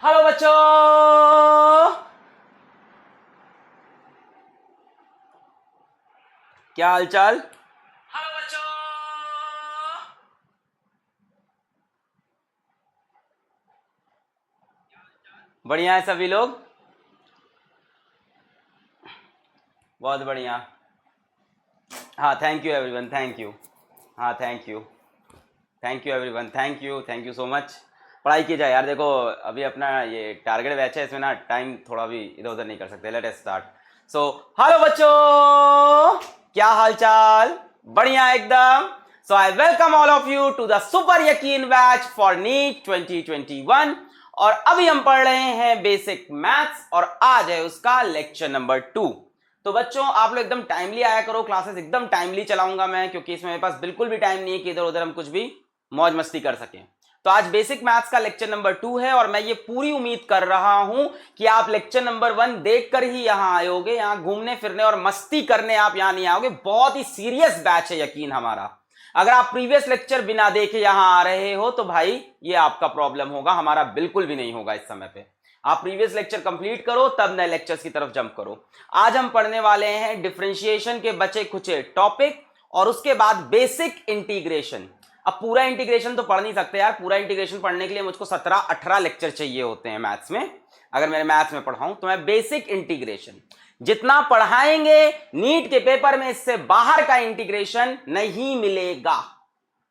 Hello बच्चों, क्या हालचाल। हेलो बच्चों, बढ़िया है सभी लोग, बहुत बढ़िया। हाँ, thank you everyone, thank you. हाँ, thank you, thank you everyone, thank you so much. पढ़ाई की जाए यार। देखो, अभी अपना ये टारगेट बैच है, इसमें ना टाइम थोड़ा भी इधर उधर नहीं कर सकते। Let us start. So hello बच्चों, क्या हालचाल। बढ़िया एकदम। So I welcome all of you to the super Yakeen batch for NEET 2021। और अभी हम पढ़ रहे हैं बेसिक मैथ्स और आज है उसका लेक्चर नंबर 2। तो बच्चों, आप लोग एकदम टाइमली आया करो, क्लासेस एकदम टाइमली चलाऊंगा मैं, क्योंकि इसमें मेरे पास बिल्कुल भी टाइम नहीं है कि इधर उधर हम कुछ भी मौज मस्ती कर सकें। तो आज बेसिक मैथ्स का लेक्चर नंबर 2 है और मैं ये पूरी उम्मीद कर रहा हूं कि आप लेक्चर नंबर 1 देखकर ही यहां आयोगे। यहां घूमने फिरने और मस्ती करने आप यहां नहीं आओगे। बहुत ही सीरियस बैच है यकीन हमारा। अगर आप प्रीवियस लेक्चर बिना देखे यहां आ रहे हो तो भाई ये आपका प्रॉब्लम होगा, हमारा बिल्कुल भी नहीं होगा। इस समय पे आप प्रीवियस लेक्चर कंप्लीट करो, तब नए लेक्चर्स की तरफ जंप करो। आज हम पढ़ने वाले हैं डिफरेंशिएशन के बचे खुचे टॉपिक और उसके बाद बेसिक इंटीग्रेशन। अब पूरा इंटीग्रेशन तो पढ़ नहीं सकते यार, पूरा इंटीग्रेशन पढ़ने के लिए मुझको 17-18 लेक्चर चाहिए होते हैं मैथ्स में। अगर मैंने मैथ्स में पढ़ाऊं तो मैं बेसिक इंटीग्रेशन जितना पढ़ाएंगे नीट के पेपर में, इससे बाहर का इंटीग्रेशन नहीं मिलेगा।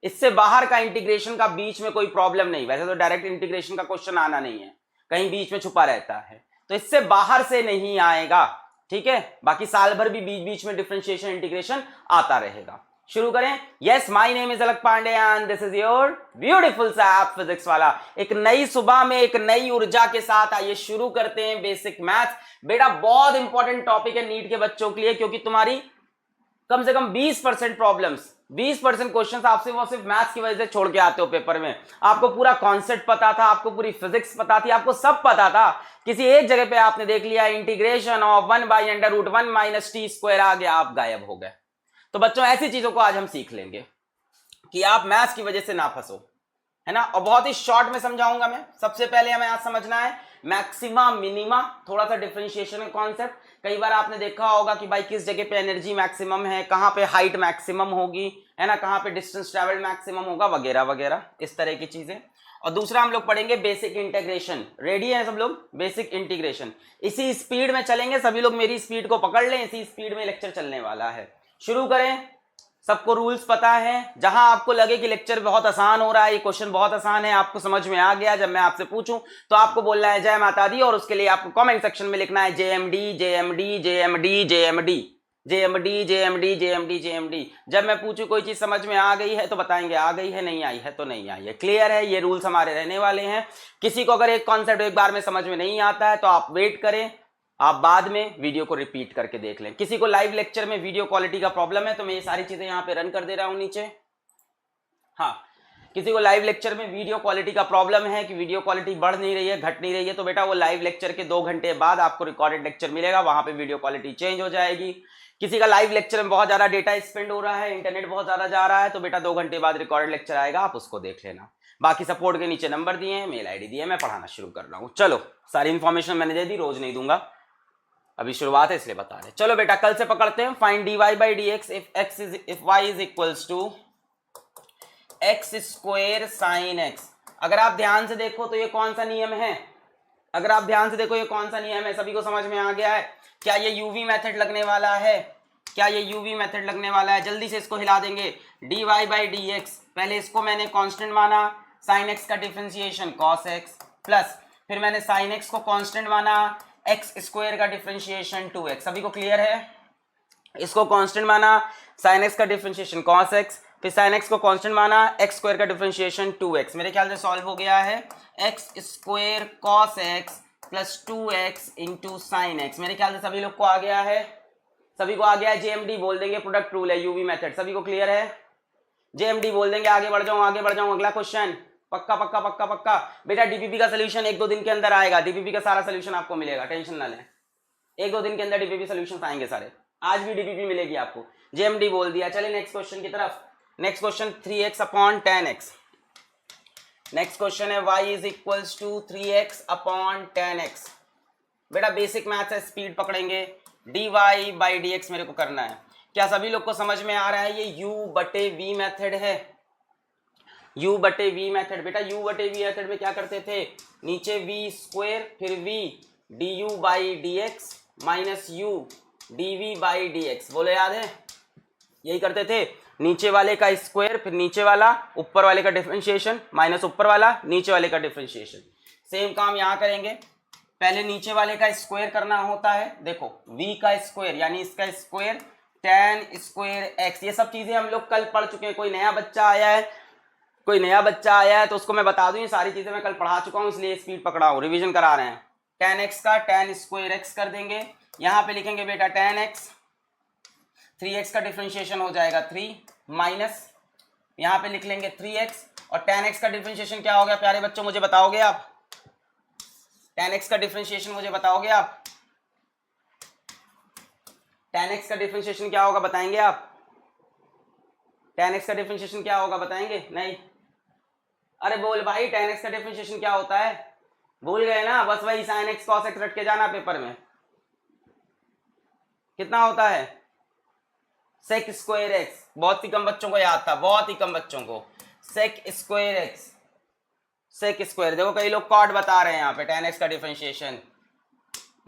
इससे बाहर का इंटीग्रेशन का बीच में कोई प्रॉब्लम नहीं। वैसे तो डायरेक्ट इंटीग्रेशन का क्वेश्चन आना नहीं है, कहीं बीच में छुपा रहता है, तो इससे बाहर से नहीं आएगा। ठीक है, बाकी साल भर भी बीच बीच में डिफरेंशिएशन इंटीग्रेशन आता रहेगा। शुरू करें। Yes, my name is Alakh Pandey and this is your beautiful सा ऐप फिजिक्स वाला। एक नई सुबह में एक नई ऊर्जा के साथ आइए शुरू करते हैं बेसिक मैथ्स। बेटा बहुत इंपॉर्टेंट टॉपिक है नीट के बच्चों के लिए, क्योंकि तुम्हारी कम से कम 20% प्रॉब्लम्स, 20% क्वेश्चंस आप सिर्फ मैथ्स की वजह से छोड़ के आते हो पेपर में। आपको पूरा कॉन्सेप्ट पता था, आपको पूरी फिजिक्स पता थी, आपको सब पता था। किसी एक जगह पे आपने देख लिया integration of 1/√1 minus t square आ गया, आप गायब हो गए। तो बच्चों ऐसी चीजों को आज हम सीख लेंगे कि आप मैथ्स की वजह से ना फंसो, है ना। और बहुत ही शॉर्ट में समझाऊंगा मैं। सबसे पहले हमें आज समझना है मैक्सिमा मिनिमा, थोड़ा सा डिफरेंशिएशन का कॉन्सेप्ट। कई बार आपने देखा होगा कि भाई किस जगह पे एनर्जी मैक्सिमम है, कहां पे हाइट मैक्सिमम होगी, है ना, कहां पे डिस्टेंस ट्रेवल्ड मैक्सिमम होगा, वगैरह वगैरह, इस तरह की चीजें। और दूसरा हम लोग पढ़ेंगे बेसिक इंटीग्रेशन। रेडी है सब लोग? बेसिक इंटीग्रेशन इसी स्पीड में चलेंगे, सभी लोग मेरी स्पीड को पकड़ लें, इसी स्पीड में लेक्चर चलने वाला है। शुरू करें। सबको रूल्स पता है। जहां आपको लगे कि लेक्चर बहुत आसान हो रहा है, ये क्वेश्चन बहुत आसान है, आपको समझ में आ गया, जब मैं आपसे पूछूं तो आपको बोलना है जय माता दी, और उसके लिए आपको कमेंट सेक्शन में लिखना है JMD JMD JMD JMD JMD JMD JMD JMD. जब मैं पूछूं कोई चीज समझ में आ गई है तो बताएंगे आ गई है, नहीं आई है तो नहीं आई है। क्लियर है? ये रूल्स हमारे रहने वाले हैं। किसी को अगर एक कॉन्सेप्ट एक बार में समझ में नहीं आता है तो आप वेट करें, आप बाद में वीडियो को रिपीट करके देख लें। किसी को लाइव लेक्चर में वीडियो क्वालिटी का प्रॉब्लम है तो मैं ये सारी चीजें यहां पे रन कर दे रहा हूं नीचे। हाँ, किसी को लाइव लेक्चर में वीडियो क्वालिटी का प्रॉब्लम है कि वीडियो क्वालिटी बढ़ नहीं रही है, घट नहीं रही है, तो बेटा वो लाइव लेक्चर के 2 घंटे बाद आपको रिकॉर्डेड लेक्चर मिलेगा, वहां पे वीडियो क्वालिटी चेंज हो जाएगी। किसी का लाइव लेक्चर में बहुत ज्यादा डेटा स्पेंड हो रहा है, इंटरनेट बहुत ज्यादा जा रहा है, तो बेटा 2 घंटे बाद रिकॉर्डेड लेक्चर आएगा, आप उसको देख लेना। बाकी सपोर्ट के नीचे नंबर दिए हैं, मेल आईडी दिए, मैं पढ़ाना शुरू कर रहा हूँ। चलो, सारी इंफॉर्मेशन मैंने दे दी, रोज नहीं दूंगा, अभी शुरुआत है इसलिए बता रहे। चलो बेटा कल से पकड़ते हैं। Find dy by d x if y is equals to x square sine x. अगर आप ध्यान से देखो तो ये कौन सा नियम है? अगर आप ध्यान से देखो ये कौन सा नियम है? सभी को समझ में आ गया है? क्या ये यूवी मेथड लगने वाला है? क्या ये यूवी मेथड लगने वाला है? जल्दी से इसको हिला देंगे। dy बाई डी एक्स, पहले इसको मैंने कांस्टेंट माना, साइन एक्स का डिफरेंशिएशन cos x, प्लस फिर मैंने साइन एक्स को कांस्टेंट माना, एक्स स्क्वायर का डिफरेंशिएशन 2x। सभी को क्लियर है? इसको कांस्टेंट माना, साइन एक्स का डिफरेंशिएशन cos x, फिर साइन एक्स को कांस्टेंट माना, एक्स स्क्वायर का डिफरेंशिएशन 2x। मेरे ख्याल से सॉल्व हो गया है। X square cos x plus 2x into sine x. मेरे ख्याल से सभी लोग को आ गया है, सभी को आ गया है। जेएमडी बोल देंगे, प्रोडक्ट रूल है, यूवी मेथड। सभी को क्लियर है? जेएमडी बोल देंगे। आगे बढ़ जाऊं, आगे बढ़ जाऊं। अगला क्वेश्चन, पक्का पक्का पक्का पक्का बेटा। डीपीपी का सोल्यूशन 1-2 दिन के अंदर आएगा। डीपीपी का सारा सोल्यूशन आपको मिलेगा, टेंशन ना लें। 1-2 दिन के अंदर डीपीपी सोल्यूशन आएंगे सारे। आज भी डीपीपी मिलेगी आपको। जेएमडी बोल दिया। चलिए नेक्स्ट क्वेश्चन की तरफ। Next question 3x upon 10x। Next question है y is equals to 3x upon 10x। बेटा बेसिक मैथ्स है, स्पीड पकड़ेंगे। dy बाई dx मेरे को करना है। क्या सभी लोग को समझ में आ रहा है? ये u बटे v मेथड है, u बटे v मेथड। बेटा u बटे v मेथड में क्या करते थे? नीचे v स्क्वायर फिर v du by dx minus u dv by dx। बोलो याद है? यही करते थे। नीचे वाले का स्क्वायर फिर नीचे वाला, ऊपर वाले का डिफरेंशिएशन माइनस ऊपर वाला, नीचे वाले का डिफरेंशिएशन। सेम काम यहां करेंगे। पहले नीचे वाले का स्क्वायर करना होता है। देखो v का स्क्वायर यानी इसका स्क्वायर tan स्क्वायर x। ये सब चीजें हम लोग कल पढ़ चुके हैं। कोई नया बच्चा आया है तो उसको मैं बता दूं, ये सारी चीजें मैं कल पढ़ा चुका हूं, इसलिए स्पीड पकड़ा हूं, रिवीजन करा रहे हैं। tan x का tan स्क्वायर x कर देंगे। यहां पे लिखेंगे बेटा tan x, 3x का डिफरेंशिएशन हो जाएगा 3 माइनस यहाँ पे लिख लेंगे 3x, और tan x का डिफरेंशिएशन क्या हो गया प्यारे बच्चों? मुझे बताओगे आप? tan x का डिफरेंशिएशन मुझे बताओगे आप? tan x का डिफरेंशिएशन क्या होगा बताएंगे आप? tan x का डिफरेंशिएशन क्या होगा बताएंगे? नहीं, अरे बोल भाई, tan x का डिफरेंशिएशन क्या होता है? भूल गए ना? बस वही sin x cos x रट के जाना पेपर में। कितना होता है? sec square x। बहुत ही कम बच्चों को याद था, बहुत ही कम बच्चों को। sec square x, sec square. देखो कई लोग कॉट बता रहे हैं यहाँ पे tan x का डिफरेंशिएशन।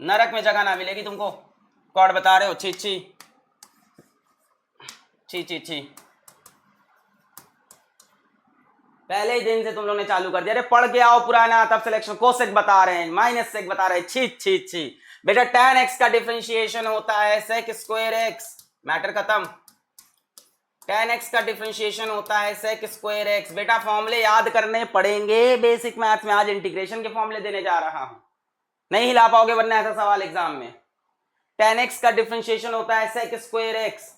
नरक में जगह ना मिलेगी तुमको, कॉट बता रहे हो। छी छी छी छी छी, पहले ही दिन से तुम लोग ने चालू कर दिया। अरे पढ़ के आओ पुराना, तब सिलेक्शन। कोसेक बता रहे हैं, माइनस सेक बता रहे हैं। छी छी छी। बेटा tan x का डिफरेंशिएशन होता है sec स्क्वायर x, मैटर खत्म। tan x का डिफरेंशिएशन होता है sec स्क्वायर x। बेटा फॉर्मूले याद करने पड़ेंगे बेसिक मैथ में। आज इंटीग्रेशन के फॉर्मूले देने जा रहा हूं, नहीं हिला पाओगे वरना ऐसा सवाल एग्जाम में। tan x का डिफरेंशिएशन होता है sec स्क्वायर x।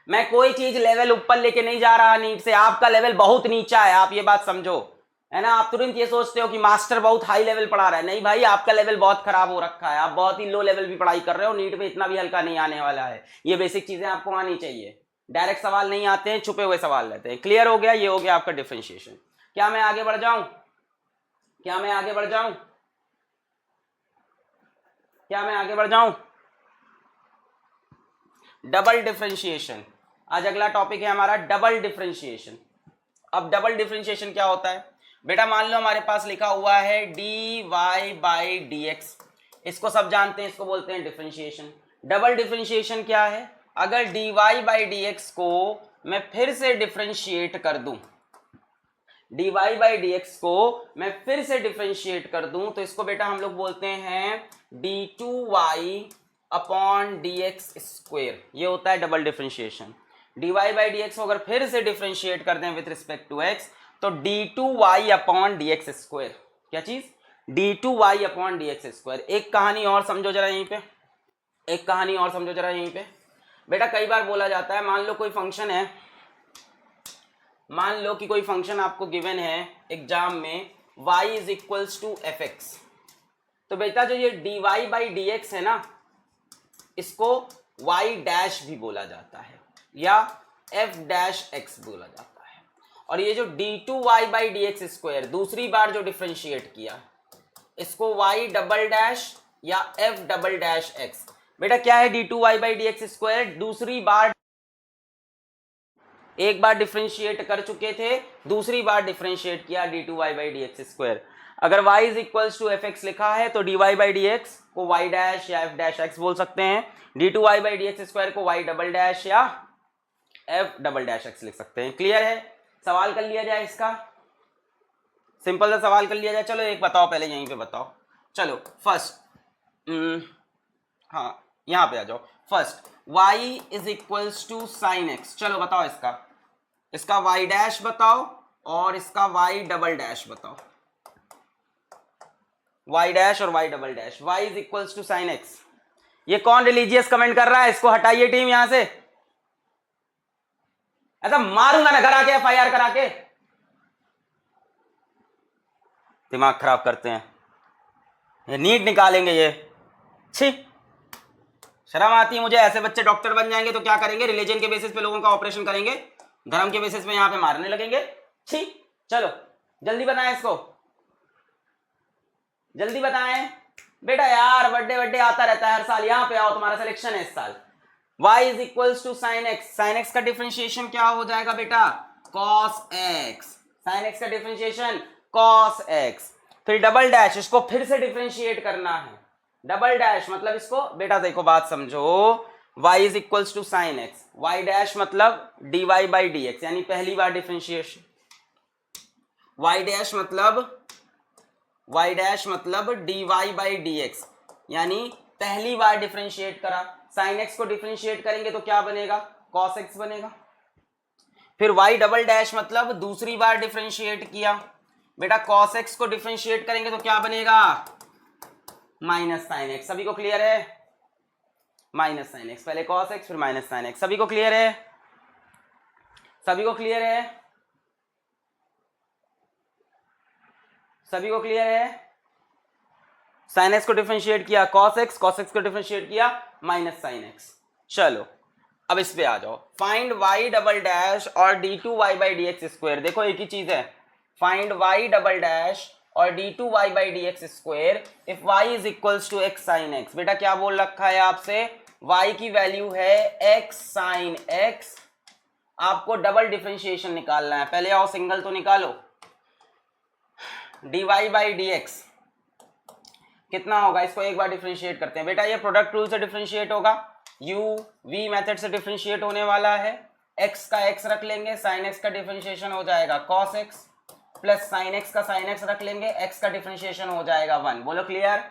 मैं कोई चीज लेवल ऊपर लेके नहीं जा रहा नीट से, आपका लेवल बहुत नीचा है, आप ये बात समझो, है ना? आप तुरंत ये सोचते हो कि मास्टर बहुत हाई लेवल पढ़ा रहा है। नहीं भाई, आपका लेवल बहुत खराब हो रखा है, आप बहुत ही लो लेवल भी पढ़ाई कर रहे हो। नीट में इतना भी हल्का नहीं आने वाला है। ये बेसिक चीजें आपको आनी चाहिए। डायरेक्ट सवाल नहीं आते हैं, छुपे हुए सवाल रहते हैं। क्लियर हो गया? ये हो गया आपका डिफरेंशिएशन। क्या मैं आगे बढ़ जाऊं? क्या मैं आगे बढ़ जाऊं? क्या मैं आगे बढ़ जाऊं? Double differentiation. आज अगला टॉपिक है हमारा डबल डिफरेंशिएशन। अब डबल डिफरेंशिएशन क्या होता है? बेटा मान लो हमारे पास लिखा हुआ है dy बाई dx, इसको सब जानते हैं, इसको बोलते हैं डिफरेंशिएशन। डबल डिफरेंशिएशन क्या है? अगर dy बाई dx को मैं फिर से डिफरेंशिएट कर दूं, dy बाई dx को मैं फिर से डिफरेंशिएट कर दूं, तो इसको बेटा हम लोग बोलते हैं d2y अपॉन dx स्क्वायर। ये होता है double differentiation. dy by dx को अगर फिर से डिफरेंशिएट कर दें विथ रिस्पेक्ट टू x, तो d2y अपॉन dx स्क्वायर। क्या चीज? d2y upon dx square. एक कहानी और समझो जरा यहीं पे, एक कहानी और समझो जरा यहीं पे। बेटा कई बार बोला जाता है, मान लो कोई फंक्शन है, मान लो कि कोई फंक्शन आपको गिवन है एग्जाम में, y is equals to fx। तो बेटा जो ये dy बाई dx है ना, इसको y डैश भी बोला जाता है या f डैश x बोला जाता है। और ये जो d2y बाई dx स्क्वायर दूसरी बार जो डिफरेंशिएट किया, इसको y डबल डैश या f डबल डैश x। बेटा क्या है d2y बाई dx स्क्वायर? दूसरी बार, एक बार डिफरेंशिएट कर चुके थे, दूसरी बार डिफरेंशिएट किया d2y बाई dx स्क्वायर। अगर y is equals to fx लिखा है तो dy बाई dx को y डैश या f डैश x बोल सकते हैं, d2y बाई dx स्क्वायर को y डबल डैश या f डबल डैश x लिख सकते हैं। क्लियर है? सवाल कर लिया जाए इसका, सिंपल सा सवाल कर लिया जाए। चलो एक बताओ, पहले यहीं पे बताओ। चलो फर्स्ट, हाँ यहाँ पे आ जाओ। First y is equals to sine x। चलो बताओ इसका, इसका y डैश बताओ और इसका y डबल डैश बताओ। y डैश और y double dash. y is equals to sine x। ये कौन रिलीजियस कमेंट कर रहा है? इसको हटाइए टीम यहां से, ऐसा मारूंगा ना घर आके एफआईआर करा के। दिमाग खराब करते हैं, ये नीट निकालेंगे ये। छी, शर्म आती है मुझे। ऐसे बच्चे डॉक्टर बन जाएंगे तो क्या करेंगे? रिलीजन के बेसिस पे लोगों का ऑपरेशन करेंगे, धर्म के बेसिस पे यहाँ पे मारने लगेंगे। छी। चलो जल्दी बताएं इसको, जल्दी बताएं बेटा यार, बर्थडे आता रहता है हर साल। यहां पे आओ, तुम्हारा सिलेक्शन है इस साल। y is equals to sine x, sine x का डिफरेंशिएशन क्या हो जाएगा बेटा, cos x, साइन एक्स का डिफरेंशिएशन cos x। फिर डबल डैश, इसको फिर से डिफरेंशिएट करना है। डबल डैश मतलब इसको बेटा देखो बात समझो, y is equals to sine x, y dash मतलब dy बाई डी एक्स, यानी पहली बार डिफरेंशिएशन। y डैश मतलब dy बाई डी एक्स, यानी पहली बार डिफरेंशिएट करा। साइन एक्स को डिफरेंशिएट करेंगे तो क्या बनेगा, cos x बनेगा। फिर y डबल डैश मतलब दूसरी बार डिफरेंशिएट किया बेटा, cos x को डिफरेंशिएट करेंगे तो क्या बनेगा, माइनस साइन एक्स। सभी को क्लियर है, माइनस साइन एक्स, पहले cos x फिर माइनस साइन एक्स। सभी को क्लियर है, सभी को क्लियर है, सभी को क्लियर है। साइन एक्स को डिफरेंशिएट किया cos x, cos x को डिफरेंशिएट किया माइनस साइन एक्स। चलो अब इस पे आ जाओ, फाइंड y डबल डैश और d2y by d x square. देखो एक ही चीज है, फाइंड y डबल डैश और d2y by d x square if y is equals to x sine x। बेटा क्या बोल रखा है आपसे, y की वैल्यू है x साइन x, आपको डबल डिफरेंशिएशन निकालना है। पहले आओ सिंगल तो निकालो, dy बाई डी एक्स कितना होगा, इसको एक बार डिफरेंशिएट करते हैं बेटा, ये प्रोडक्ट रूल से डिफरेंशिएट होगा, u v मेथड से डिफरेंशिएट होने वाला है। x का x रख लेंगे, sin x का डिफरेंशिएशन हो जाएगा cos x, plus sin x का sin x रख लेंगे, x का डिफरेंशिएशन हो जाएगा 1। बोलो क्लियर,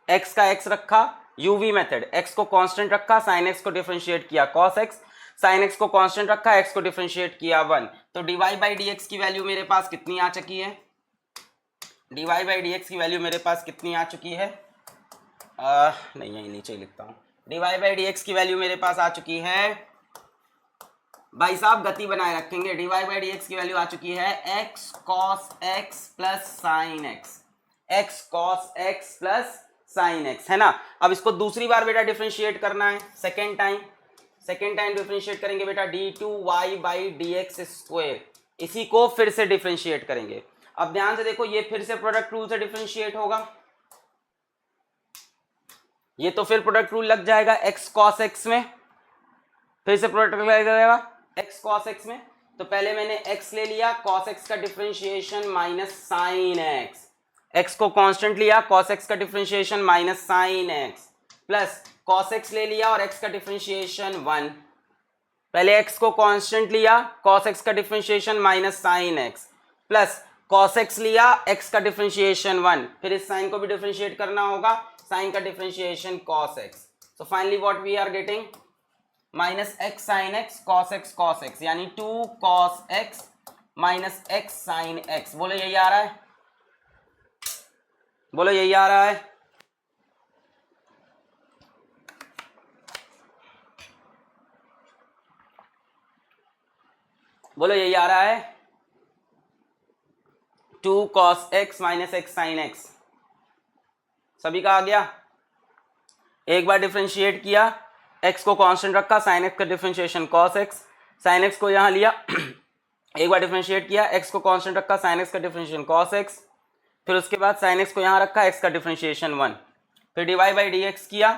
x का x रखा u v मेथड, x को कांस्टेंट रखा, sin x को डिफरेंशिएट किया cos x, sin x को कांस्टेंट रखा, x को डिफरेंशिएट किया 1। तो dy बाई डी एक्स की वैल्यू मेरे पास कितनी आ चुकी है, dy बाई डी एक्स की वैल्यू मेरे पास कितनी आ चुकी है, नहीं यही नीचे ही लिखता हूँ, dy बाई डी एक्स की वैल्यू मेरे पास आ चुकी है, भाई साहब गति बनाए रखेंगे, dy बाई डी एक्स की वैल्यू आ चुकी है x cos x plus sign x, x cos x plus sign x, है ना। अब इसको दूसरी बार बेटा डिफरेंशिएट करना है, सेकेंड टाइम डिफरेंशिएट करेंगे बेटा, d2y by d x square, इसी को फिर से डिफरेंशिएट करेंगे। अब ध्यान से देखो, ये फिर से प्रोडक्ट रूल से डिफरेंशिएट होगा, ये तो फिर प्रोडक्ट रूल लग जाएगा x cos x में, फिर से प्रोडक्ट लग जाएगा x cos x में। तो पहले मैंने x ले लिया, cos x का differentiation minus sine x, x को कांस्टेंट लिया, cos x का differentiation minus sine x, plus cos x ले लिया और x का डिफरेंशिएशन 1। पहले x को कांस्टेंट लिया, cos x का differentiation minus sine x, plus cos x लिया, x का डिफरेंशिएशन 1, फिर इस साइन को भी डिफरेंशिएट करना होगा, साइन का differentiation cos x। So finally what we are getting, minus x sine x cos x, यानी 2 cos x minus x sine x। बोलो यही आ रहा है, बोलो यही आ रहा है, बोलो यही आ रहा है, 2 cos x minus x sine x। सभी का आ गया, एक बार डिफरेंशिएट किया, x को कांस्टेंट रखा, साइन x का differentiation cos x, sine x को यहां लिया एक बार डिफरेंशिएट किया, x को कांस्टेंट रखा, साइन x का डिफरेंशिएशन cos x, फिर उसके बाद साइन x को यहां रखा, x का डिफरेंशिएशन 1, फिर dy बाई डी एक्स किया,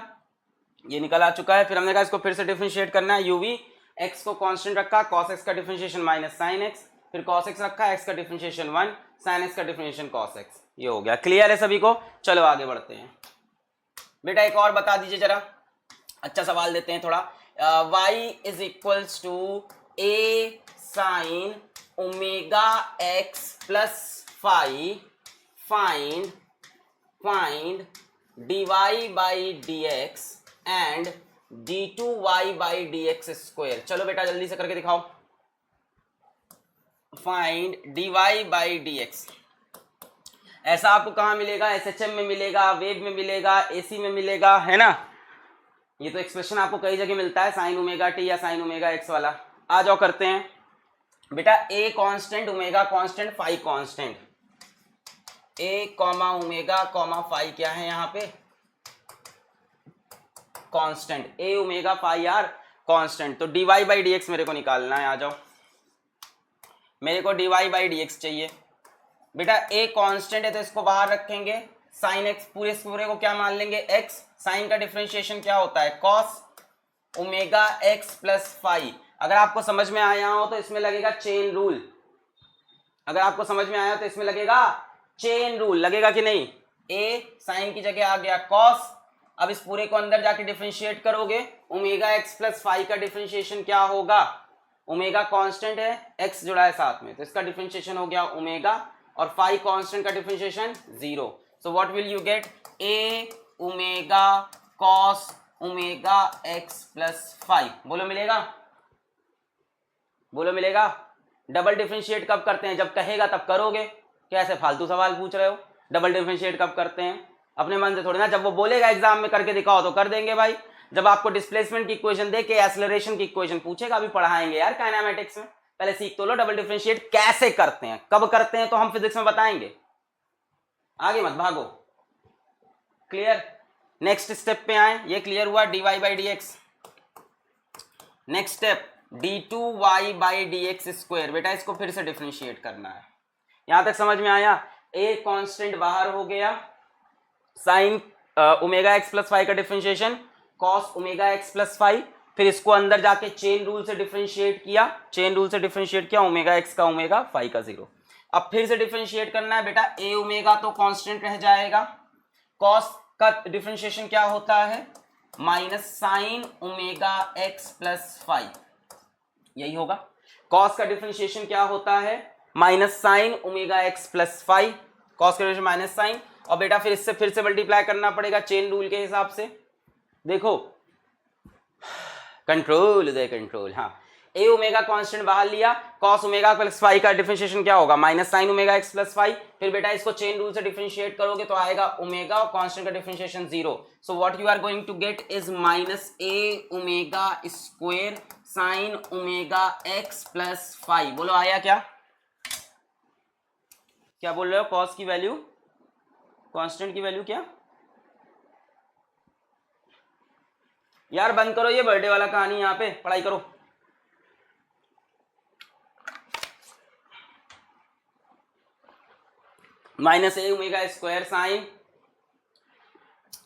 ये निकल आ चुका है। फिर हमने कहा इसको फिर से डिफरेंशिएट करना है, uv, x को कांस्टेंट रखा, cos x का डिफरेंशिएशन माइनस साइन x, फिर cos x रखा, x का डिफरेंशिएशन 1, साइन x का डिफरेंशिएशन cos x। ये हो गया, क्लियर है सभी को। चलो आगे बढ़ते हैं बेटा, एक और बता दीजिए जरा, अच्छा सवाल देते हैं थोड़ा। y is equals to a sine omega x plus phi, find dy by d x and d2y by d x square. चलो बेटा जल्दी से करके दिखाओ, find dy by d x. ऐसा आपको कहाँ मिलेगा, एसएचएम में मिलेगा, वेब में मिलेगा, एसी में मिलेगा, है ना। ये तो एक्सप्रेशन आपको कई जगह मिलता है, साइन ओमेगा टी या साइन ओमेगा एक्स वाला। आ जाओ करते हैं बेटा, a constant, omega constant, phi constant, a comma omega comma phi क्या है यहाँ पे, constant, a omega phi are constant. तो dy बाई डी एक्स मेरे को निकालना है, आ जाओ मेरे को dy बाई dx चाहिए। बेटा a कांस्टेंट है तो इसको बाहर रखेंगे, साइन x पूरे को क्या मान लेंगे x, साइन का डिफरेंशिएशन क्या होता है cos omega x plus phi. अगर आपको समझ में आया हो तो इसमें लगेगा चेन रूल, अगर आपको समझ में आया तो इसमें लगेगा चेन रूल, लगेगा कि नहीं। a साइन की जगह आ गया cos, अब इस पूरे को अंदर जाके डिफरेंशिएट करोगे, ओमेगा x प्लस फाई का डिफरेंशिएशन क्या होगा, ओमेगा कांस्टेंट है, x जुड़ा है साथ में तो इसका डिफरेंशिएशन हो गया ओमेगा, और फाई कांस्टेंट का differentiation 0। So what will you get, a omega cos omega x plus phi. बोलो मिलेगा, बोलो मिलेगा। डबल डिफरेंशिएट कब करते हैं, जब कहेगा तब करोगे, कैसे फालतू सवाल पूछ रहे हो। डबल डिफरेंशिएट कब करते हैं, अपने मन से थोड़ी ना, जब वो बोलेगा एग्जाम में करके दिखाओ तो कर देंगे भाई। जब आपको डिस्प्लेसमेंट की इक्वेशन दे के एक्सेलरेशन की इक्वेशन पूछेगा, अभी पढ़ाएंगे यार काइनेमेटिक्स में, पहले सीख तो लो डबल डिफरेंशिएट कैसे करते हैं, कब करते हैं तो हम फिजिक्स में बताएंगे, आगे मत भागो। क्लियर, नेक्स्ट स्टेप पे आए, ये क्लियर हुआ dy by d x. Next step d2y by d x square. बेटा इसको फिर से डिफरेंशिएट करना है, यहां तक समझ में आया। a कांस्टेंट बाहर हो गया, sine omega x plus five का differentiation cos omega x plus five, फिर इसको अंदर जाके चेन रूल से डिफरेंशिएट किया, चेन रूल से डिफरेंशिएट किया, ओमेगा एक्स का ओमेगा, फाइव का 0। अब फिर से डिफरेंशिएट करना है बेटा, a ओमेगा तो कांस्टेंट रह जाएगा, कॉस का डिफरेंशिएशन क्या होता है, minus sine omega x plus five, यही होगा। कॉस का डिफरेंशिएशन क्या होता है, minus sine omega x plus five, cos का डिफरेंशिएशन माइनस साइन, और बेटा फिर इससे फिर से मल्टीप्लाई करना पड़ेगा चेन रूल के हिसाब से। देखो कंट्रोल दे कंट्रोल, हाँ ए ओमेगा कांस्टेंट बाहर लिया, कॉस ओमेगा प्लस फाइव का डिफरेंशिएशन क्या होगा, minus sine omega x plus five, फिर बेटा इसको चेन रूल से डिफरेंशिएट करोगे तो आएगा ओमेगा और कांस्टेंट का differentiation 0। So what you are going to get is minus a omega square sine omega x plus five. बोलो आया क्या, क्या बोल रहे हो, कॉस की वैल्यू, कांस्टेंट की वैल्यू क्या, यार बंद करो ये बर्थडे वाला कहानी, यहाँ पे पढ़ाई करो। Minus a omega square sine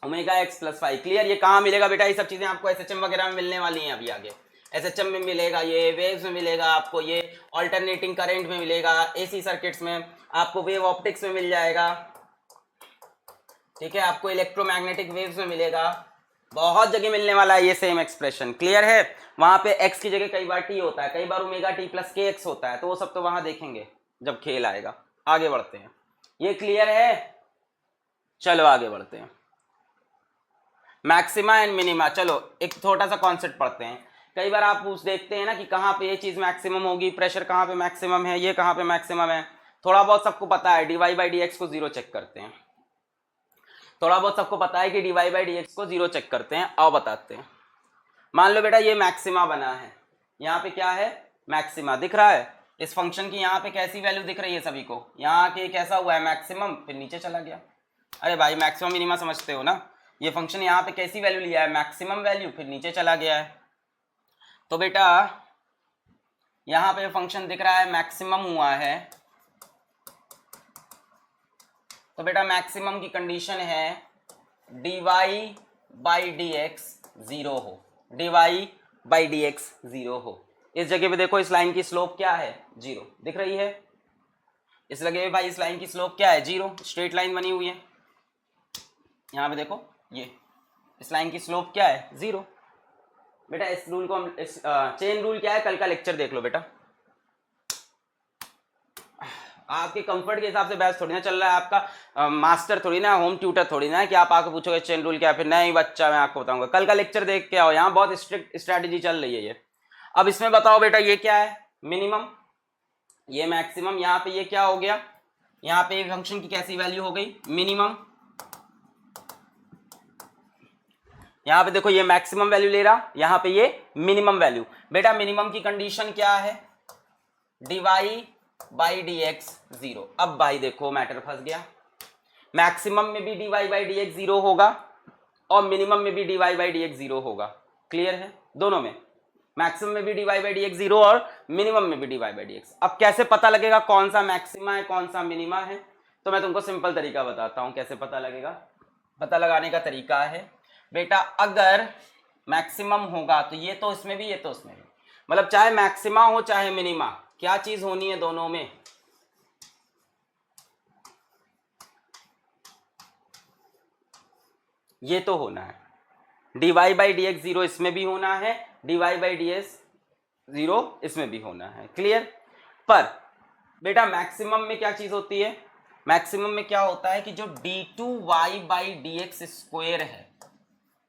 omega x plus five. Clear, ये कहाँ मिलेगा बेटा, ये सब चीजें आपको एसएचएम वगैरह में मिलने वाली हैं अभी आगे। एसएचएम में मिलेगा, ये वेव्स में मिलेगा आपको, ये ऑल्टरनेटिंग करंट में मिलेगा, एसी सर्किट्स में आपको, वेव ऑप्टिक्स में मिल जाएगा, ठीक है, आपको इलेक्ट्रोमैग्नेटिक वेव्स में मिलेगा, बहुत जगह मिलने वाला है ये सेम एक्सप्रेशन। क्लियर है, वहां पे x की जगह कई बार t होता है, कई बार ओमेगा t प्लस के एक्स होता है, तो वो सब तो वहां देखेंगे जब खेल आएगा। आगे बढ़ते हैं, ये क्लियर है, चलो आगे बढ़ते हैं। मैक्सिमा एंड मिनिमा, चलो एक छोटा सा कॉन्सेप्ट पढ़ते हैं। कई बार आप पूछ देखते हैं ना कि कहाँ पे ये चीज मैक्सिमम होगी, प्रेशर कहाँ पे मैक्सिमम है, ये कहाँ पे मैक्सिमम है, थोड़ा बहुत सबको पता है, dy बाई डी एक्स को 0 चेक करते हैं, थोड़ा बहुत सबको पता है कि dy बाई डी एक्स को 0 चेक करते हैं। आओ बताते हैं, मान लो बेटा ये मैक्सिमा बना है, यहाँ पे क्या है, मैक्सिमा दिख रहा है, इस फंक्शन की यहाँ पे कैसी वैल्यू दिख रही है सभी को, यहाँ के कैसा हुआ है मैक्सिमम, फिर नीचे चला गया। अरे भाई मैक्सिमम मिनिमा समझते हो ना, ये फंक्शन यहाँ पे कैसी वैल्यू लिया है, मैक्सिमम वैल्यू, फिर नीचे चला गया है। तो बेटा यहाँ पे फंक्शन दिख रहा है मैक्सिमम हुआ है, तो बेटा मैक्सिमम की कंडीशन है dy बाई डी एक्स 0 हो, dy बाई डी एक्स 0 हो। इस जगह पे देखो इस लाइन की स्लोप क्या है, 0 दिख रही है, इस जगह पे भाई इस लाइन की स्लोप क्या है, 0, स्ट्रेट लाइन बनी हुई है। यहाँ पे देखो ये इस लाइन की स्लोप क्या है, 0। बेटा इस रूल को हम चेन रूल क्या है, कल का लेक्चर देख लो बेटा, आपके कंफर्ट के हिसाब से बैच थोड़ी ना चल रहा है, आपका मास्टर थोड़ी ना, होम ट्यूटर थोड़ी ना है कि आप आके पूछोगे चेन रूल क्या है, फिर नहीं बच्चा मैं आपको बताऊंगा, कल का लेक्चर देख के आओ, यहाँ बहुत स्ट्रिक्ट स्ट्रैटेजी चल रही है ये। अब इसमें बताओ बेटा ये क्या है, मिनिमम, ये मैक्सिमम, यहाँ पे ये क्या हो गया, यहाँ पे फंक्शन की कैसी वैल्यू हो गई, मिनिमम, यहाँ पे देखो ये मैक्सिमम वैल्यू ले रहा, यहाँ पे ये मिनिमम वैल्यू। बेटा मिनिमम की कंडीशन क्या है, dy बाई डी एक्स 0। अब भाई देखो मैटर फंस गया, मैक्सिमम में भी dy बाई डी एक्स 0 होगा और मिनिमम में भी dy बाई डी एक्स 0 होगा। क्लियर है, दोनों में, मैक्सिमम में भी dy बाई डी एक्स 0 और मिनिमम में भी dy बाई डी एक्स। अब कैसे पता लगेगा कौन सा मैक्सिमा है कौन सा मिनिमा है, तो मैं तुमको सिंपल तरीका बताता हूं कैसे पता लगेगा। पता लगाने का तरीका है बेटा, अगर मैक्सिमम होगा तो ये तो इसमें भी ये तो उसमें भी, मतलब चाहे मैक्सिमा हो चाहे मिनिमा, क्या चीज होनी है दोनों में, ये तो होना है। dy by d x zero इसमें भी होना है, dy by d x zero इसमें भी होना है, क्लियर। पर बेटा मैक्सिमम में क्या चीज होती है, मैक्सिमम में क्या होता है कि जो d2y by d x square है,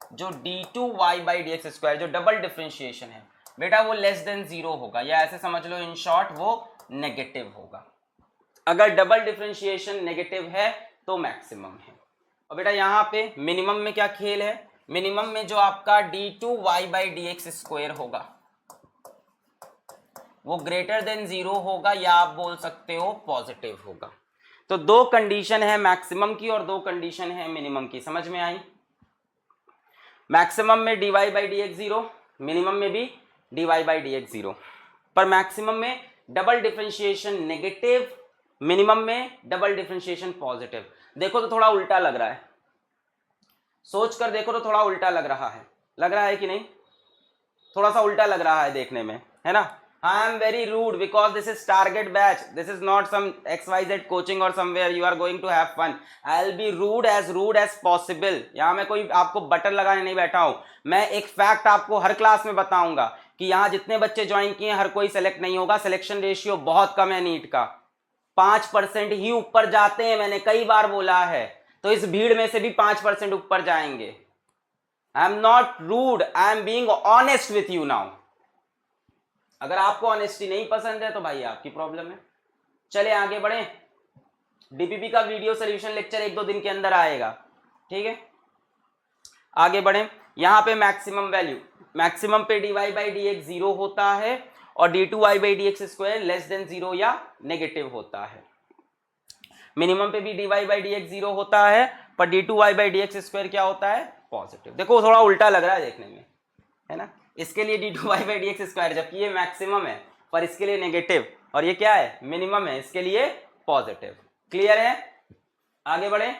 जो d2y by d x square जो डबल डिफरेंशिएशन है बेटा वो लेस देन जीरो होगा, या ऐसे समझ लो इन शॉर्ट वो नेगेटिव होगा। अगर डबल डिफरेंशिएशन नेगेटिव है तो मैक्सिमम है। और बेटा यहाँ पे मिनिमम में क्या खेल है, मिनिमम में जो आपका d2y by d x square होगा वो ग्रेटर देन जीरो होगा, या आप बोल सकते हो पॉजिटिव होगा। तो दो कंडीशन है मैक्सिमम की और दो कंडीशन है मिनिमम की, समझ में आई। मैक्सिमम में dy by d x zero, minimum में भी dy by d x zero. पर मैक्सिमम में डबल डिफरेंशिएशन नेगेटिव, मिनिमम में डबल डिफरेंशिएशन पॉजिटिव। देखो तो थोड़ा उल्टा लग रहा है, सोच कर देखो तो थोड़ा उल्टा लग रहा है कि नहीं, थोड़ा सा उल्टा लग रहा है देखने में, है ना। I am very rude because this is target batch. This is not some XYZ coaching or somewhere you are going to have fun. I'll be rude as possible. यहाँ मैं कोई आपको बटन लगाने नहीं बैठा हूँ, मैं एक फैक्ट आपको हर क्लास में बताऊंगा कि यहाँ जितने बच्चे ज्वाइन किए हर कोई सेलेक्ट नहीं होगा। सिलेक्शन रेशियो बहुत कम है नीट का, 5% ही ऊपर जाते हैं, मैंने कई बार बोला है। तो इस भीड़ में से भी 5% ऊपर जाएंगे। I am not rude, I am being honest with you now. अगर आपको ऑनेस्टी नहीं पसंद है तो भाई आपकी प्रॉब्लम है। चले आगे बढ़े, डीपीपी का वीडियो सोल्यूशन लेक्चर 1-2 दिन के अंदर आएगा, ठीक है। आगे बढ़े, यहां पे मैक्सिमम वैल्यू, मैक्सिमम पे dy by d x zero होता है और d2y by d x square less than zero या नेगेटिव होता है। मिनिमम पे भी dy by d x zero होता है पर d2y by d x square क्या होता है, पॉजिटिव। देखो थोड़ा उल्टा लग रहा है देखने में, है ना। इसके लिए d2y by d x square, जबकि ये मैक्सिमम है पर इसके लिए नेगेटिव, और ये क्या है, मिनिमम है, इसके लिए पॉजिटिव। क्लियर है। आगे बढ़े,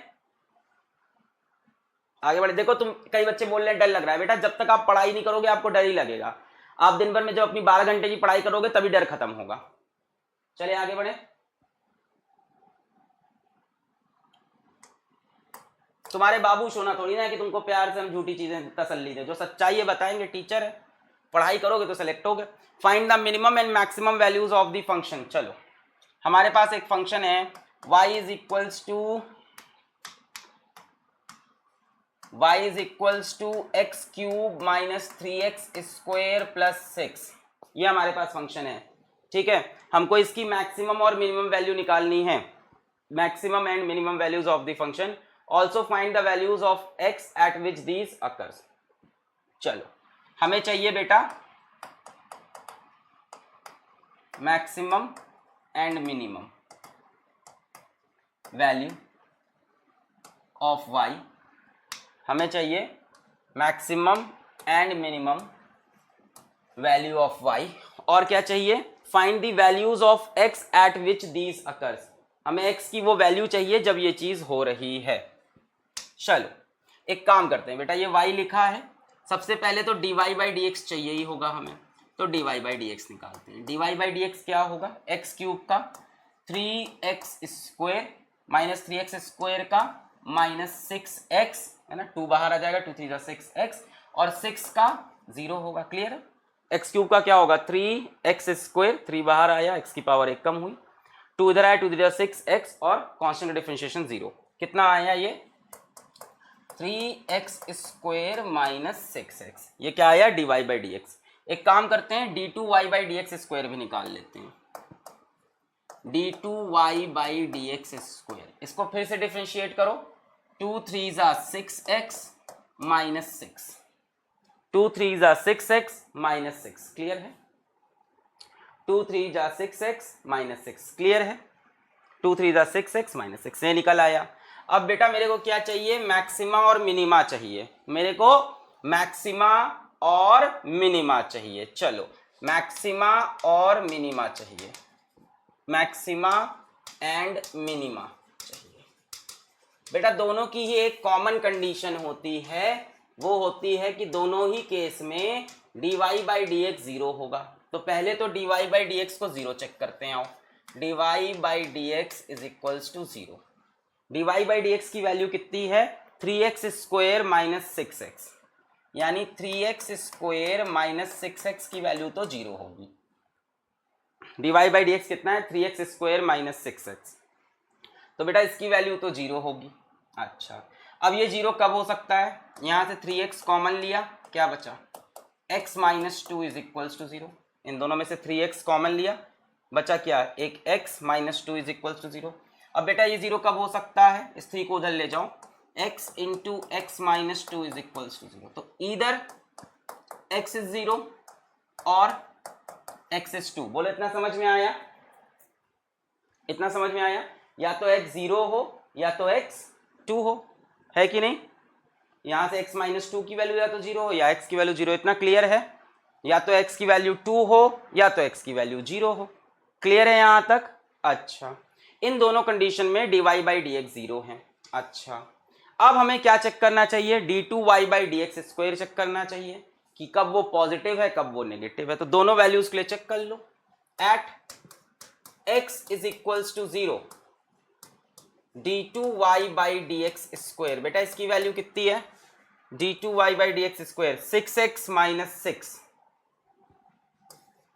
आगे बढ़े। देखो तुम कई बच्चे बोल रहे हैं डर लग रहा है, बेटा जब तक आप पढ़ाई नहीं करोगे आपको डर ही लगेगा। आप दिन भर में जब अपनी 12 घंटे की पढ़ाई करोगे तभी डर खत्म होगा। चलिए आगे बढ़े। तुम्हारे बाबू सोना थोड़ी ना है कि तुमको प्यार से हम झूठी चीजें तसल्ली दें, जो सच्चाई है बताएंगे, टीचर है, पढ़ाई करोगे तो सेलेक्ट होगे। Find the minimum and maximum values of the function. चलो हमारे पास एक फंक्शन है y is equals to x cube minus 3x square plus 6, ये हमारे पास फंक्शन है, ठीक है। हमको इसकी मैक्सिमम और मिनिमम वैल्यू निकालनी है, maximum and minimum values of the function. Also find the values of x eight which these occurs. चलो हमें चाहिए बेटा maximum and minimum value of y, हमें चाहिए maximum and minimum value of y, और क्या चाहिए, find the values of x eight which these occurs. हमें x की वो वैल्यू चाहिए जब ये चीज हो रही है। चलो एक काम करते हैं बेटा, ये y लिखा है, सबसे पहले तो dy बाई डी एक्स चाहिए ही होगा हमें, तो dy बाई डी एक्स निकालते हैं। dy बाई डी एक्स क्या होगा, एक्स क्यूब का 3x square minus 3x square का माइनस 6x, है ना, 2 बाहर आ जाएगा, 2 3 6x, और 6 का 0 होगा। क्लियर है। एक्स क्यूब का क्या होगा 3x स्क्वायर, 3 बाहर आया, x की पावर 1 कम हुई, 2 इधर आया, 2 3 6x, और कांस्टेंट डिफरेंशिएशन 0। कितना आया ये 3x स्क्वायर माइनस 6x, ये क्या आया dy बाई डी एक्स। एक काम करते हैं d2y by d x square भी निकाल लेते हैं, d2y by d x square. इसको फिर से डिफरेंशिएट करो, 2 3 जा 6x माइनस 6, 2 3 जा 6x माइनस 6, क्लियर है। 2 3 जा 6x माइनस 6, क्लियर है। 2 3 जा 6x माइनस 6, ये निकल आया। अब बेटा मेरे को क्या चाहिए, मैक्सिमा और मिनिमा चाहिए, मेरे को मैक्सिमा और मिनिमा चाहिए। चलो मैक्सिमा और मिनिमा चाहिए, मैक्सिमा एंड मिनिमा चाहिए। बेटा दोनों की ही एक कॉमन कंडीशन होती है, वो होती है कि दोनों ही केस में dy by d x zero होगा। तो पहले तो dy बाई डी एक्स को जीरो चेक करते हैं। आओ, dy by d x is equals to zero. dy by d x की वैल्यू कितनी है, 3x स्क्वायर माइनस 6x, यानी 3x स्क्वायर माइनस 6x की वैल्यू तो जीरो होगी। dy बाई डी एक्स कितना है, 3x स्क्वायर माइनस 6x, तो बेटा इसकी वैल्यू तो जीरो होगी। अच्छा, अब ये जीरो कब हो सकता है, यहाँ से 3x कॉमन लिया, क्या बचा, x minus two is equals to zero. इन दोनों में से 3x कॉमन लिया, बचा क्या, एक x minus two is equals to zero. अब बेटा ये जीरो कब हो सकता है, इस 3 को उधर ले जाओ, x into x minus two is equals to zero. तो इधर x इज जीरो और x इज टू। बोलो इतना समझ में आया, इतना समझ में आया, या तो x जीरो हो या तो x टू हो, है कि नहीं। यहां से x माइनस टू की वैल्यू या तो जीरो हो या x की वैल्यू जीरो, इतना क्लियर है। या तो x की वैल्यू टू हो या तो x की वैल्यू जीरो हो, क्लियर है यहां तक। अच्छा, इन दोनों कंडीशन में dy by d x zero है। अच्छा, अब हमें क्या चेक करना चाहिए, d2y by d x square check करना चाहिए कि कब वो पॉजिटिव है कब वो नेगेटिव है। तो दोनों वैल्यूज के लिए चेक कर लो। At x is equals to zero d2y by d x square, बेटा इसकी वैल्यू कितनी है, d2y by d x square 6x minus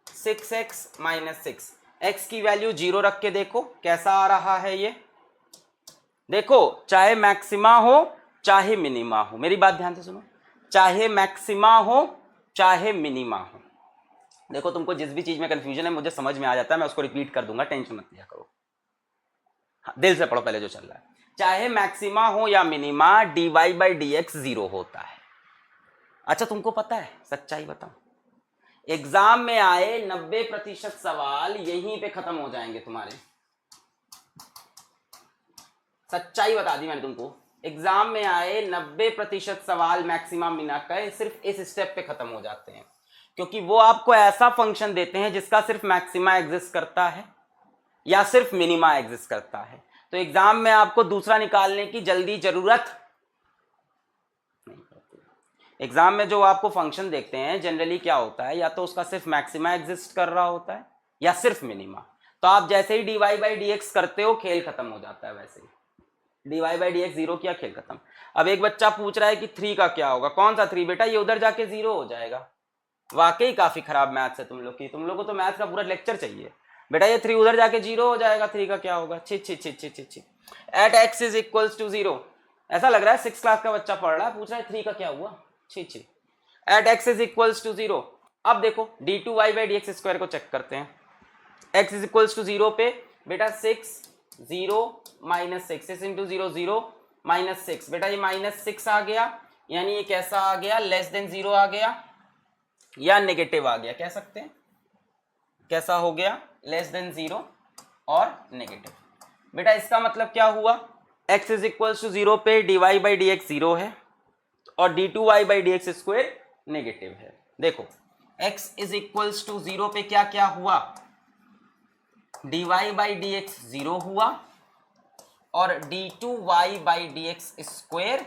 6x minus 6, x की वैल्यू जीरो रख के देखो कैसा आ रहा है ये। देखो चाहे मैक्सिमा हो चाहे मिनिमा हो, मेरी बात ध्यान से सुनो, चाहे मैक्सिमा हो चाहे मिनिमा हो। देखो तुमको जिस भी चीज में कंफ्यूजन है मुझे समझ में आ जाता है, मैं उसको रिपीट कर दूंगा, टेंशन मत लिया करो। हाँ, दिल से पढ़ो पहले जो चल रहा है। चाहे मैक्सिमा हो या minima, dy by d x zero होता है। अच्छा तुमको पता है, सच्चाई बताओ, एग्जाम में आए 90% सवाल यहीं पे खत्म हो जाएंगे तुम्हारे। सच्चाई बता दी मैंने तुमको, एग्जाम में आए 90% सवाल मैक्सिमम मिना का सिर्फ इस स्टेप पे खत्म हो जाते हैं, क्योंकि वो आपको ऐसा फंक्शन देते हैं जिसका सिर्फ मैक्सिमा एग्जिस्ट करता है या सिर्फ मिनिमा एग्जिस्ट करता है। तो एग्जाम में आपको दूसरा निकालने की जल्दी जरूरत नहीं पड़ती। एग्जाम में जो आपको फंक्शन देखते हैं जनरली क्या होता है, या तो उसका सिर्फ मैक्सिमा एग्जिस्ट कर रहा होता है या सिर्फ मिनिमा। तो आप जैसे ही dy बाई डी एक्स करते हो खेल खत्म हो जाता है, वैसे ही dy by d x zero किया खेल खत्म। अब एक बच्चा पूछ रहा है कि 3 का क्या होगा, कौन सा 3, बेटा ये उधर जाके जीरो हो जाएगा। वाकई काफी खराब मैथ्स है तुम लोग की, तुम लोग को तो मैथ्स का पूरा लेक्चर चाहिए। बेटा ये 3 उधर जाके जीरो हो जाएगा, 3 का क्या होगा, छी छी छी छी छी छी। At x is equals to zero, ऐसा लग रहा है 6 क्लास का बच्चा पढ़ रहा है, पूछ रहा है 3 का क्या हुआ, छी छी। At x is equals to zero, अब देखो d2y by d x square को चेक करते हैं। x is equals to zero पे बेटा 6 0 माइनस 6 इंटू जीरो 0 माइनस 6, बेटा ये माइनस 6 आ गया, यानी ये कैसा आ गया, लेस देन जीरो आ गया या नेगेटिव आ गया, कह सकते हैं कैसा हो गया, लेस देन जीरो और नेगेटिव। बेटा इसका मतलब क्या हुआ, x is equals to zero पे dy by d x zero है और d2y by d x square negative है। देखो x is equals to zero पे क्या क्या हुआ, dy by d x zero हुआ और d2y by d x square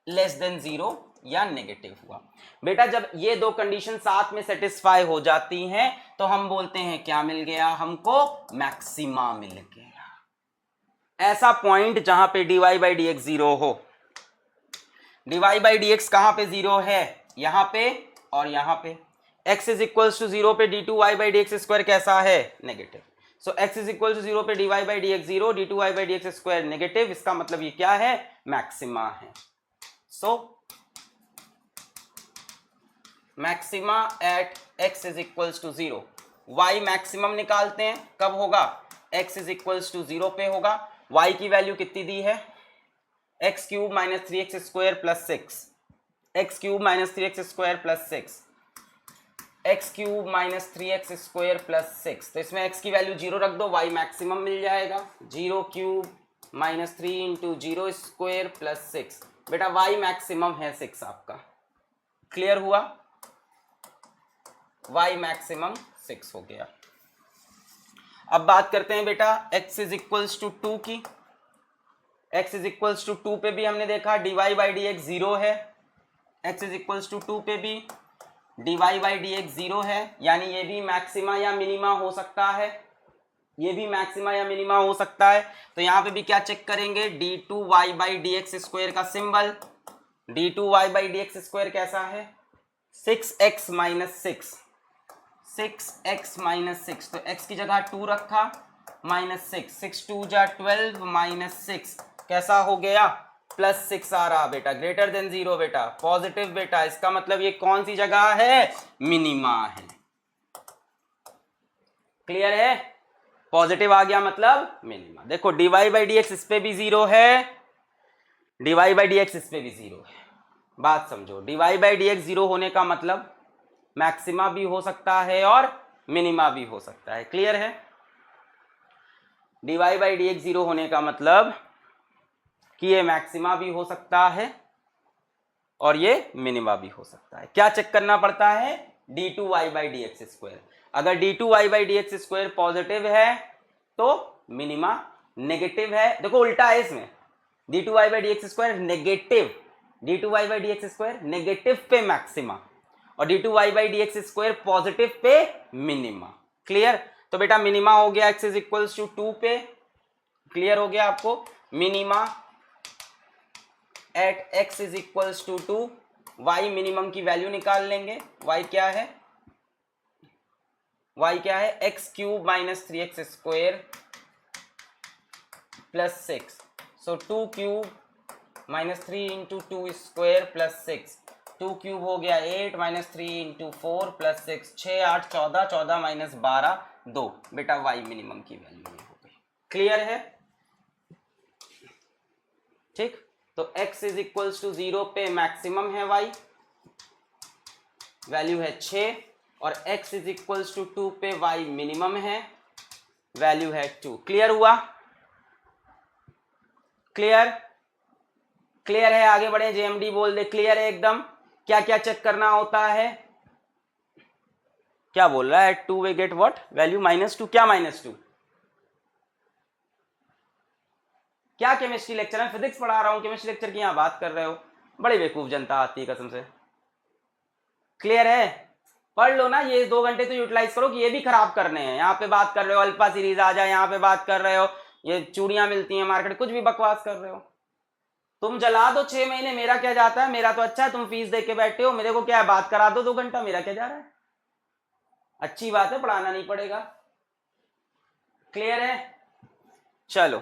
less than zero या नेगेटिव हुआ। बेटा जब ये दो कंडीशन साथ में सेटिस्फाई हो जाती हैं तो हम बोलते हैं क्या मिल गया, हमको मैक्सिमा मिल गया। ऐसा पॉइंट जहां पे dy by d x zero हो। dy बाई डी एक्स कहां पे जीरो है, यहां पे और यहां पे। x is equals to zero पे d2y by d x square कैसा है, negative. So x is equal to zero पे dy by d x zero, d2y by d x square negative, इसका मतलब ये क्या है, मैक्सिमा है। So maxima at x is equals to zero, y maximum निकालते हैं कब होगा, x is equals to zero पे होगा। y की वैल्यू कितनी दी है, x cube minus 3x square plus 6, x cube minus 3x square plus 6, x cube minus 3x square plus 6। तो इसमें x की वैल्यू जीरो रख दो, y मैक्सिमम मिल जाएगा, zero cube minus 3 into zero square plus 6। बेटा y मैक्सिमम है 6 आपका, क्लियर हुआ। y मैक्सिमम 6 हो गया। अब बात करते हैं बेटा x इज इक्वल्स टू 2 की। x इज इक्वल्स टू 2 पे भी हमने देखा dy बाई डी एक्स 0 है। x इज इक्वल्स टू 2 पे भी dy बाई डी एक्स 0 है, यानी ये भी मैक्सिमा या मिनिमा हो सकता है, ये भी मैक्सिमा या मिनिमा हो सकता है। तो यहाँ पे भी क्या चेक करेंगे, d2y by d x square का symbol, d2y by d x square कैसा है 6x माइनस 6, 6x माइनस 6, तो x की जगह 2 रखा माइनस 6, 6 2 जा 12 माइनस 6 कैसा हो गया प्लस 6 आ रहा बेटा, ग्रेटर देन 0 बेटा, पॉजिटिव बेटा, इसका मतलब ये कौन सी जगह है, मिनिमा है। क्लियर है, पॉजिटिव आ गया मतलब मिनिमा। देखो dy बाई डी एक्स इस पे भी 0 है, dy बाई डी एक्स इस पे भी 0 है। बात समझो, dy बाई डी एक्स 0 होने का मतलब मैक्सिमा भी हो सकता है और मिनिमा भी हो सकता है। क्लियर है, dy बाई डी एक्स 0 होने का मतलब कि ये मैक्सिमा भी हो सकता है और ये मिनिमा भी हो सकता है। क्या चेक करना पड़ता है, d2y by d x square. अगर d2y by d x square positive है तो मिनिमा, नेगेटिव है, देखो उल्टा है इसमें, d2y by d x square negative, d2y by d x square negative पे मैक्सिमा और d2y by d x square positive pay minima. Clear, तो बेटा मिनिमा हो गया x इज इक्वल्स टू 2 पे। क्लियर हो गया आपको, minima at x is equals to 2, y minimum की वैल्यू निकाल लेंगे, y क्या है, y क्या है x cube minus 3x square plus 6, so 2 cube minus 3 into 2 square plus 6, 2 cube हो गया 8 माइनस 3 इंटू 4 प्लस 6, 6 8 14, 14 माइनस 12 2, बेटा y मिनिमम की वैल्यू ये हो गई। क्लियर है, ठीक, तो x इज इक्वल्स टू 0 पे मैक्सिमम है y, वैल्यू है 6, और x इज इक्वल्स टू 2 पे y मिनिमम है, वैल्यू है 2। क्लियर हुआ, क्लियर, क्लियर है, आगे बढ़े, जेएमडी बोल दे क्लियर है एकदम। क्या क्या चेक करना होता है, क्या बोल रहा है, 2 वे गेट व्हाट वैल्यू -2, क्या -2, क्या केमिस्ट्री लेक्चर में फिजिक्स पढ़ा रहा हूं, केमिस्ट्री लेक्चर की यहां बात कर रहे हो, बड़ी बेवकूफ जनता आती है कसम से। क्लियर है, पढ़ लो ना, ये 2 घंटे तो यूटिलाइज करो कि ये भी खराब करने हैं। यहाँ पे बात कर रहे हो अल्फा सीरीज आ जाए, यहाँ पे बात कर रहे हो ये चूड़ियां मिलती हैं मार्केट, कुछ भी बकवास कर रहे हो। तुम जला दो 6 महीने, मेरा क्या जाता है, मेरा तो अच्छा है, तुम फीस दे के बैठे हो, मेरे को क्या है, बात करा दो 2 घंटा, मेरा क्या जा रहा है, अच्छी बात है, पढ़ाना नहीं पड़ेगा। क्लियर है, चलो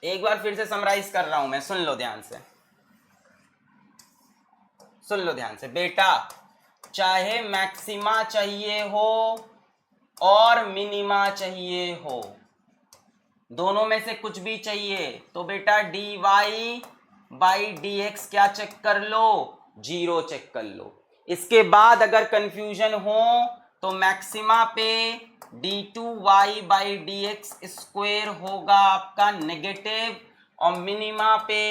एक बार फिर से समराइज कर रहा हूं मैं, सुन लो ध्यान से, सुन लो ध्यान से बेटा, चाहे मैक्सिमा चाहिए हो और मिनिमा चाहिए हो, दोनों में से कुछ भी चाहिए तो बेटा dy बाई डी एक्स क्या चेक कर लो, 0 चेक कर लो। इसके बाद अगर कंफ्यूजन हो तो मैक्सिमा पे d2y by d x square होगा आपका नेगेटिव, और मिनिमा पे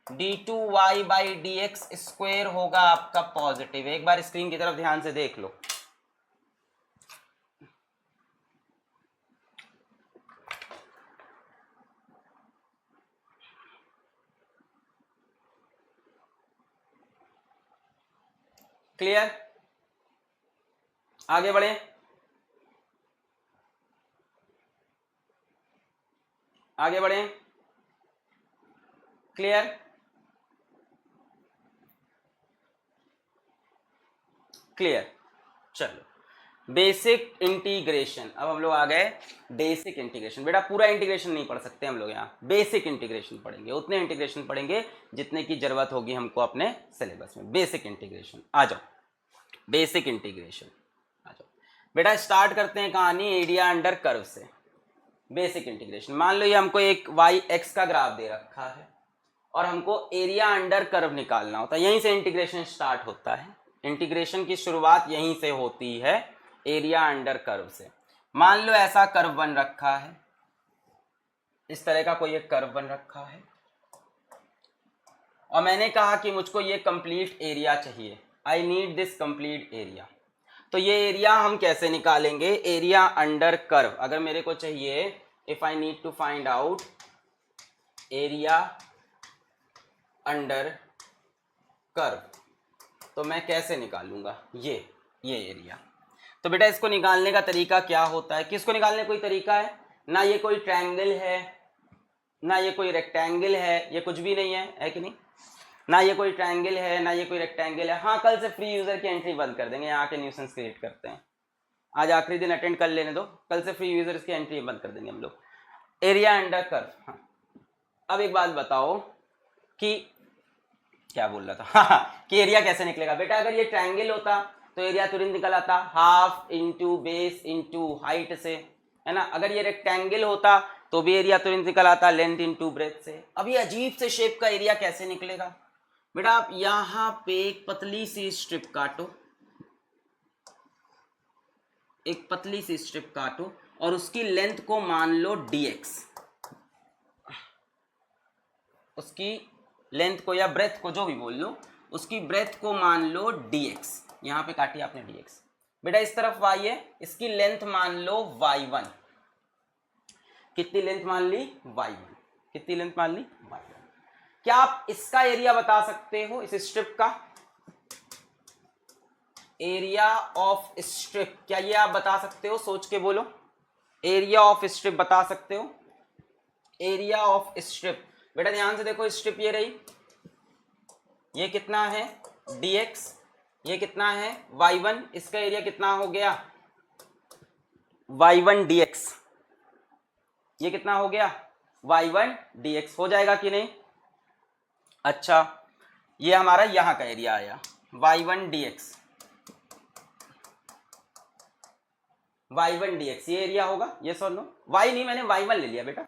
d2y by d x square होगा आपका पॉजिटिव। एक बार स्क्रीन की तरफ ध्यान से देख लो, क्लियर, आगे बढ़े, आगे बढ़े, क्लियर, क्लियर, चलो बेसिक इंटीग्रेशन, अब हम लोग आ गए बेसिक इंटीग्रेशन। बेटा पूरा इंटीग्रेशन नहीं पढ़ सकते हम लोग, यहाँ बेसिक इंटीग्रेशन पढ़ेंगे, उतने इंटीग्रेशन पढ़ेंगे जितने की जरूरत होगी हमको अपने सिलेबस में। बेसिक इंटीग्रेशन आ जाओ, बेसिक इंटीग्रेशन आ जाओ बेटा, स्टार्ट करते हैं कहानी एरिया अंडर कर्व से। बेसिक इंटीग्रेशन, मान लो ये हमको एक वाई एक्स का ग्राफ दे रखा है और हमको एरिया अंडर कर्व निकालना होता है, यहीं से इंटीग्रेशन स्टार्ट होता है, इंटीग्रेशन की शुरुआत यहीं से होती है, एरिया अंडर कर्व से। मान लो ऐसा कर्व बन रखा है, इस तरह का कोई एक कर्व बन रखा है, और मैंने कहा कि मुझको ये कंप्लीट एरिया चाहिए, I need this complete area. तो ये एरिया हम कैसे निकालेंगे, एरिया अंडर कर्व। अगर मेरे को चाहिए, if I need to find out area under curve, तो मैं कैसे निकालूंगा ये एरिया। तो बेटा इसको निकालने का तरीका क्या होता है, किसको निकालने का कोई तरीका है ना, ये कोई ट्रायंगल है ना ये कोई रेक्टेंगल है, ये कुछ भी नहीं है कि नहीं, ना ये कोई ट्रायंगल है ना ये कोई रेक्टेंगल है। हाँ, कल से फ्री यूजर की एंट्री बंद कर देंगे, यहाँ के न्यूसेंस क्रिएट करते हैं, आज आखिरी दिन अटेंड कर लेने दो, कल से फ्री यूजर्स की एंट्री बंद कर देंगे हम लोग। Area under curve. हाँ, अब एक बात बताओ कि क्या बोल रहा था, हाँ, कि एरिया कैसे निकलेगा। बेटा अगर ये ट्रायंगल होता तो एरिया तुरंत निकल आता, half into base into height से, है ना। अगर ये रेक्टेंगल होता तो भी एरिया तुरंत निकल आता, लेंथ इंटू ब्रेथ से। अब ये अजीब से शेप का एरिया कैसे निकलेगा। बेटा आप यहां पे एक पतली सी स्ट्रिप काटो, एक पतली सी स्ट्रिप काटो और उसकी लेंथ को मान लो dx, उसकी लेंथ को या ब्रेथ को जो भी बोल लो, उसकी ब्रेथ को मान लो dx। यहां पे काटी आपने dx। बेटा इस तरफ y है, इसकी लेंथ मान लो y1। कितनी लेंथ मान ली, y1। कितनी लेंथ मान ली, y1। क्या आप इसका एरिया बता सकते हो, इस स्ट्रिप का एरिया ऑफ स्ट्रिप, क्या ये आप बता सकते हो, सोच के बोलो, एरिया ऑफ स्ट्रिप बता सकते हो, एरिया ऑफ स्ट्रिप। बेटा ध्यान से देखो, स्ट्रिप ये रही, ये कितना है dx, ये कितना है y1, इसका एरिया कितना हो गया y1 dx, ये कितना हो गया y1 dx, हो जाएगा कि नहीं। अच्छा ये हमारा यहां का एरिया आया y1 dx, y1 dx ये एरिया होगा, ये सुन लो, y नहीं मैंने y1 ले लिया बेटा,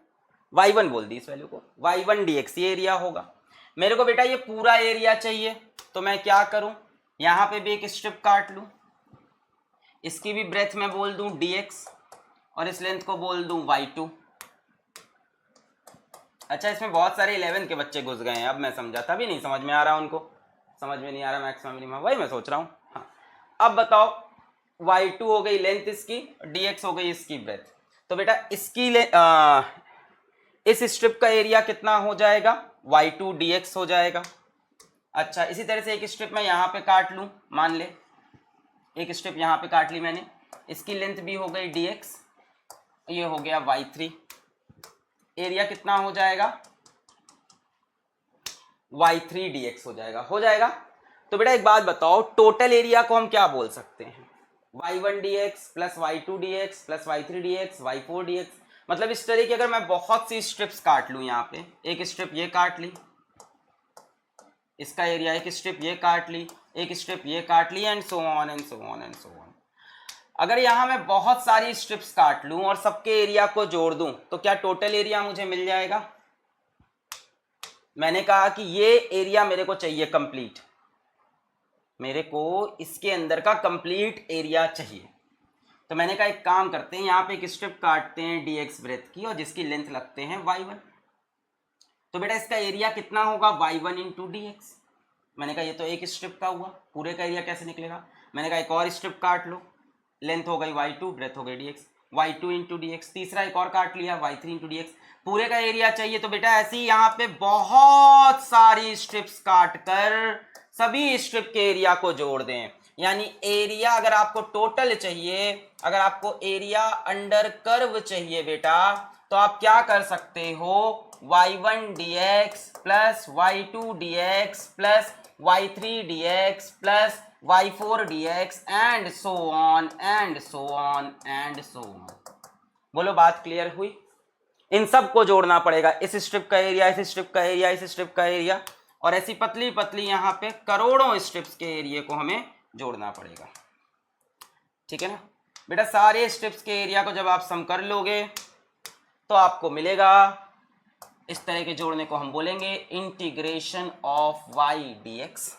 y1 बोल दी इस वैल्यू को, y1 dx ये एरिया होगा। मेरे को बेटा ये पूरा एरिया चाहिए, तो मैं क्या करूं, यहां पे भी एक स्ट्रिप काट लूं, इसकी भी ब्रेथ में बोल दूं dx और इस लेंथ को बोल दूं y2। अच्छा इसमें बहुत सारे 11 के बच्चे घुस गए हैं, अब मैं समझा, तभी नहीं समझ में आ रहा उनको, समझ में नहीं आ रहा मैक्सिमम मिनिमम, वही मैं सोच रहा हूँ। हाँ अब बताओ, y2 हो गई लेंथ इसकी, dx हो गई इसकी ब्रेथ, तो बेटा इसकी इस स्ट्रिप का एरिया कितना हो जाएगा, y2 dx हो जाएगा। अच्छा इसी तरह से एक स्ट्रिप मैं यहाँ पे काट लूँ, मान ले एक स्ट्रिप यहाँ पे काट ली मैंने, इसकी लेंथ भी हो गई dx, ये हो गया y3, एरिया कितना हो जाएगा y3 dx हो जाएगा, हो जाएगा। तो बेटा एक बात बताओ, टोटल एरिया को हम क्या बोल सकते हैं, y1 dx plus y2 dx plus y3 dx y4 dx। मतलब इस तरह की अगर मैं बहुत सी स्ट्रिप्स काट लूं, यहाँ पे एक स्ट्रिप ये काट ली, इसका एरिया, एक स्ट्रिप ये काट ली, एक स्ट्रिप ये काट ली, and so on and so on and so on. अगर यहां मैं बहुत सारी स्ट्रिप्स काट लूं और सबके एरिया को जोड़ दूं, तो क्या टोटल एरिया मुझे मिल जाएगा। मैंने कहा कि ये एरिया मेरे को चाहिए कंप्लीट, मेरे को इसके अंदर का कंप्लीट एरिया चाहिए। तो मैंने कहा एक काम करते हैं, यहाँ पे एक स्ट्रिप काटते हैं dx ब्रेथ की और जिसकी लेंथ लगते हैं y1। तो बेटा इसका एरिया कितना होगा y1 इंटू dx। मैंने कहा ये तो एक स्ट्रिप का हुआ, पूरे का एरिया कैसे निकलेगा। मैंने कहा एक और स्ट्रिप काट लो, लेंथ हो गई y2 ब्रेथ हो गई dx, y2 इंटू dx, तीसरा एक और काट लिया y3 इंटू dx, पूरे का एरिया चाहिए। तो बेटा ऐसे ही यहाँ पे बहुत सारी स्ट्रिप्स काट कर सभी स्ट्रिप के एरिया को जोड़ दें, यानी एरिया अगर आपको टोटल चाहिए, अगर आपको एरिया अंडर कर्व चाहिए बेटा, तो आप क्या कर सकते हो, y1 dx plus y2 dx plus y3 dx plus y4 dx and so on and so on and so on. बोलो बात क्लियर हुई। इन सब को जोड़ना पड़ेगा, इस स्ट्रिप का एरिया, इस स्ट्रिप का एरिया, इस स्ट्रिप का एरिया, और ऐसी पतली पतली यहाँ पे करोड़ों स्ट्रिप्स के एरिया को हमें जोड़ना पड़ेगा, ठीक है ना बेटा। सारे स्ट्रिप्स के एरिया को जब आप सम कर लोगे तो आपको मिलेगा, इस तरह के जोड़ने को हम बोलेंगे integration of y dx,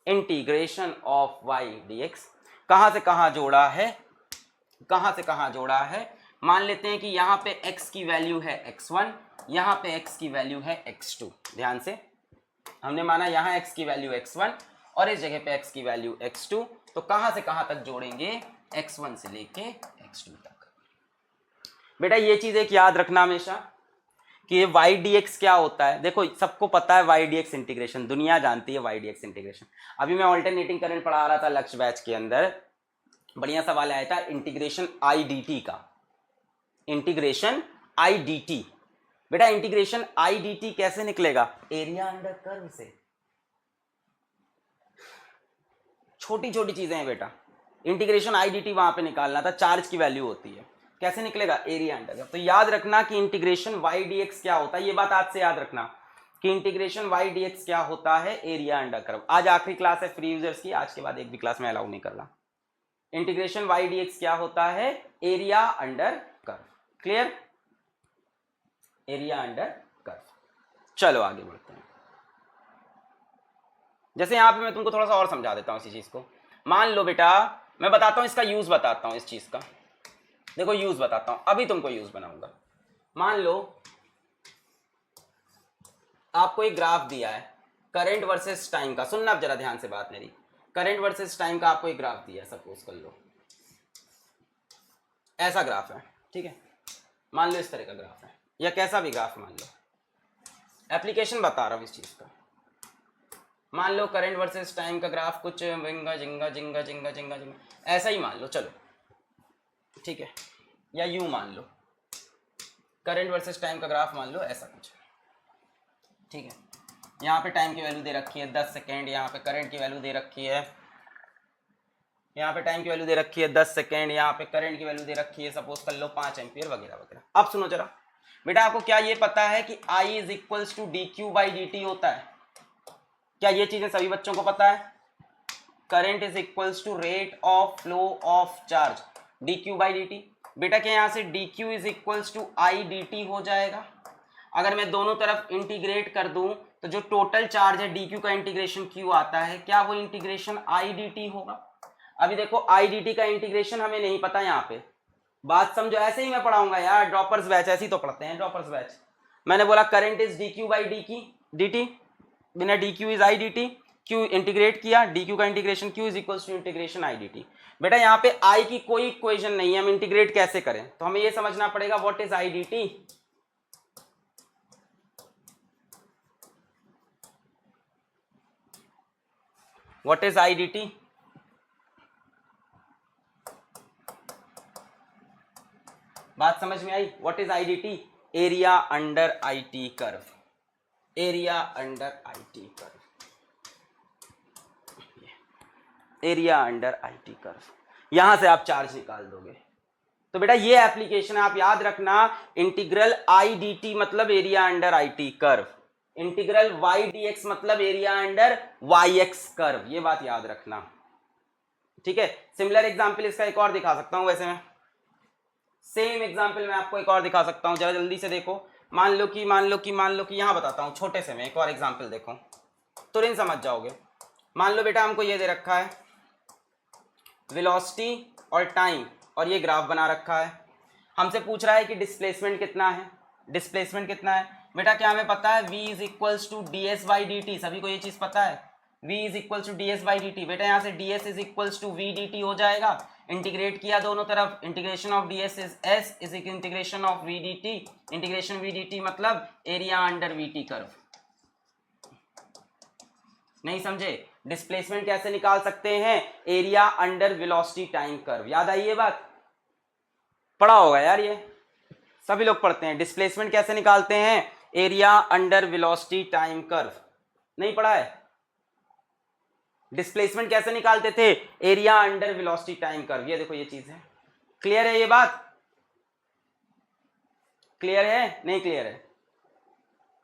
integration of y dx। कहां से कहां जोड़ा है, कहां से कहां जोड़ा है। मान लेते हैं कि यहां पे x की वैल्यू है x1, यहां पे x की वैल्यू है x2, ध्यान से हमने माना यहाँ x की वैल्यू x1 और इस जगह पे x की वैल्यू x2, तो कहाँ से कहाँ तक जोड़ेंगे, x1 से लेके x2 तक। बेटा ये चीज एक याद रखना हमेशा कि ये y dx क्या होता है। देखो सबको पता है y dx इंटीग्रेशन, दुनिया जानती है y dx इंटीग्रेशन। अभी मैं ऑल्टरनेटिंग करंट पढ़ा रहा था लक्ष्य बैच के अंदर, बढ़िया सवाल आया था इंटीग्रेशन आई डी टी का, इंटीग्रेशन आई डी टी। बेटा इंटीग्रेशन आई डी टी कैसे निकलेगा, एरिया अंडर कर्व से। छोटी छोटी चीजें हैं बेटा, इंटीग्रेशन आई डी टी वहां पे निकालना था, चार्ज की वैल्यू होती है, कैसे निकलेगा, एरिया अंडर कर्व। तो याद रखना कि इंटीग्रेशन वाई डी एक्स क्या होता है, ये बात आज से याद रखना कि इंटीग्रेशन वाई डी एक्स क्या होता है, एरिया अंडर कर्व। आज आखिरी क्लास है फ्री यूजर्स की, आज के बाद एक भी क्लास में अलाउ नहीं कर रहा। इंटीग्रेशन वाई डी एक्स क्या होता है, area under curve. Clear, area under curve. चलो आगे बढ़ते हैं। जैसे यहां पे मैं तुमको थोड़ा सा और समझा देता हूं इसी चीज को। मान लो बेटा मैं बताता हूं, इसका यूज बताता हूं इस चीज का। देखो यूज बताता हूं, अभी तुमको यूज बनाऊंगा। मान लो आपको एक ग्राफ दिया है करंट वर्सेस टाइम का, सुनना अब जरा ध्यान से बात मेरी। करंट वर्सेस टाइम का आपको एक ग्राफ दिया है, सपोज कर लो ऐसा ग्राफ है, ठीक है। मान लो इस तरह का ग्राफ है, या कैसा भी ग्राफ मान लो, एप्लीकेशन बता रहा हूं इस चीज का। मान लो करंट वर्सेस टाइम का ग्राफ कुछ जिंगा जिंगा जिंगा जिंगा जिंगा जिंगा ऐसा ही मान लो, चलो ठीक है, या यूं मान लो, करंट वर्सेस टाइम का ग्राफ मान लो ऐसा कुछ, ठीक है। यहाँ पे टाइम की वैल्यू दे रखी है 10 सेकेंड, यहाँ पे करंट की वैल्यू दे रखी है, यहाँ पे टाइम की वैल्यू दे रखी है 10 सेकेंड, यहाँ पे करंट की वैल्यू दे रखी है सपोज कर लो 5 एम्पियर वगैरह वगैरह। अब सुनो जरा बेटा, आपको क्या ये पता है कि I is equals to d q by d t होता है? क्या ये चीजें सभी बच्चों को पता है? Current is equals to rate of flow of charge d q by d t. बेटा क्या यहाँ से d q is equals to i d t हो जाएगा। अगर मैं दोनों तरफ इंटीग्रेट कर दूं तो जो टोटल चार्ज है डी क्यू का इंटीग्रेशन क्यू आता है, क्या वो इंटीग्रेशन आई डी टी होगा? अभी देखो आई डी टी का इंटीग्रेशन हमें नहीं पता, यहाँ पे बात समझो, ऐसे ही मैं पढ़ाऊंगा यार, ड्रॉपर्स बैच ऐसे ही तो पढ़ते हैं, ड्रॉपर्स बैच। मैंने बोला current is d q by d t, बिना d q is i d t, q integrate किया, डी क्यू का integration q is equal to integration i d t. बेटा यहाँ पे आई की कोई इक्वेशन नहीं है, हम इंटीग्रेट कैसे करें, तो हमें ये समझना पड़ेगा what is i d t. What is i d t? बात समझ में आई? What is i d t? Area under i t curve, area under i t curve, area under i t curve. यहां से आप चार्ज निकाल दोगे। तो बेटा ये एप्लीकेशन आप याद रखना, इंटीग्रल आई डी टी मतलब area under i t curve, integral y d x मतलब area under y x curve, ये बात याद रखना, ठीक है। सिमिलर एग्जाम्पल इसका एक और दिखा सकता हूं, वैसे मैं सेम एग्जाम्पल मैं आपको एक और दिखा सकता हूं, जरा जल्दी से देखो। मान लो कि यहां बताता हूं छोटे से, मैं एक और एग्जाम्पल देखो तुरंत समझ जाओगे। मान लो बेटा हमको ये दे रखा है वेलोसिटी और टाइम, और ये ग्राफ बना रखा है, हमसे पूछ रहा है कि डिस्प्लेसमेंट कितना है, डिस्प्लेसमेंट कितना है। बेटा क्या हमें पता है, v is equals to d s by d t, सभी को ये चीज पता है, v is equals to d s by d t. बेटा यहाँ से d s is equals to v d t हो जाएगा, इंटीग्रेट किया दोनों तरफ, integration of d s is s is integration of v d t, integration v d t मतलब area under v t curve. नहीं समझे? डिस्प्लेसमेंट कैसे निकाल सकते हैं, area under velocity time curve. याद आई ये बात? पढ़ा होगा यार, ये सभी लोग पढ़ते हैं। डिस्प्लेसमेंट कैसे निकालते हैं, area under velocity time curve. नहीं पढ़ा है? डिस्प्लेसमेंट कैसे निकालते थे, area under velocity time curve. ये देखो ये चीज है, क्लियर है ये बात? क्लियर है? नहीं क्लियर है?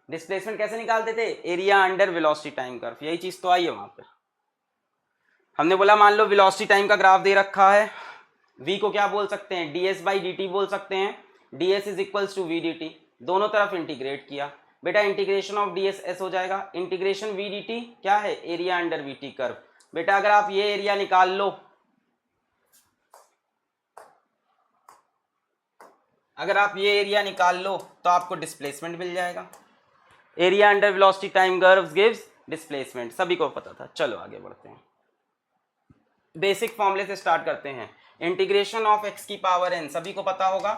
डिस्प्लेसमेंट कैसे निकालते थे, area under velocity time curve, यही चीज तो आई है वहां पे। हमने बोला मान लो वेलोसिटी टाइम का ग्राफ दे रखा है, v को क्या बोल सकते हैं, ds बाई डी टी बोल सकते हैं, ds is equals to v d t, दोनों तरफ इंटीग्रेट किया। बेटा इंटीग्रेशन ऑफ ds s हो जाएगा, इंटीग्रेशन वी डी टी क्या है, area under v t curve. बेटा अगर आप ये एरिया निकाल लो, अगर आप ये एरिया निकाल लो तो आपको डिस्प्लेसमेंट मिल जाएगा। Area under velocity time curve gives displacement, सभी को पता था। चलो आगे बढ़ते हैं, बेसिक फॉर्मूले से स्टार्ट करते हैं। इंटीग्रेशन ऑफ एक्स की पावर एन, सभी को पता होगा,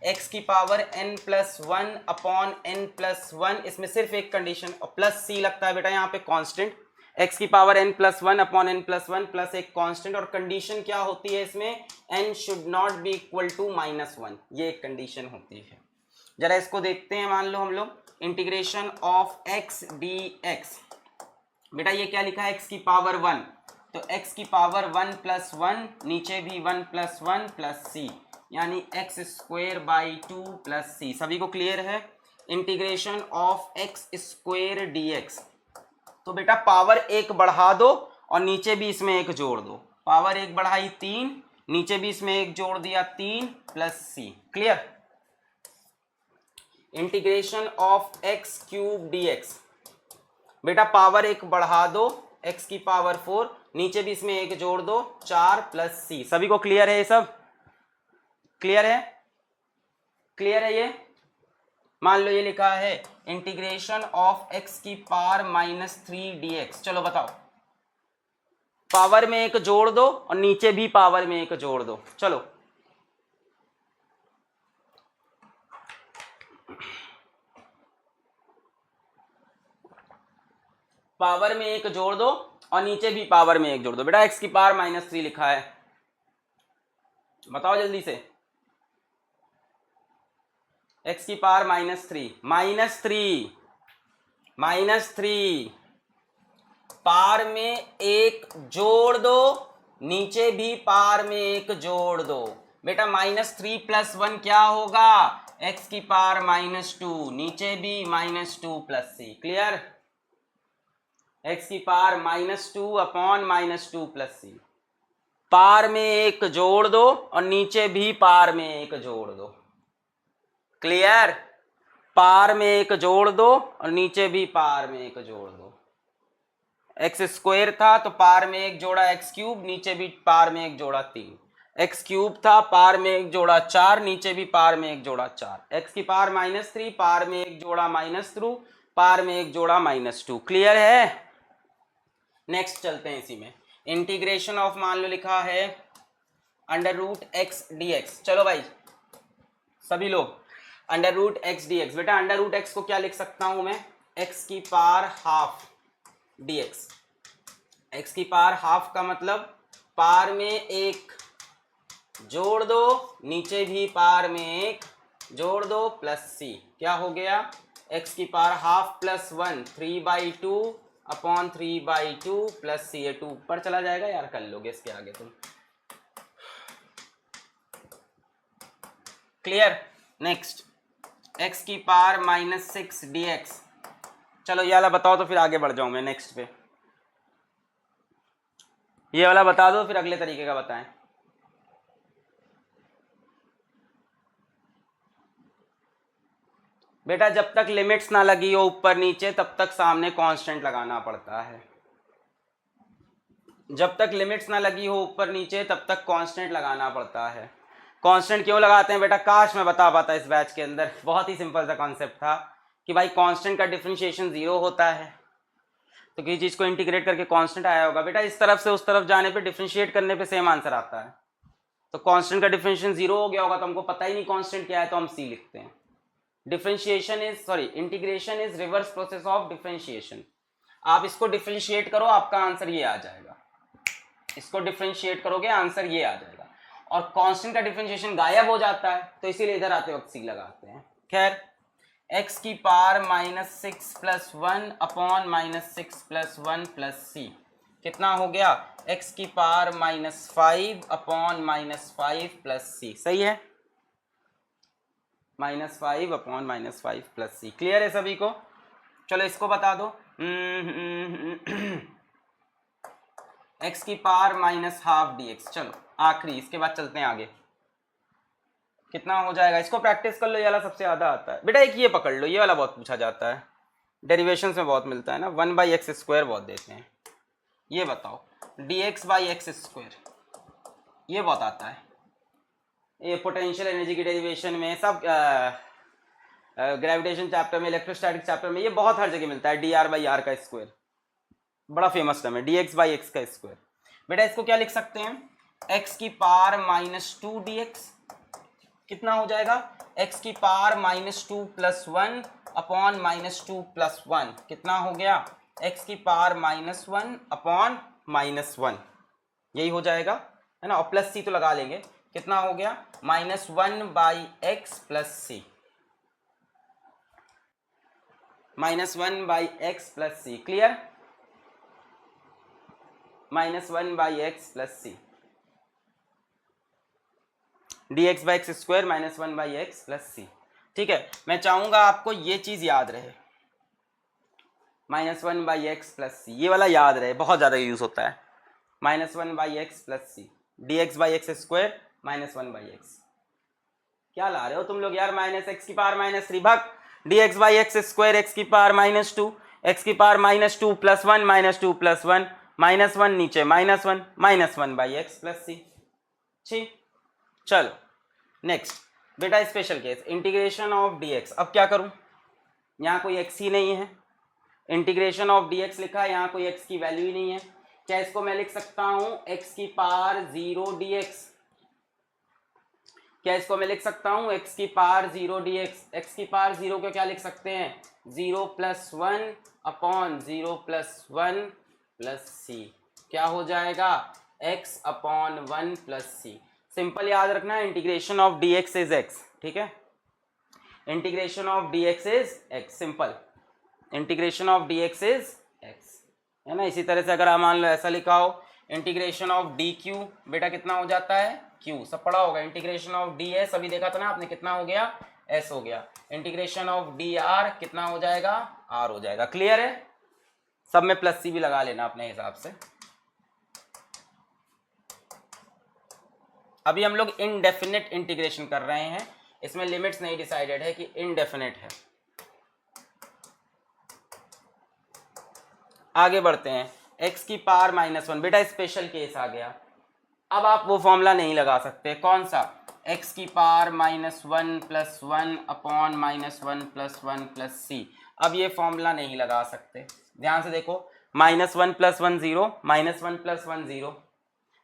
एक्स की power n plus one upon n plus one, इसमें सिर्फ एक कंडीशन और प्लस सी लगता है बेटा यहाँ पे कांस्टेंट, एक्स की power n plus one upon n plus one plus एक कांस्टेंट, और कंडीशन क्या होती है इसमें, n should not be equal to minus one, ये एक कंडीशन होती है। जरा इसको देखते हैं, मान लो हम लोग integration of x d x, बेटा ये क्या लिखा है, एक्स की पावर वन, तो x की पावर वन प्लस वन, नीचे भी one plus one plus c, यानी x square by two plus c, सभी को क्लियर है। Integration of x square d x, तो बेटा पावर एक बढ़ा दो और नीचे भी इसमें एक जोड़ दो, पावर एक बढ़ाई तीन, नीचे भी इसमें एक जोड़ दिया तीन plus c, clear. Integration of x cube d x, बेटा पावर एक बढ़ा दो, x की पावर फोर, नीचे भी इसमें एक जोड़ दो चार प्लस सी, सभी को क्लियर है, ये सब क्लियर है, क्लियर है ये। मान लो ये लिखा है इंटीग्रेशन ऑफ x की power minus three D x, चलो बताओ, पावर में एक जोड़ दो और नीचे भी पावर में एक जोड़ दो, चलो पावर में एक जोड़ दो और नीचे भी पावर में एक जोड़ दो, बेटा x की पावर माइनस थ्री लिखा है, बताओ जल्दी से, x की power minus three, minus three power में एक जोड़ दो, नीचे भी पावर में एक जोड़ दो, बेटा माइनस थ्री प्लस वन क्या होगा, x की पावर माइनस टू, नीचे भी minus two plus c, clear. x की power minus two upon minus two plus c, power में एक जोड़ दो और नीचे भी पावर में एक जोड़ दो, क्लियर, पावर में एक जोड़ दो और नीचे भी पावर में एक जोड़ दो, एक्स स्क्वायर था तो पावर में एक जोड़ा एक्स क्यूब, नीचे भी पावर में एक जोड़ा तीन, एक्स क्यूब था पावर में एक जोड़ा चार, नीचे भी पावर में एक जोड़ा चार, एक्स की पावर माइनस थ्री, पावर में एक जोड़ा माइनस थ्रू, पावर में एक जोड़ा माइनस टू, क्लियर है। नेक्स्ट चलते हैं इसी में, इंटीग्रेशन ऑफ मान लो लिखा है under root x d x, चलो भाई सभी लोग under root x d x, बेटा अंडर रूट एक्स को क्या लिख सकता हूं मैं, एक्स की power half d x, x की पावर हाफ का मतलब पावर में एक जोड़ दो, नीचे भी पावर में एक जोड़ दो प्लस सी, क्या हो गया, एक्स की power half plus one, three by two upon three by two plus c, ये टू ऊपर चला जाएगा यार, कर लोगे इसके आगे तुम, क्लियर। नेक्स्ट x की power minus six D x, चलो ये वाला बताओ तो फिर आगे बढ़ जाऊं मैं नेक्स्ट पे, ये वाला बता दो फिर अगले तरीके का बताएं। बेटा जब तक लिमिट्स ना लगी हो ऊपर नीचे तब तक सामने कांस्टेंट लगाना पड़ता है, जब तक लिमिट्स ना लगी हो ऊपर नीचे तब तक कांस्टेंट लगाना पड़ता है। कांस्टेंट क्यों लगाते हैं बेटा, काश मैं बता पाता इस बैच के अंदर, बहुत ही सिंपल सा कॉन्सेप्ट था कि भाई कांस्टेंट का डिफरेंशिएशन जीरो होता है, तो किसी चीज़ को इंटीग्रेट करके कांस्टेंट आया होगा, बेटा इस तरफ से उस तरफ जाने पे डिफरेंशिएट करने पे सेम आंसर आता है, तो कांस्टेंट का डिफरेंशिएशन जीरो हो गया होगा तो हमको पता ही नहीं कांस्टेंट क्या है, तो हम सी लिखते हैं। Differentiation is integration is reverse process of differentiation, आप इसको डिफरेंशिएट करो आपका आंसर ये आ जाएगा, इसको डिफरेंशिएट करोगे आंसर ये आ जाएगा, और कांस्टेंट का डिफरेंशिएशन गायब हो जाता है तो इसीलिए इधर आते वक्त सी लगाते हैं। खैर x की power minus six plus one upon minus six plus one plus c, कितना हो गया, x की power minus five upon minus five plus c, सही है, minus five upon minus five plus c, clear है सभी को। चलो इसको बता दो, x की power minus half d x, चलो आखिरी, इसके बाद चलते हैं आगे, कितना हो जाएगा, इसको प्रैक्टिस कर लो, ये वाला सबसे ज़्यादा आता है बेटा, एक ये पकड़ लो, ये वाला बहुत पूछा जाता है, डेरिवेशंस में बहुत मिलता है ना, वन बाई एक्स स्क्वायर बहुत देते हैं, ये बताओ D x by x square, ये बहुत आता है, ये पोटेंशियल एनर्जी की डेरिवेशन में सब, ग्रेविटेशन चैप्टर में, इलेक्ट्रोस्टैटिक चैप्टर में, ये बहुत हर जगह मिलता है, डी आर बाई आर का स्क्वायर, बड़ा फेमस टर्म है, dx बाई एक्स का स्क्वायर। बेटा इसको क्या लिख सकते हैं, x की पावर -2 dx कितना हो जाएगा, x की पावर -2 प्लस 1 अपॉन -2 प्लस 1 कितना हो गया, x की पावर -1 अपॉन -1, यही हो जाएगा है ना, और प्लस सी तो लगा लेंगे, कितना हो गया -1 by x plus c, -1 by x plus c, clear, -1 by x plus c, dx by x square -1 by x plus c. ठीक है, मैं चाहूंगा आपको ये चीज याद रहे, -1 बाई एक्स प्लस सी, ये वाला याद रहे, बहुत ज्यादा यूज होता है, -1 by x plus c, dx by x square -1 by x. क्या ला रहे हो तुम लोग यार, -x की पावर -3 भाग dx by x square x की पावर -2, x की पावर -2 प्लस 1 -2 प्लस 1 -1 नीचे -1 बाई एक्स प्लस सी। ठीक, चलो नेक्स्ट बेटा special case, integration of dx। अब क्या करूं, यहाँ कोई x ही नहीं है, इंटीग्रेशन ऑफ dx लिखा है, यहाँ कोई x की वैल्यू ही नहीं है, क्या इसको मैं लिख सकता हूं x की पावर 0 dx, क्या इसको मैं लिख सकता हूं x की पावर 0 dx, x की पावर 0 को क्या लिख सकते हैं, 0 प्लस 1 अपॉन 0 प्लस 1 प्लस सी, क्या हो जाएगा x अपॉन 1 प्लस सी। सिंपल याद रखना है, integration of dx is x, ठीक है, integration of dx is x, simple, integration of dx is x है ना। इसी तरह से अगर आप मान लो ऐसा लिखा हो, इंटीग्रेशन ऑफ dq बेटा कितना हो जाता है q, सब पढ़ा होगा, इंटीग्रेशन ऑफ ds अभी देखा था ना आपने, कितना हो गया s हो गया, इंटीग्रेशन ऑफ dr कितना हो जाएगा r हो जाएगा, क्लियर है, सब में प्लस सी भी लगा लेना अपने हिसाब से। अभी हम लोग इनडेफिनेट इंटीग्रेशन कर रहे हैं, इसमें लिमिट्स नहीं डिसाइडेड है कि इनडेफिनेट है। आगे बढ़ते हैं, x की पावर -1 बेटा स्पेशल केस आ गया, अब आप वो फॉर्मूला नहीं लगा सकते, कौन सा, x की power -1 plus 1 upon -1 plus 1 plus c, अब ये फॉर्मूला नहीं लगा सकते, ध्यान से देखो, -1 प्लस 1 0, -1 प्लस 1 0,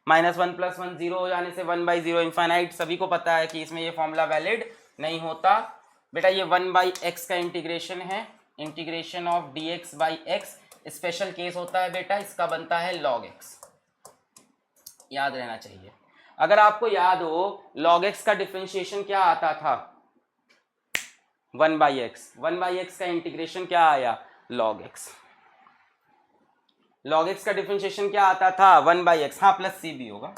-1 प्लस 1 0 हो जाने से 1/0 इनफाइनाइट, सभी को पता है कि इसमें ये फॉर्मूला वैलिड नहीं होता। बेटा ये 1/x का इंटीग्रेशन है, integration of dx by x, special case होता है बेटा, इसका बनता है log x, याद रहना चाहिए। अगर आपको याद हो log x का डिफरेंशिएशन क्या आता था, 1/x, 1/x का इंटीग्रेशन क्या आया log x, log x का डिफरेंशिएशन क्या आता था 1/x, हाँ प्लस सी भी होगा,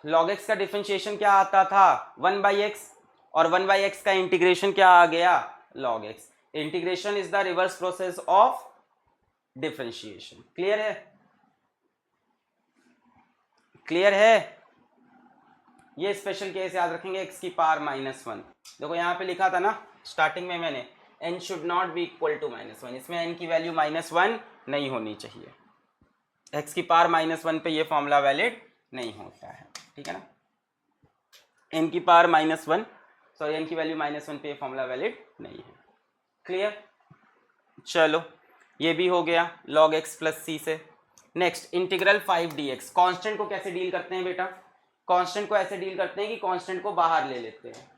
log x का डिफरेंशिएशन क्या आता था 1/x, और 1/x का इंटीग्रेशन क्या आ गया log x, integration is the reverse process of differentiation, clear है, क्लियर है, ये स्पेशल केस याद रखेंगे, x की पावर -1, देखो यहाँ पे लिखा था ना स्टार्टिंग में मैंने, n should not be equal to -1, इसमें n की वैल्यू -1 नहीं होनी चाहिए, x की पावर -1 पे ये फॉर्मूला वैलिड नहीं होता है, ठीक है ना, n की पावर -1 सॉरी n की वैल्यू -1 पे ये फॉर्मूला वैलिड नहीं है, क्लियर। चलो ये भी हो गया log x प्लस सी से। नेक्स्ट इंटीग्रल 5 dx, कांस्टेंट को कैसे डील करते हैं बेटा, कांस्टेंट को ऐसे डील करते हैं कि कांस्टेंट को बाहर ले लेते हैं,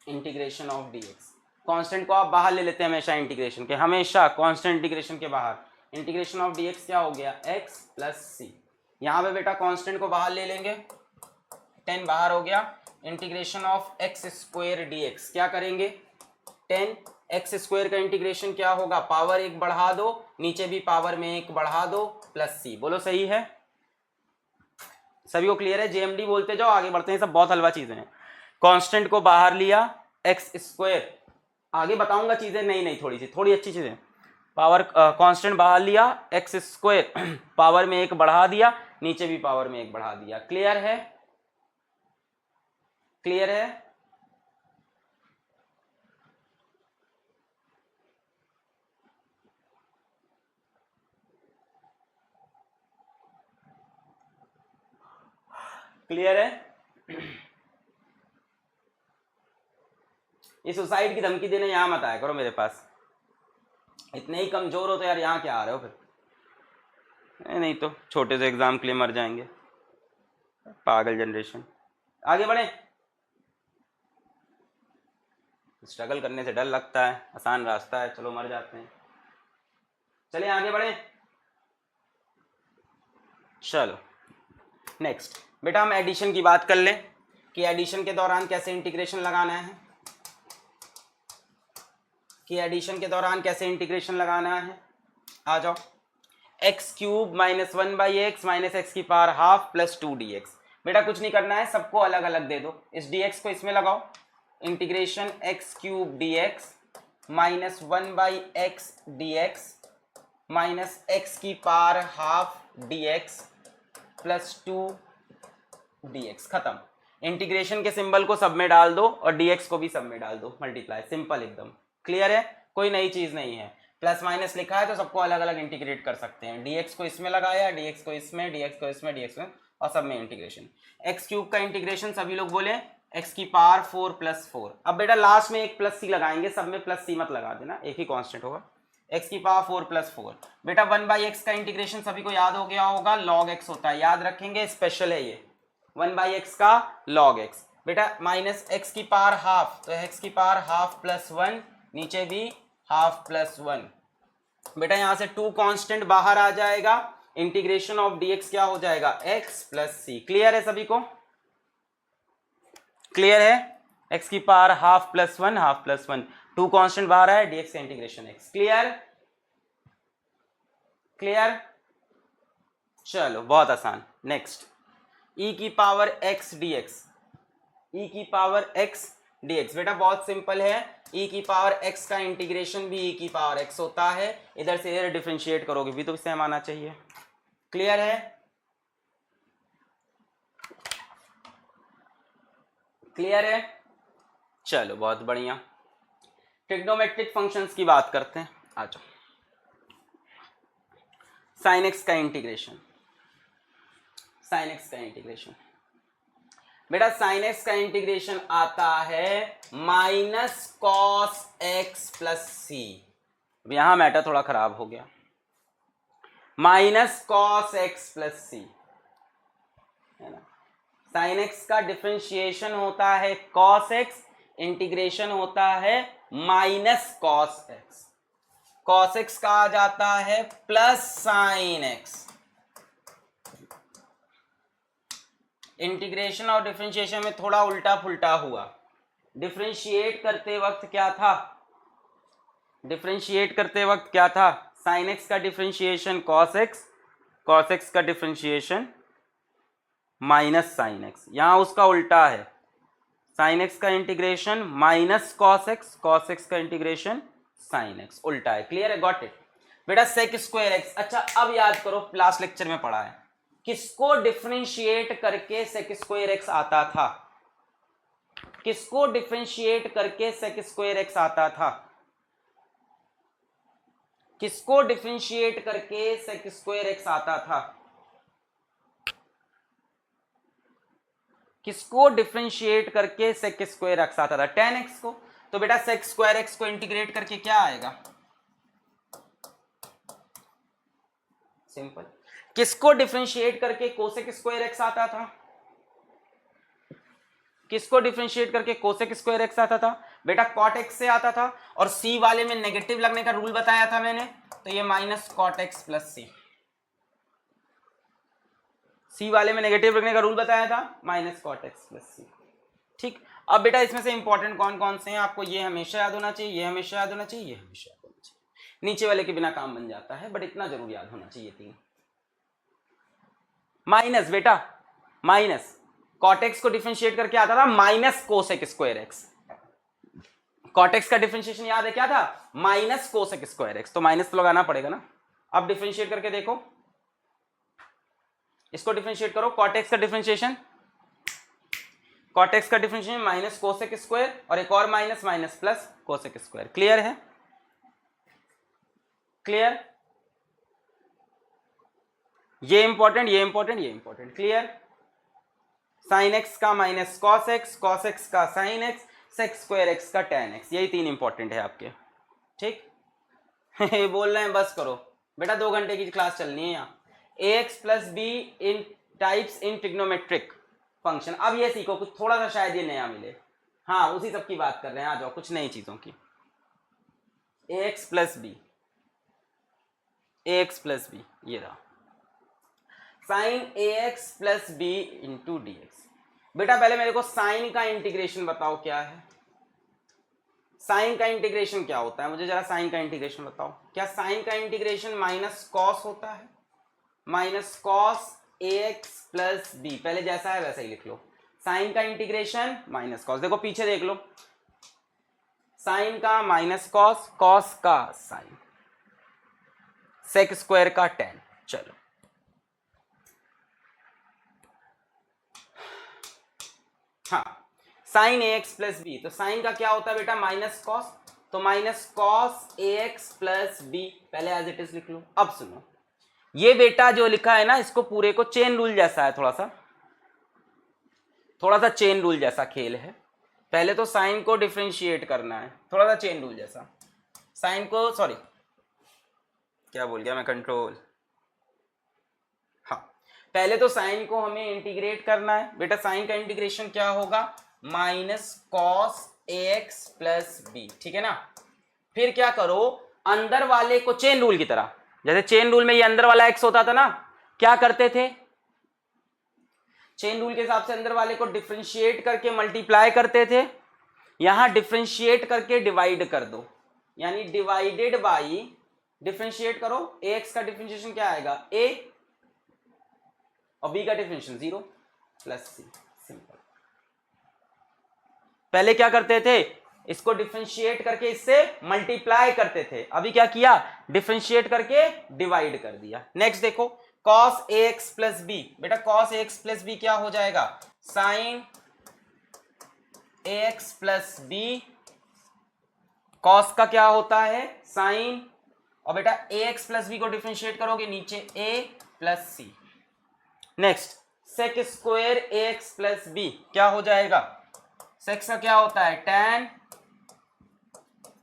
इंटीग्रेशन ऑफ dx, कांस्टेंट को आप बाहर ले लेते हैं हमेशा इंटीग्रेशन के, हमेशा कांस्टेंट इंटीग्रेशन के बाहर, इंटीग्रेशन ऑफ dx क्या हो गया x प्लस सी, यहाँ पे बेटा कांस्टेंट को बाहर ले लेंगे, 10 बाहर हो गया, integration of x square dx क्या करेंगे, 10 एक्स स्क्वायर का इंटीग्रेशन क्या होगा, पावर 1 बढ़ा दो, नीचे भी पावर में 1 बढ़ा दो, प्लस सी, बोलो सही है, सभी को क्लियर है, जेएमडी बोलते जाओ, आगे बढ़ते हैं, सब बहुत हलवा चीजें हैं। कांस्टेंट को बाहर लिया एक्स स्क्वायर, आगे बताऊंगा चीजें, नहीं थोड़ी अच्छी चीजें, पावर कांस्टेंट बाहर लिया एक्स स्क्वायर, पावर में 1 बढ़ा दिया, नीचे भी पावर में 1 बढ़ा दिया, क्लियर है, क्लियर है, क्लियर है। ये सुसाइड की धमकी देने यहां मत आया करो मेरे पास, इतने ही कमजोर हो तो यार यहाँ क्या आ रहे हो फिर? नहीं तो छोटे से एग्जाम के लिए मर जाएंगे, पागल जनरेशन। आगे बढ़े। स्ट्रगल करने से डर लगता है, आसान रास्ता है, चलो मर जाते हैं। चलिए आगे बढ़े। चलो नेक्स्ट बेटा हम एडिशन की बात कर लें कि एडिशन के दौरान कैसे इंटीग्रेशन लगाना है, कि एडिशन के दौरान कैसे इंटीग्रेशन लगाना है। आ जाओ। X cube minus 1/x minus x की पावर हाफ प्लस 2 dx। बेटा कुछ नहीं करना है, सबको अलग अलग दे दो। इस dx को इसमें लगाओ, integration x cube dx minus 1/x dx minus x की power half dx plus 2 dx। खत्म। इंटीग्रेशन के सिंबल को सब में डाल दो और dx को भी सब में डाल दो, मल्टीप्लाई, सिंपल एकदम। क्लियर है, कोई नई चीज नहीं है। प्लस माइनस लिखा है तो सबको अलग अलग इंटीग्रेट कर सकते हैं। dx को इसमें लगाया, dx को इसमें, dx को इसमें, dx में, और सब में इंटीग्रेशन। एक्स क्यूब का इंटीग्रेशन सभी लोग बोले एक्स की पावर 4 प्लस 4। अब बेटा लास्ट में एक प्लस सी लगाएंगे, सब में प्लस सी मत लगा देना, एक ही कांस्टेंट होगा। एक्स की पावर 4 प्लस 4। बेटा 1/x का इंटीग्रेशन सभी को याद हो गया होगा, log x होता है, याद रखेंगे, स्पेशल है ये। 1/x का log x। बेटा माइनस एक्स की पावर हाफ, तो एक्स की पावर हाफ प्लस 1, नीचे भी हाफ प्लस 1। बेटा यहां से 2 कांस्टेंट बाहर आ जाएगा, इंटीग्रेशन ऑफ dx क्या हो जाएगा, x प्लस सी। क्लियर है सभी को? क्लियर है? x की power half plus 1, half plus 1, 2 constant बाहर है, dx का इंटीग्रेशन x। क्लियर? क्लियर? चलो बहुत आसान। नेक्स्ट e की पावर x dx, e की पावर x dx। बेटा बहुत सिंपल है, e की पावर x का इंटीग्रेशन भी e की पावर x होता है। इधर से इधर डिफरेंशिएट करोगे भी तो सेम आना चाहिए। क्लियर है? क्लियर है? चलो बहुत बढ़िया। ट्रिग्नोमेट्रिक फंक्शंस की बात करते हैं, आ जाओ। साइन एक्स का इंटीग्रेशन, साइन एक्स का इंटीग्रेशन। बेटा साइन एक्स का इंटीग्रेशन आता है minus cos x plus c. अब यहां मैटर थोड़ा खराब हो गया, माइनस कॉस एक्स प्लस सी है ना। साइन एक्स का डिफरेंशिएशन होता है कॉस एक्स, इंटीग्रेशन होता है minus cos x. Cos x का आ जाता है प्लस साइन एक्स। इंटीग्रेशन और डिफरेंशिएशन में थोड़ा उल्टा पुल्टा हुआ। डिफरेंशिएट करते वक्त क्या था, डिफरेंशिएट करते वक्त क्या था, साइन एक्स का differentiation cos x, cos x का डिफरेंशिएशन माइनस साइन एक्स। यहां उसका उल्टा है, साइन एक्स का integration minus cos x, cos x का इंटीग्रेशन साइन एक्स, उल्टा है। क्लियर है? Got it. बेटा सेक स्क्वायर एक्स, अच्छा अब याद करो लास्ट लेक्चर में पढ़ा है, किसको डिफरेंशिएट करके सेक स्क्वायर एक्स आता था, किसको डिफरेंशिएट करके सेक स्क्वायर एक्स आता था, किसको डिफरेंशिएट करके सेक स्क्वायर एक्स आता था, किसको डिफरेंशिएट करके सेक स्क्वायर एक्स आता था, tan एक्स को। तो बेटा सेक स्क्वायर एक्स को इंटीग्रेट करके क्या आएगा, सिंपल। किसको डिफरेंशिएट करके कोसेक स्क्वायर एक्स आता था, किसको डिफरेंशिएट करके कोसेक स्क्वायर एक्स आता था, बेटा कॉट एक्स से आता था। और सी वाले में नेगेटिव लगने का रूल बताया था मैंने, तो ये माइनस कॉट एक्स प्लस सी। सी वाले में नेगेटिव रखने का रूल बताया था, minus cot x plus c. ठीक। अब बेटा इसमें से इंपॉर्टेंट कौन कौन से हैं, आपको ये हमेशा याद होना चाहिए, ये हमेशा याद होना चाहिए, ये हमेशा याद होना चाहिए। नीचे वाले के बिना काम बन जाता है, बट इतना जरूर याद होना चाहिए तीन। माइनस, बेटा माइनस कॉट एक्स को डिफरेंशिएट करके आता था minus cosec square x. Cot x का डिफरेंशिएशन याद है क्या था, माइनस कोसेक स्क्वायर एक्स, तो माइनस तो लगाना पड़ेगा ना। अब डिफरेंशिएट करके देखो, इसको डिफरेंशिएट करो, कॉट एक्स का डिफरेंशिएशन, कॉट एक्स का डिफरेंशिएशन माइनस कोसेक स्क्वायर, और एक और minus, minus plus cosec square. Clear है? क्लियर? ये इंपॉर्टेंट, ये इंपॉर्टेंट, ये इंपॉर्टेंट। क्लियर? साइन एक्स का minus cos x, cos x का sine x, sec square x का tan एक्स, यही तीन इंपॉर्टेंट है आपके। ठीक। बोल रहे हैं बस करो बेटा, 2 घंटे की क्लास चलनी है यहाँ। ax plus be in types in trigonometric function. अब ये सीखो कुछ थोड़ा सा, शायद ये नया मिले। हाँ उसी सब की बात कर रहे हैं, आ जाओ कुछ नई चीजों की। ax plus b, ax plus b ये रहा, sine ax plus b into d x. बेटा पहले मेरे को साइन का इंटीग्रेशन बताओ क्या है। साइन का इंटीग्रेशन क्या होता है, मुझे जरा साइन का इंटीग्रेशन बताओ। क्या साइन का इंटीग्रेशन माइनस कॉस होता है? Minus cos ax plus b, पहले जैसा है वैसा ही लिख लो। साइन का इंटीग्रेशन माइनस कॉस, देखो पीछे देख लो, साइन का माइनस कॉस, कॉस का साइन, सेक स्क्वायर का टेन। चलो हाँ, साइन ax प्लस बी, तो साइन का क्या होता है बेटा माइनस कॉस, तो minus cos ax plus b, पहले एज इट इज लिख लो। अब सुनो, ये बेटा जो लिखा है ना, इसको पूरे को चेन रूल जैसा है, थोड़ा सा चेन रूल जैसा खेल है। पहले तो साइन को डिफरेंशिएट करना है, थोड़ा सा चेन रूल जैसा। साइन को, सॉरी क्या बोल गया मैं, कंट्रोल। हाँ पहले तो साइन को हमें इंटीग्रेट करना है बेटा। साइन का इंटीग्रेशन क्या होगा, minus cos ax plus b, ठीक है ना। फिर क्या करो, अंदर वाले को चेन रूल की तरह, जैसे चेन रूल में ये अंदर वाला x होता था ना, क्या करते थे, चेन रूल के हिसाब से अंदर वाले को डिफरेंशिएट करके मल्टीप्लाई करते थे। यहां डिफरेंशिएट करके डिवाइड कर दो, यानी डिवाइडेड बाई, डिफरेंशिएट करो, ax का डिफरेंशिएशन क्या आएगा a, और b का डिफरेंशिएशन 0 प्लस c, सिंपल। पहले क्या करते थे, इसको डिफरेंशिएट करके इससे मल्टीप्लाई करते थे, अभी क्या किया, डिफरेंशिएट करके डिवाइड कर दिया। नेक्स्ट देखो, cos ax प्लस बी, बेटा cos ax प्लस बी क्या हो जाएगा, sine ax plus b, cos का क्या होता है साइन, और बेटा ax प्लस बी को डिफरेंशिएट करोगे नीचे a plus c. Next sec square ax plus b क्या हो जाएगा, सेक्स का क्या होता है tan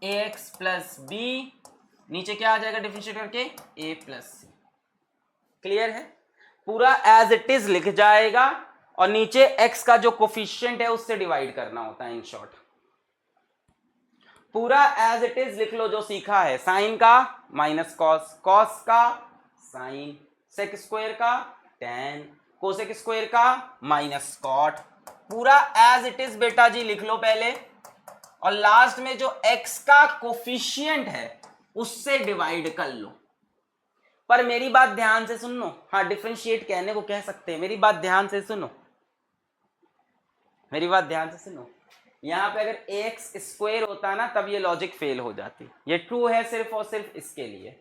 ax प्लस बी, नीचे क्या आ जाएगा डिफरेंशिएट करके a प्लस सी। क्लियर है, पूरा एज इट इज लिख जाएगा, और नीचे x का जो कोफिशिएंट है उससे डिवाइड करना होता है। इन शॉर्ट पूरा एज इट इज लिख लो जो सीखा है, साइन का माइनस कॉस, कॉस का साइन, सेक स्क्वायर का tan, कोसेक स्क्वायर का माइनस कॉट, पूरा एज इट इज बेटा जी लिख लो पहले, और लास्ट में जो x का कोफिशिएंट है उससे डिवाइड कर लो। पर मेरी बात ध्यान से सुन लो, हाँ डिफरेंशिएट कहने को कह सकते हैं, मेरी बात ध्यान से सुनो, मेरी बात ध्यान से सुनो। यहां पे अगर ax स्क्वायर होता ना तब ये लॉजिक फेल हो जाती। ये ट्रू है सिर्फ और सिर्फ इसके लिए,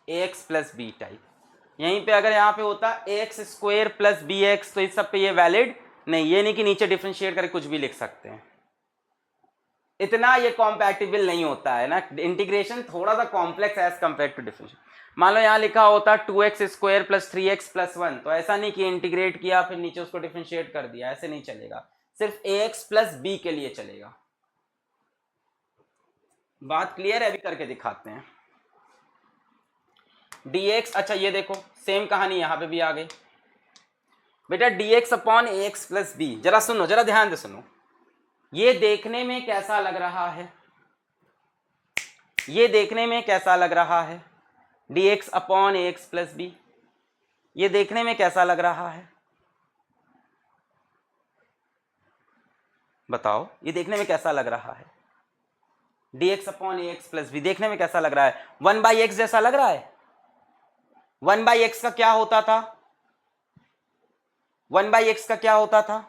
ax प्लस बी टाइप। यहीं पे अगर यहाँ पे होता ax square plus b x, तो इस सब पे ये वैलिड नहीं, ये नहीं कि नीचे डिफरेंशिएट करके कुछ भी लिख सकते हैं, इतना ये कॉम्पैटिबल नहीं होता है ना। इंटीग्रेशन थोड़ा सा complex as compare to differentiate. मान लो यहाँ लिखा होता 2x square plus 3x plus 1, तो ऐसा नहीं कि इंटीग्रेट किया फिर नीचे उसको डिफरेंशिएट कर दिया, ऐसे नहीं चलेगा, सिर्फ ax प्लस b के लिए चलेगा। बात क्लियर है, अभी करके दिखाते हैं dx। अच्छा ये देखो सेम कहानी यहां पे भी आ गई बेटा, dx upon ax plus b. जरा सुनो, जरा ध्यान से सुनो, ये देखने में कैसा लग रहा है, ये देखने में कैसा लग रहा है, dx upon ax plus b, ये देखने में कैसा लग रहा है, बताओ, ये देखने में कैसा लग रहा है, dx upon ax plus b देखने में कैसा लग रहा है, 1/x जैसा लग रहा है। 1/x का क्या होता था, 1/x का क्या होता था,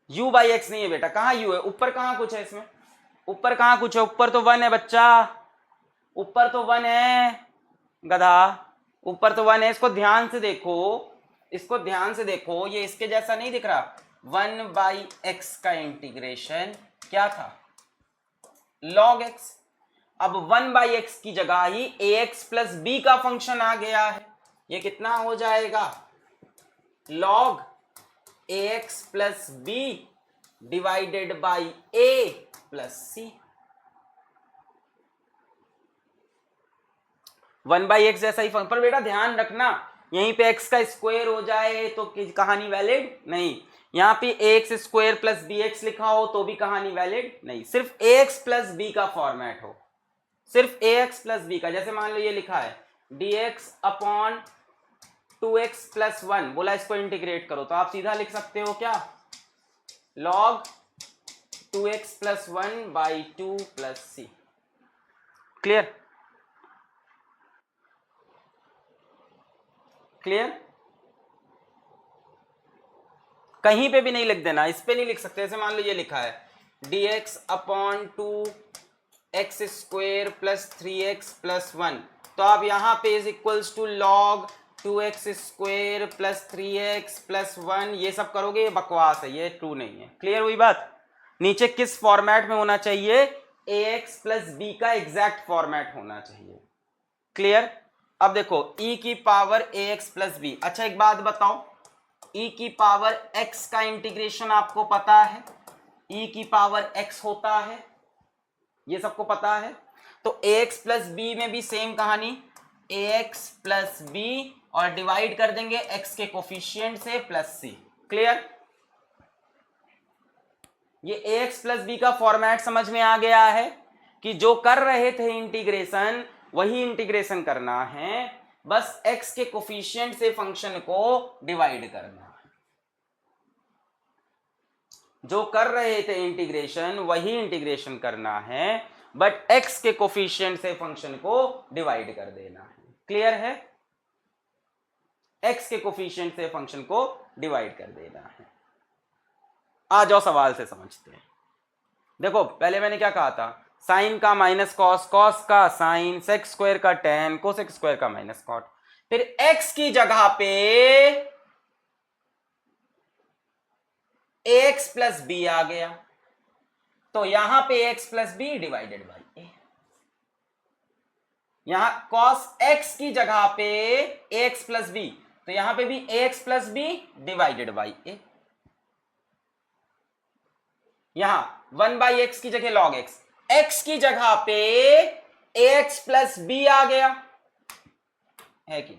u/x नहीं है बेटा, कहां u है, ऊपर कहां कुछ है इसमें, ऊपर कहां कुछ है, ऊपर तो 1 है बच्चा, ऊपर तो 1 है गधा, ऊपर तो 1 है। इसको ध्यान से देखो, इसको ध्यान से देखो, ये इसके जैसा नहीं दिख रहा। 1/x का इंटीग्रेशन क्या था, log x। अब 1/x की जगह ही ax प्लस b का फंक्शन आ गया है, ये कितना हो जाएगा, log ax plus b divided by a plus c. 1/x जैसा ही फंक्शन, पर बेटा ध्यान रखना यहीं पे x का स्क्वायर हो जाए तो कहानी वैलिड नहीं, यहां पे ax स्क्वायर प्लस bx लिखा हो तो भी कहानी वैलिड नहीं, सिर्फ ax प्लस b का फॉर्मेट हो, सिर्फ ax प्लस b का। जैसे मान लो ये लिखा है dx अपॉन 2x प्लस 1, बोला इसको इंटीग्रेट करो तो आप सीधा लिख सकते हो क्या, log 2x plus 1 by 2 plus c. Clear? Clear? कहीं पे भी नहीं लिख देना, इस पे नहीं लिख सकते। जैसे मान लो ये लिखा है dx upon 2x square plus 3x plus 1, तो आप यहां पे is equals to log 2x square plus 3x plus 1 ये सब करोगे, ये बकवास है, ये ट्रू नहीं है। क्लियर हुई बात? नीचे किस फॉर्मेट में होना चाहिए, ax प्लस b का एग्जैक्ट फॉर्मेट होना चाहिए। क्लियर? अब देखो e की पावर ax प्लस b। अच्छा एक बात बताओ, e की पावर x का इंटीग्रेशन आपको पता है, e की पावर x होता है, ये सबको पता है। तो ax प्लस b में भी सेम कहानी, ax प्लस b और डिवाइड कर देंगे x के कोफिशिएंट से प्लस c। क्लियर? ये ax प्लस b का फॉर्मेट समझ में आ गया है कि जो कर रहे थे इंटीग्रेशन वही इंटीग्रेशन करना है, बस x के कोफिशिएंट से फंक्शन को डिवाइड करना है। जो कर रहे थे इंटीग्रेशन वही इंटीग्रेशन करना है, बट x के कोफिशिएंट से फंक्शन को डिवाइड कर देना है। क्लियर है? x के कोफिशिएंट से फंक्शन को डिवाइड कर देना है। आ जाओ सवाल से समझते हैं। देखो पहले मैंने क्या कहा था, साइन का माइनस कॉस, कॉस का साइन, सेक स्क्वायर का टेन, कोसेक स्क्वायर का माइनस कॉट। फिर x की जगह पे ax प्लस बी आ गया, तो यहां पे x plus b divided by a। यहां cos x की जगह पे ax प्लस बी, तो यहां पे भी ax plus b divided by a। यहां 1/x की जगह log x, x की जगह पे ax प्लस बी आ गया है कि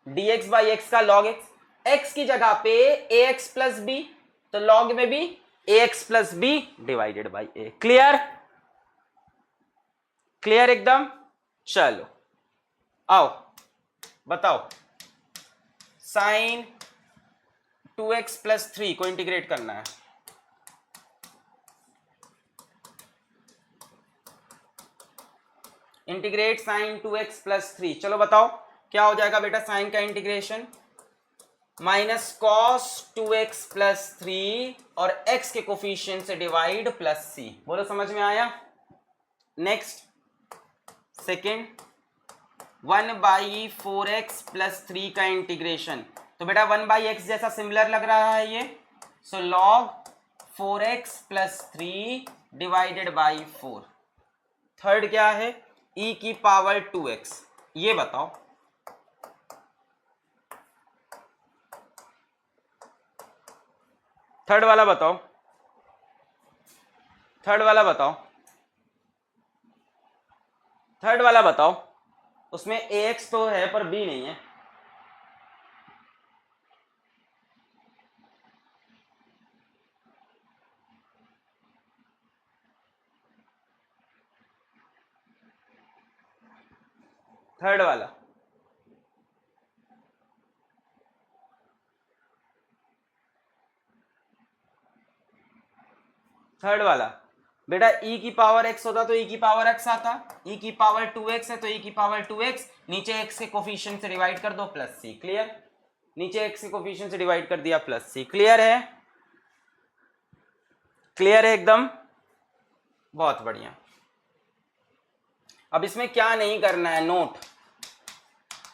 dx बाई x का log x, x की जगह पे ax प्लस बी, तो log में भी ax plus b divided by a। Clear? Clear एकदम? चलो आओ बताओ, साइन 2x प्लस 3 को इंटीग्रेट करना है। इंटीग्रेट साइन 2x प्लस 3, चलो बताओ क्या हो जाएगा बेटा साइन का integration, minus cos 2x plus 3 और x के कोफिशिएंट से डिवाइड प्लस c। बोलो समझ में आया? नेक्स्ट सेकेंड 1/4x प्लस 3 का इंटीग्रेशन, तो बेटा 1/x जैसा सिमिलर लग रहा है ये, सो log 4x plus 3 divided by 4। Third क्या है, e की पावर 2x, ये बताओ। थर्ड वाला बताओ, थर्ड वाला बताओ, थर्ड वाला बताओ, उसमें ax तो है पर b नहीं है। थर्ड वाला थर्ड वाला बेटा e की पावर x होता तो e की पावर x आता, e की पावर 2x है तो e की पावर 2x, नीचे x के कोफिशिएंट से डिवाइड कर दो प्लस c। क्लियर? नीचे x के कोफिशिएंट से डिवाइड कर दिया प्लस c। क्लियर है? क्लियर है एकदम? बहुत बढ़िया। अब इसमें क्या नहीं करना है, नोट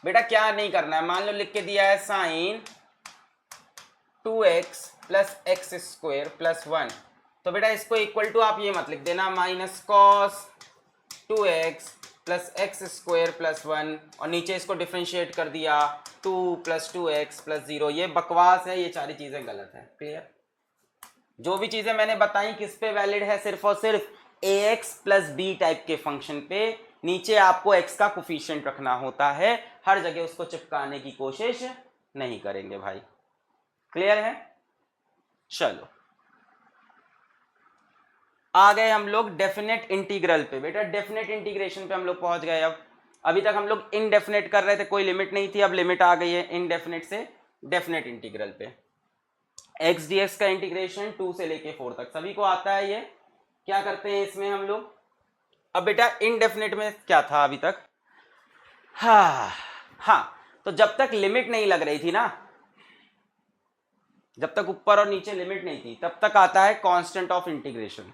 बेटा क्या नहीं करना है, मान लो लिख के दिया है sine 2x plus x square plus 1, तो बेटा इसको इक्वल टू आप ये मत लिख देना minus cos 2x plus x square plus 1 और नीचे इसको डिफरेंशिएट कर दिया 2+2x+0, ये बकवास है, ये सारी चीजें गलत है। क्लियर? जो भी चीजें मैंने बताई किस पे वैलिड है, सिर्फ और सिर्फ ax प्लस बी टाइप के फंक्शन पे। नीचे आपको x का कोफिशिएंट रखना होता है, हर जगह उसको चिपकाने की कोशिश नहीं करेंगे भाई। क्लियर है? चलो आ गए हम लोग डेफिनेट इंटीग्रल पे। बेटा डेफिनेट इंटीग्रेशन पे हम लोग पहुंच गए। अब अभी तक हम लोग इनडेफिनेट कर रहे थे, कोई लिमिट नहीं थी, अब लिमिट आ गई है इनडेफिनेट से डेफिनेट इंटीग्रल पे। एक्स डी एक्स का इंटीग्रेशन 2 से लेके 4 तक सभी को आता है। ये क्या करते हैं इसमें हम लोग? अब बेटा इनडेफिनेट में क्या था अभी तक? हाँ, तो जब तक लिमिट नहीं लग रही थी ना, जब तक ऊपर और नीचे लिमिट नहीं थी, तब तक आता है कांस्टेंट ऑफ इंटीग्रेशन।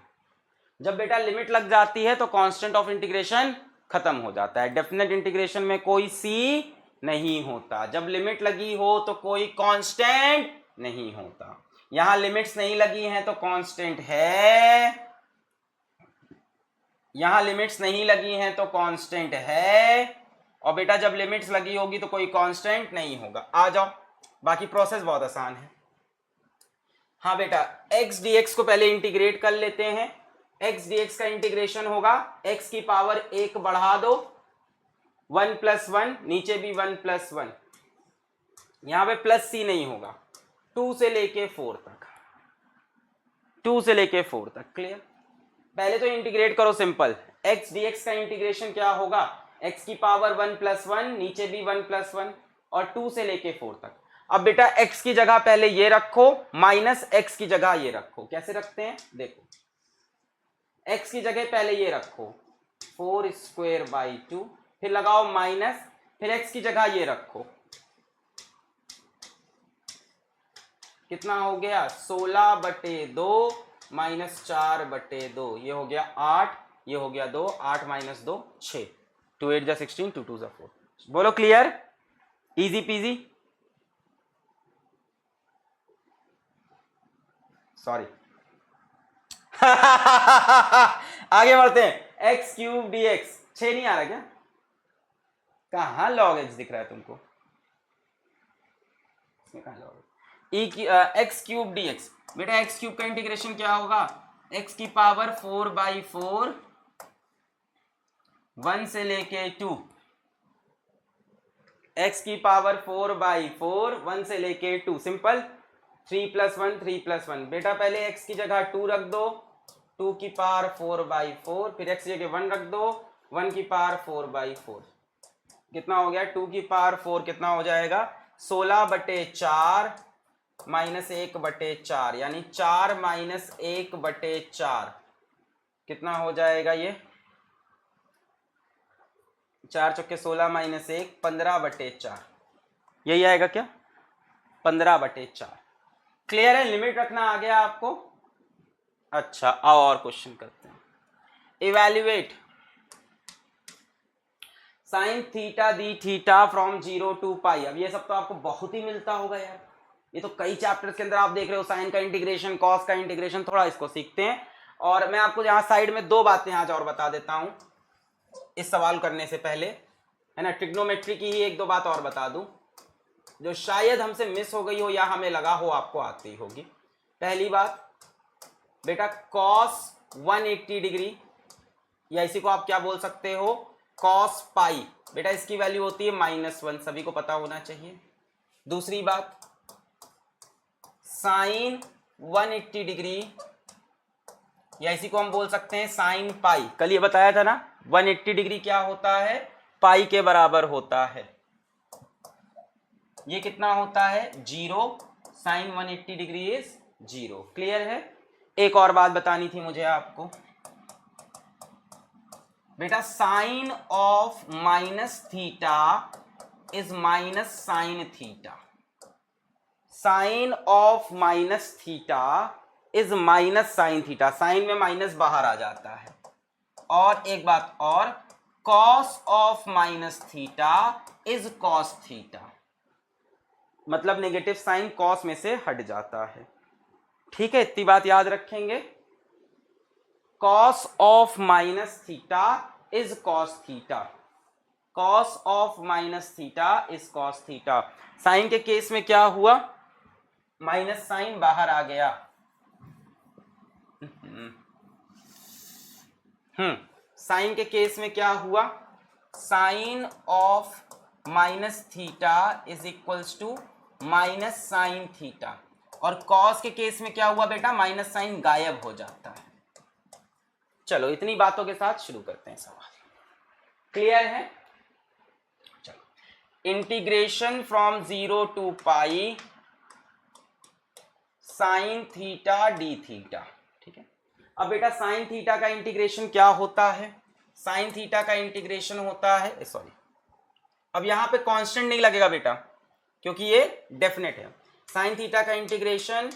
जब बेटा लिमिट लग जाती है तो कांस्टेंट ऑफ इंटीग्रेशन खत्म हो जाता है। डेफिनेट इंटीग्रेशन में कोई सी नहीं होता। जब लिमिट लगी हो तो कोई कांस्टेंट नहीं होता। यहां लिमिट्स नहीं लगी हैं तो कांस्टेंट है, यहां लिमिट्स नहीं लगी हैं तो कांस्टेंट है, और बेटा जब लिमिट्स लगी होगी तो कोई कांस्टेंट नहीं होगा। आ जाओ, बाकी प्रोसेस बहुत आसान है। हाँ बेटा, एक्स डी एक्स को पहले इंटीग्रेट कर लेते हैं। एक्स डी एक्स का इंटीग्रेशन होगा एक्स की पावर 1 बढ़ा दो, 1+1, नीचे भी 1+1, यहां पे प्लस सी नहीं होगा, 2 से लेके 4 तक, 2 से लेके 4 तक। क्लियर? पहले तो इंटीग्रेट करो सिंपल। एक्स डी एक्स का इंटीग्रेशन क्या होगा? एक्स की पावर 1+1, नीचे भी 1+1, और 2 से लेके 4 तक। अब बेटा x की जगह पहले ये रखो, माइनस x की जगह ये रखो। कैसे रखते हैं देखो, x की जगह पहले ये रखो 4²/2, फिर लगाओ माइनस, फिर x की जगह ये रखो, कितना हो गया? 16/2 माइनस 4/2, ये हो गया 8, ये हो गया 2, 8 - 2 6, 2 8 जा 16, 2 2 जा 4। बोलो क्लियर? Easy PG. सॉरी आगे बढ़ते हैं। x³ dx 6 नहीं आ रहा क्या? कहां log x दिख रहा है तुमको? इसमें कहां log x³ dx? बेटा x³ का इंटीग्रेशन क्या होगा? x की पावर 4/4, 1 से लेके 2, x की पावर 4/4, 1 से लेके 2, सिंपल। 3+1 3+1। बेटा पहले x की जगह 2 रख दो, 2 की पावर 4/4, फिर x की जगह 1 रख दो, 1 की पावर 4/4, कितना हो गया? 2 की पावर 4 कितना हो जाएगा? 16/4 -1/4, यानी 4 - 1/4 कितना हो जाएगा? ये 4 चौके 16 - 1 15/4, यही आएगा क्या? 15/4। क्लियर है? लिमिट रखना आ गया आपको? अच्छा, आओ और क्वेश्चन करते हैं। Evaluate sine theta the theta from 0 to पाई। अब ये सब तो आपको बहुत ही मिलता होगा यार, ये तो कई चैप्टर्स के अंदर आप देख रहे हो, साइन का इंटीग्रेशन, कॉस का इंटीग्रेशन। थोड़ा इसको सीखते हैं, और मैं आपको यहाँ साइड में 2 बातें आज और बता देता हूँ इस सवाल करने से पहले, है ना। ट्रिग्नोमेट्री की ही 1-2 बात और बता दूं जो शायद हमसे मिस हो गई हो या हमें लगा हो आपको आती होगी। पहली बात बेटा, cos 180 डिग्री, या इसी को आप क्या बोल सकते हो? cos पाई। बेटा इसकी वैल्यू होती है -1, सभी को पता होना चाहिए। दूसरी बात, साइन 180 डिग्री, या इसी को हम बोल सकते हैं साइन पाई। कल ये बताया था ना, 180 डिग्री क्या होता है? पाई के बराबर होता है। ये कितना होता है? 0। Sign 180 degree is 0। क्लियर है? एक और बात बतानी थी मुझे आपको बेटा, sine of minus theta is minus sine theta. Sine of minus theta is minus sine theta, sine में माइनस बाहर आ जाता है। और एक बात और, cos of minus theta is cos theta, मतलब नेगेटिव साइन कॉस में से हट जाता है। ठीक है, इतनी बात याद रखेंगे। Cos of minus theta is cos theta, cos of minus theta is cos theta. Sine के केस में क्या हुआ, माइनस साइन बाहर आ गया। साइन के केस में क्या हुआ, sine of minus theta is equals to minus sine theta. और कॉस के केस में क्या हुआ बेटा, माइनस साइन गायब हो जाता है। चलो इतनी बातों के साथ शुरू करते हैं सवाल। क्लियर है? चलो, integration from 0 to pi sine theta d theta. ठीक है, अब बेटा साइन थीटा का इंटीग्रेशन क्या होता है, साइन थीटा का इंटीग्रेशन होता है, सॉरी अब यहां पे कांस्टेंट नहीं लगेगा बेटा क्योंकि ये डेफिनेट है। साइन थीटा का इंटीग्रेशन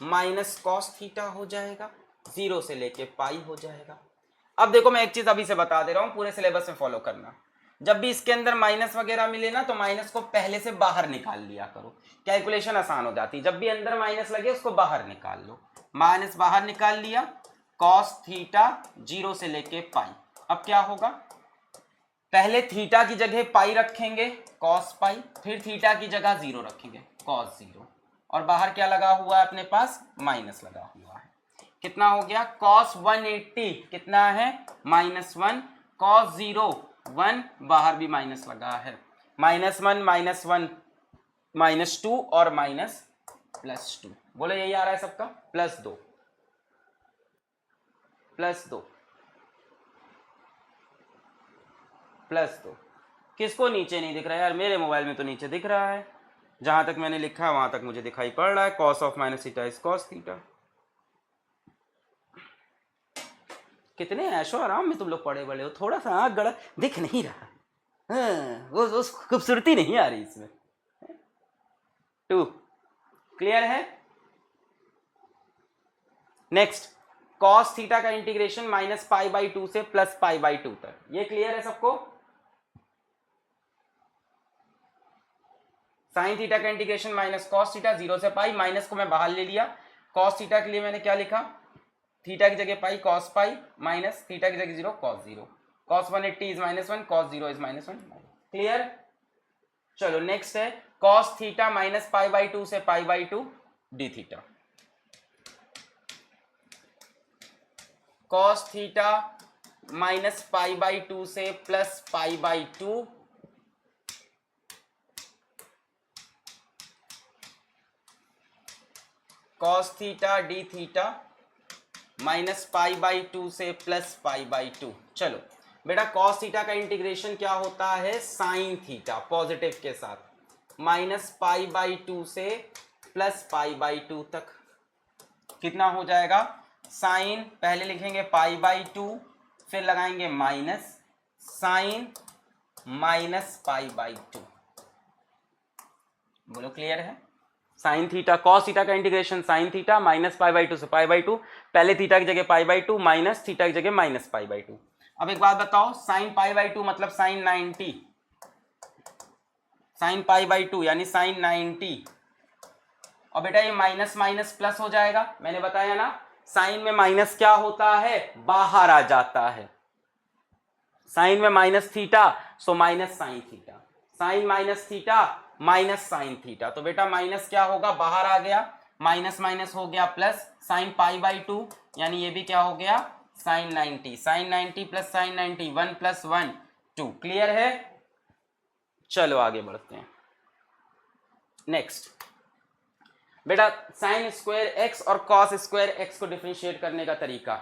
माइनस कॉस थीटा हो जाएगा, 0 से लेके पाई हो जाएगा। अब देखो मैं एक चीज अभी से बता दे रहा हूं, पूरे सिलेबस में फॉलो करना। जब भी इसके अंदर माइनस वगैरह मिले ना तो माइनस को पहले से बाहर निकाल लिया करो, कैलकुलेशन आसान हो जाती है। जब भी अंदर माइनस लगे उसको बाहर निकाल लो। माइनस बाहर निकाल लिया, कॉस थीटा 0 से लेके पाई। अब क्या होगा, पहले थीटा की जगह पाई रखेंगे कॉस पाई, फिर थीटा की जगह 0 रखेंगे कॉस 0, और बाहर क्या लगा हुआ है अपने पास, माइनस लगा हुआ है। कितना हो गया, कॉस 180 कितना है, -1, कॉस 0 1, बाहर भी माइनस लगा है, -1 -2 और -+2। बोलो यही आ रहा है सबका, +2 +2। किसको नीचे नहीं दिख रहा है यार, मेरे मोबाइल में तो नीचे दिख रहा है, जहां तक मैंने लिखा है वहां तक मुझे दिखाई पड़ रहा है। Cos of minus theta is cos theta. कितने ऐशो आराम में तुम लोग पड़े बड़े हो, थोड़ा सा आँख गड़ा दिख नहीं रहा, वो खूबसूरती नहीं आ रही इसमें। 2 क्लियर है? नेक्स्ट, कॉस थीटा का इंटीग्रेशन -π/2 से +π/2 तक, ये क्लियर है सबको? साइन थीटा का इंटीग्रेशन माइनस कॉस थीटा 0 से पाई, माइनस को मैं बाहर ले लिया। कॉस थीटा के लिए मैंने क्या लिखा, थीटा की जगह pi cos pi, minus theta की जगह 0 cos 0, cos 180 is -1, cos 0 is -1। Clear? चलो नेक्स्ट है कॉस थीटा -π/2 से π/2 डी थीटा। कॉस थीटा -π/2 से +π/2 कॉस थीटा डी थीटा, -π/2 से +π/2। चलो बेटा कॉस थीटा का इंटीग्रेशन क्या होता है, साइन थीटा पॉजिटिव के साथ, -π/2 से +π/2 तक। कितना हो जाएगा, साइन पहले लिखेंगे π/2, फिर लगाएंगे माइनस, साइन -π/2। बोलो क्लियर है? साइन थीटा कॉस थीटा का इंटीग्रेशन साइन थीटा -π/2 से π/2, पहले थीटा की जगह π/2 माइनस थीटा की जगह -π/2। अब एक बात बताओ, साइन π/2 मतलब साइन 90, साइन π/2 यानी साइन 90। और बेटा ये माइनस माइनस प्लस हो जाएगा, मैंने बताया ना साइन में माइनस क्या होता है, बाहर आ जाता है। साइन में minus theta so minus sine theta, sine minus theta minus sine theta. तो बेटा माइनस क्या होगा, बाहर आ गया, माइनस माइनस हो गया प्लस, साइन π/2 यानी ये भी क्या हो गया, sine 90, sine 90 plus sine 90, 1 + 1 2। Clear है? चलो आगे बढ़ते हैं। नेक्स्ट बेटा साइन स्क्वायर एक्स और कॉस स्क्वायर एक्स को डिफरेंशिएट करने का तरीका,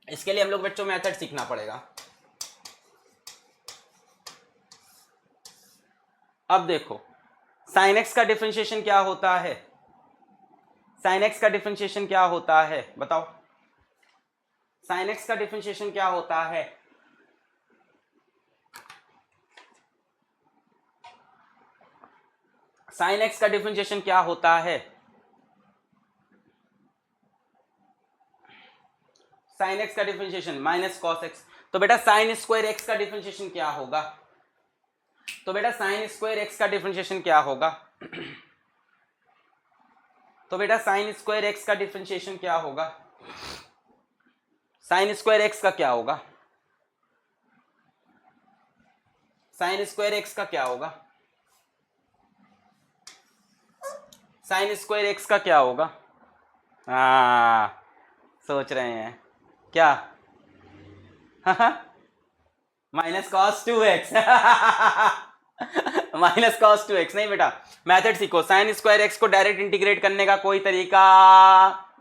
इसके लिए हम लोग बच्चों मेथड सीखना पड़ेगा। अब देखो साइन एक्स का डिफरेंशिएशन क्या होता है, साइन एक्स का डिफरेंशिएशन क्या होता है बताओ, साइन एक्स का डिफरेंशिएशन क्या होता है, साइन एक्स का डिफरेंशिएशन क्या होता है, साइन एक्स का डिफरेंशिएशन माइनस कॉस एक्स। तो बेटा साइन स्क्वायर एक्स का डिफरेंशिएशन क्या होगा, तो बेटा साइन स्क्वायर एक्स का डिफरेंशिएशन क्या होगा, तो बेटा साइन स्क्वायर एक्स का डिफरेंशिएशन क्या होगा, साइन स्क्वायर एक्स का क्या होगा, साइन स्क्वायर एक्स का क्या होगा? साइन स्क्वायर एक्स का क्या होगा? हाँ, सोच रहे हैं क्या? Minus cos 2x। Minus cos 2x नहीं बेटा, मेथड सीखो। साइन स्क्वायर एक्स को डायरेक्ट इंटीग्रेट करने का कोई तरीका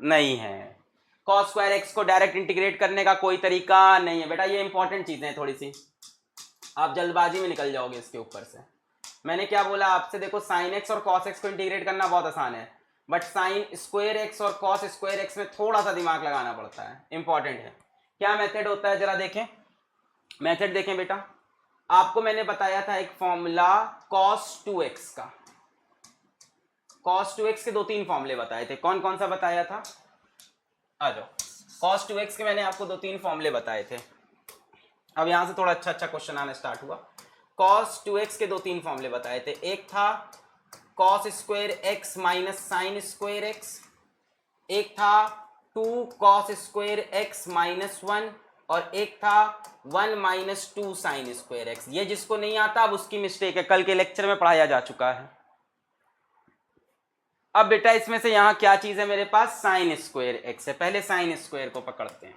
नहीं है, कॉस स्क्वायर एक्स को डायरेक्ट इंटीग्रेट करने का कोई तरीका नहीं है बेटा। ये इंपॉर्टेंट चीजें हैं थोड़ी सी, आप जल्दबाजी में निकल जाओगे इसके ऊपर से। मैंने क्या बोला आपसे, देखो साइन एक्स और कॉस एक्स को इंटीग्रेट करना बहुत आसान है, बट साइन स्क्वायर एक्स और कॉस स्क्वायर एक्स में थोड़ा सा दिमाग लगाना पड़ता है, इंपॉर्टेंट है। क्या मेथड होता है जरा देखें, मेथड देखें बेटा। आपको मैंने बताया था एक फॉर्मूला cos 2x का, cos 2x के 2-3 फॉर्मूले बताए थे। कौन कौन सा बताया था? आ जाओ। cos 2x के मैंने आपको 2-3 फॉर्मूले बताए थे। अब यहां से थोड़ा अच्छा अच्छा क्वेश्चन आना स्टार्ट हुआ। cos 2x के 2-3 फॉर्मूले बताए थे। एक था cos square x minus sine square x, एक था 2 cos स्क्वायर x माइनस 1, और एक था 1 माइनस 2 साइन स्क्वायर एक्स। ये जिसको नहीं आता अब उसकी मिस्टेक है, कल के लेक्चर में पढ़ाया जा चुका है। अब बेटा इसमें से यहां क्या चीज है मेरे पास? साइन स्क्वायर एक्स है। पहले साइन स्क्वायर को पकड़ते हैं,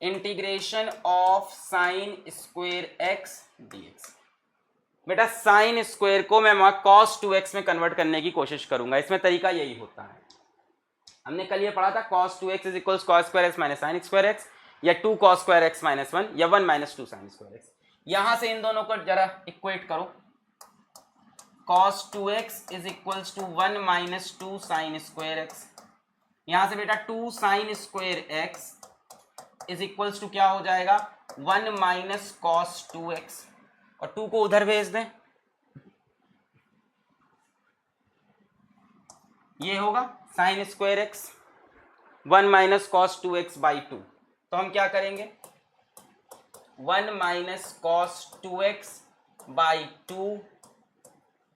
integration of sine square x d x. बेटा साइन स्क्वायर को मैं cos 2x में कन्वर्ट करने की कोशिश करूंगा, इसमें तरीका यही होता है। हमने कल ये पढ़ा था cos 2x is equal cos square x minus sine square x, या 2 cos स्क्वायर एक्स माइनस 1, या 1 माइनस 2 साइन स्क्वायर एक्स। यहां से इन दोनों को जरा इक्वेट करो, cos 2x is equals to 1 minus 2 sine square x. यहां से बेटा 2 sine square x is equals to क्या हो जाएगा? 1 माइनस cos 2x, और 2 को उधर भेज दें, ये होगा sign square x 1 minus cos 2x by 2। तो हम क्या करेंगे? 1 minus cos 2x by 2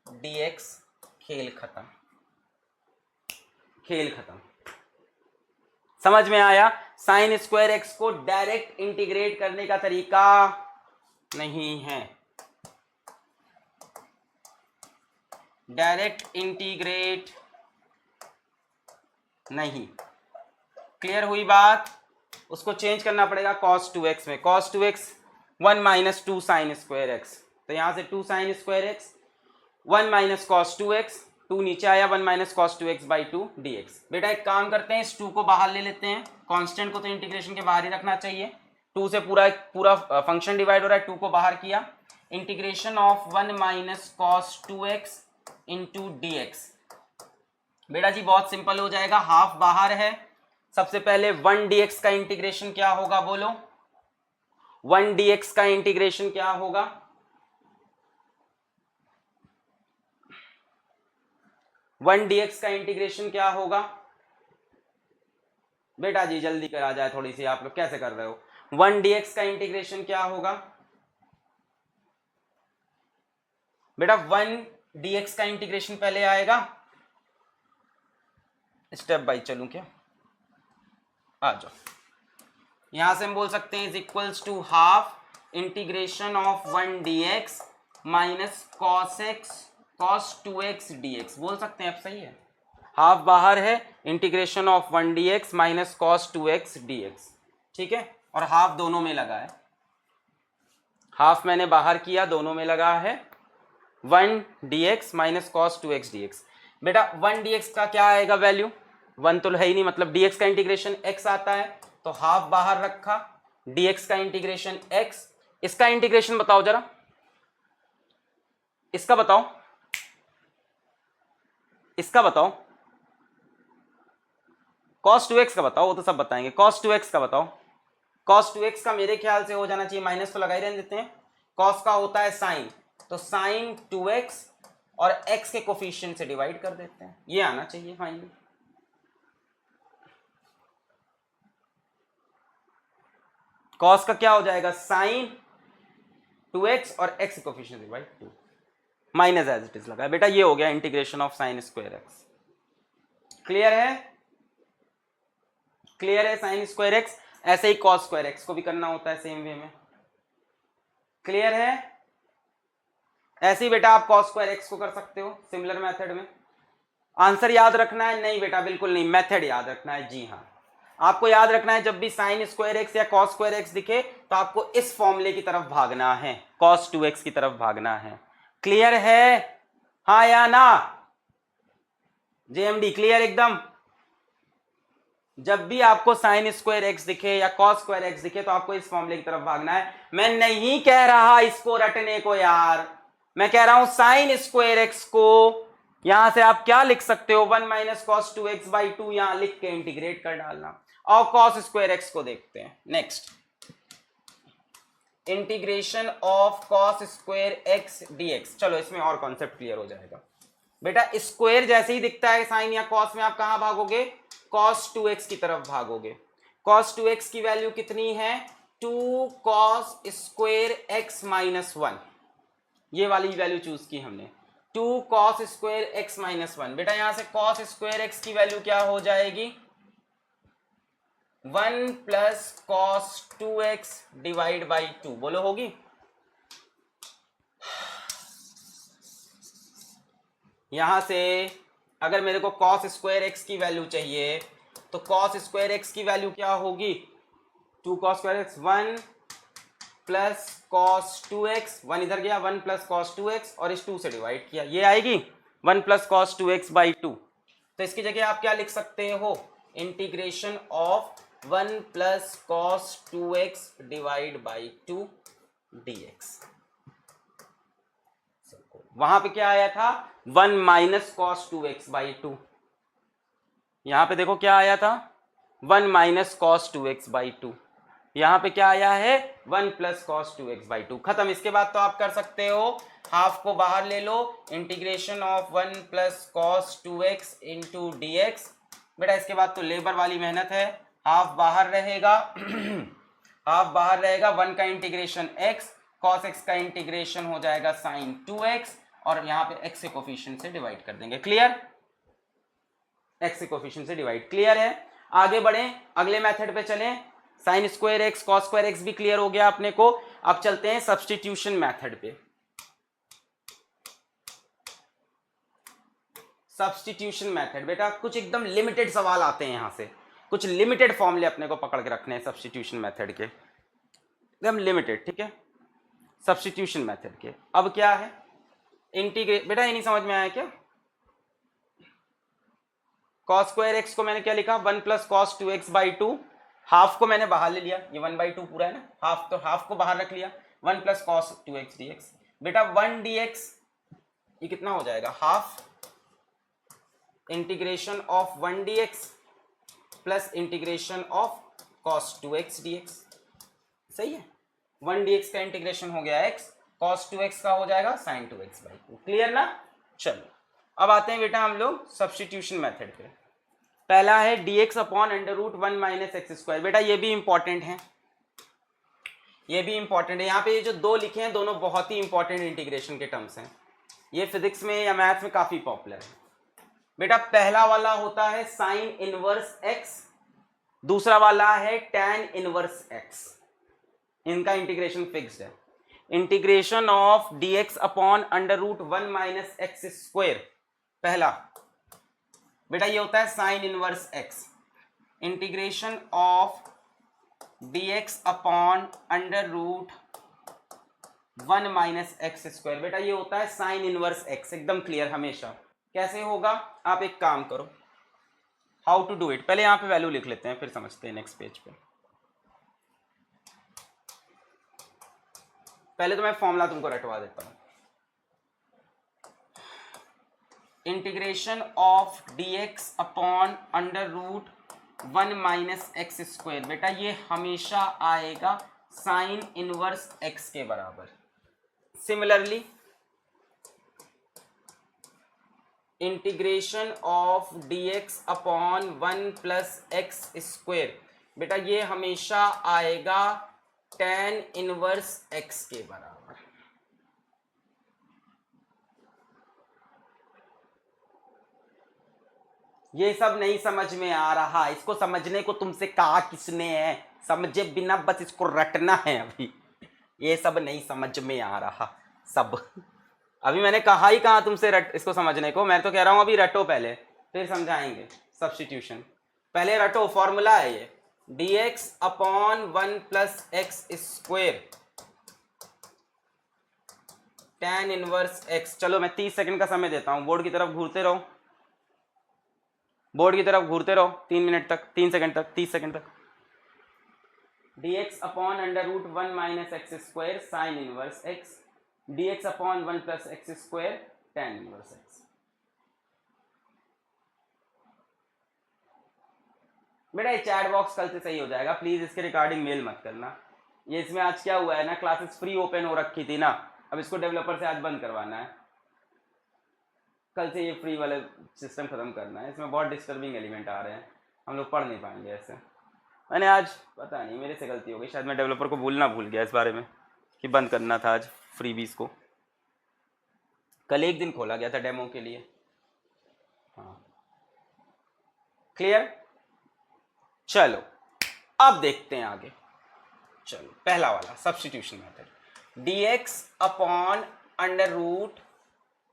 dx। खेल खत्म, खेल खत्म। समझ में आया? साइन स्क्वायर एक्स को डायरेक्ट इंटीग्रेट करने का तरीका नहीं है, डायरेक्ट इंटीग्रेट नहीं। क्लियर हुई बात? उसको चेंज करना पड़ेगा cos 2x में। cos 2x 1 minus 2 sine square x, तो यहां से 2 sine square x 1 minus cos 2x, 2 नीचे आया 1 minus cos 2x by 2 dx। बेटा एक काम करते हैं, इस 2 को बाहर ले लेते हैं, कांस्टेंट को तो इंटीग्रेशन के बाहर ही रखना चाहिए। 2 से पूरा पूरा फंक्शन डिवाइड हो रहा है, 2 को बाहर किया, integration of 1 minus cos 2x into dx। बेटा जी बहुत सिंपल हो जाएगा, हाफ बाहर है। सबसे पहले 1 dx का इंटीग्रेशन क्या होगा बोलो? 1 dx का इंटीग्रेशन क्या होगा? वन dx का इंटीग्रेशन क्या होगा? बेटा जी जल्दी करा जाए थोड़ी सी, आप लोग कैसे कर रहे हो? 1 dx का इंटीग्रेशन क्या होगा? बेटा 1 dx का इंटीग्रेशन पहले आएगा, स्टेप बाय चलूं क्या? आ जाओ। यहां से हम बोल सकते हैं is equals to half integration of 1 dx minus cos 2x dx। बोल सकते हैं, अब सही है। हाफ बाहर है, integration of 1 dx minus cos 2x dx, ठीक है। और हाफ दोनों में लगा है, हाफ मैंने बाहर किया, दोनों में लगा है 1 dx minus cos 2x dx। बेटा 1 dx का क्या आएगा वैल्यू? 1 तो है ही नहीं, मतलब dx का इंटीग्रेशन x आता है, तो हाफ बाहर रखा, dx का इंटीग्रेशन x। इसका इंटीग्रेशन बताओ जरा, इसका बताओ, इसका बताओ, cos 2x का बताओ, वो तो सब बताएंगे। cos 2x का बताओ। cos 2x का मेरे ख्याल से हो जाना चाहिए, माइनस तो लगा ही रहने देते हैं। cos का होता है साइन, तो साइन 2x और x के कोफिशिएंट से डिवाइड कर देते हैं, ये आना चाहिए फाइनली। cos का क्या हो जाएगा? साइन 2x और x के coefficient divide 2, minus as it is लगा है। बेटा ये हो गया integration of sine square x. Clear है? क्लियर है? साइन स्क्वायर एक्स, ऐसे ही cos स्क्वायर एक्स को भी करना होता है सेम वे में। क्लियर है? ऐसे ही बेटा आप cos स्क्वायर एक्स को कर सकते हो सिमिलर मेथड में। आंसर याद रखना है? नहीं बेटा बिल्कुल नहीं, मेथड याद रखना है। जी हाँ, आपको याद रखना है जब भी साइन स्क्वायर एक्स या cos स्क्वायर एक्स दिखे तो आपको इस फॉर्मूले की तरफ भागना है, cos 2x की तरफ भागना है। क्लियर है? हाँ या ना? जेएमडी क्लियर एकदम? जब भी आपको साइन स्क्वायर एक्स दिखे या cos स्क्वायर एक्स दिखे तो आपको इस फॉर्मूले की तरफ भागना है। मैं नहीं कह रहा इसको रटने को यार, मैं कह रहा हूं साइन स्क्वायर एक्स को यहां से आप क्या लिख सकते हो, 1 माइनस कॉस 2x/2 यहां लिख के इंटीग्रेट कर डालना। और cos स्क्वायर एक्स को देखते हैं next, integration of cos square x dx। चलो इसमें और कॉन्सेप्ट क्लियर हो जाएगा। बेटा स्क्वायर जैसे ही दिखता है साइन या cos में आप कहां भागोगे, cos 2x की तरफ भागोगे। cos 2x की वैल्यू कितनी है, 2 cos स्क्वायर x माइनस 1, ये वाली वैल्यू चूज की हमने, 2 cos स्क्वायर x माइनस 1। बेटा यहां से cos स्क्वायर x की वैल्यू क्या हो जाएगी, 1 plus cos 2x divide by 2, बोलो होगी? यहां से अगर मेरे को cos स्क्वायर एक्स की वैल्यू चाहिए तो cos स्क्वायर एक्स की वैल्यू क्या होगी, 2 cos square x, 1 plus cos 2x, 1 इधर गया, 1 प्लस cos 2x और इस 2 से डिवाइड किया, ये आएगी 1 प्लस cos 2x बाई 2। तो इसकी जगह आप क्या लिख सकते हो, integration of 1 plus cos 2x divide by 2 dx। वहां पे क्या आया था, 1 माइनस cos 2x बाई 2, यहां पे देखो क्या आया था, 1 माइनस cos 2x बाई 2, यहां पे क्या आया है, 1 प्लस cos 2x बाई 2। खत्म। इसके बाद तो आप कर सकते हो, हाफ को बाहर ले लो, integration of 1 plus cos 2x into dx। बेटा इसके बाद तो लेबर वाली मेहनत है, हाफ बाहर रहेगा हाफ बाहर रहेगा, 1 का इंटीग्रेशन x, cos x का इंटीग्रेशन हो जाएगा sin 2x और यहाँ पे x के कोफिशिएंट से डिवाइड कर देंगे। क्लियर? x के कोफिशिएंट से डिवाइड। क्लियर है? आगे बढ़ें, अगले मेथड पे चलें। Sign square x cos square x भी क्लियर हो गया अपने को। अब चलते हैं सब्स्टिट्यूशन मेथड पे। सब्स्टिट्यूशन मेथड बेटा कुछ एकदम लिमिटेड सवाल आते हैं, यहां से कुछ लिमिटेड फॉर्मूले अपने को पकड़ के रखने हैं सब्स्टिट्यूशन मेथड के, एकदम लिमिटेड। ठीक है, सब्स्टिट्यूशन मेथड के। अब क्या है, इंटीग्रेट। बेटा ये नहीं समझ में आया क्या, cos स्क्वायर एक्स को मैंने क्या लिखा, 1 plus cos 2x by 2, half को मैंने बाहर ले लिया, ये 1/2 पूरा है ना, हाफ तो हाफ को बाहर रख लिया, 1 प्लस cos 2x dx। बेटा 1 dx ये कितना हो जाएगा, half integration of 1 dx plus integration of cos 2x dx। सही है, 1 dx का इंटीग्रेशन हो गया x, cos 2x का हो जाएगा sin 2x बाई 2। क्लियर ना? चलो अब आते हैं बेटा हम लोग सब्स्टिट्यूशन मेथड पे। पहला है dx upon under root 1 minus x square. बेटा ये भी इंपॉर्टेंट है, ये भी इंपॉर्टेंट है। यहाँ पे ये जो दो लिखे हैं दोनों बहुत ही इंपॉर्टेंट इंटीग्रेशन के टर्म्स हैं, ये फिजिक्स में या मैथ्स में काफी पॉपुलर है। बेटा पहला वाला होता है साइन इनवर्स एक्स, दूसरा वाला है tan इनवर्स एक्स। इनका इंटीग्रेशन फिक्स्ड है। Integration of dx upon under root 1 minus x square, पहला बेटा ये होता है sine inverse x. Integration of dx upon under root 1 minus x square, बेटा ये होता है साइन इनवर्स एक्स। एकदम क्लियर हमेशा। कैसे होगा, आप एक काम करो, हाउ टू डू इट। पहले यहां पे वैल्यू लिख लेते हैं फिर समझते हैं नेक्स्ट पेज पे। पहले तो मैं फॉर्मूला तुमको रटवा देता हूं। Integration of dx upon under root 1 minus x square, बेटा ये हमेशा आएगा साइन इनवर्स x के बराबर। Similarly integration of dx upon 1 plus x square, बेटा ये हमेशा आएगा tan इनवर्स x के बराबर। ये सब नहीं समझ में आ रहा, इसको समझने को तुमसे कहा किसने है, समझे बिना बस इसको रटना है। अभी ये सब नहीं समझ में आ रहा सब। अभी मैंने कहा ही कहा तुमसे इसको समझने को, मैं तो कह रहा हूं अभी रटो पहले, फिर समझाएंगे सब्स्टिट्यूशन। पहले रटो, फॉर्मूला है ये dx upon 1 plus x square tan inverse x। चलो मैं 30 सेकंड का समय देता हूं, बोर्ड की तरफ घूरते रहो, बोर्ड की तरफ घूरते रहो 3 मिनट तक, 3 सेकंड तक, 30 सेकंड तक। dx upon under root 1 minus x square sine inverse x dx upon 1 plus x square tan inverse x। बेटा ये चैट बॉक्स कल से सही हो जाएगा, प्लीज इसके रिगार्डिंग मेल मत करना। ये इसमें आज क्या हुआ है ना, क्लासेस फ्री ओपन हो रखी थी ना, अब इसको डेवलपर से आज बंद करवाना है, कल से ये फ्री वाले सिस्टम खत्म करना है। इसमें बहुत डिस्टर्बिंग एलिमेंट आ रहे हैं, हम लोग पढ़ नहीं पाएंगे ऐसे। मैंने आज पता नहीं मेरे से गलती हो गई, शायद मैं डेवलपर को बोलना भूल गया इस बारे में कि बंद करना था आज फ्रीबीज को। कल एक दिन खोला गया था डेमो के लिए। हाँ क्लियर। चलो अब देखते हैं आगे। चलो पहला वाला substitution method, dx upon under root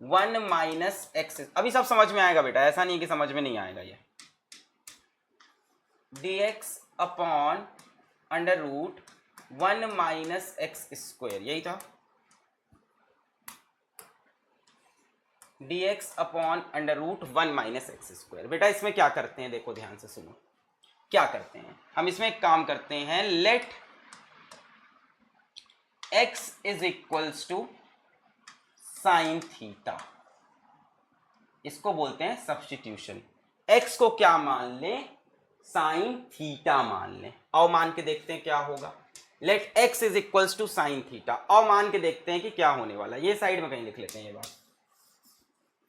1 minus x. अभी सब समझ में आएगा बेटा, ऐसा नहीं कि समझ में नहीं आएगा। ये dx upon under root 1 minus x square, यही था dx upon under root 1 minus x square. बेटा इसमें क्या करते हैं, देखो ध्यान से सुनो क्या करते हैं हम। इसमें एक काम करते हैं, let x is equals to sine theta, इसको बोलते हैं सब्स्टिट्यूशन। x को क्या मान ले, साइन थीटा मान ले। और मान के देखते हैं क्या होगा। Let x is equals to sine theta, और मान के देखते हैं कि क्या होने वाला। ये साइड में कहीं लिख लेते हैं, ये बात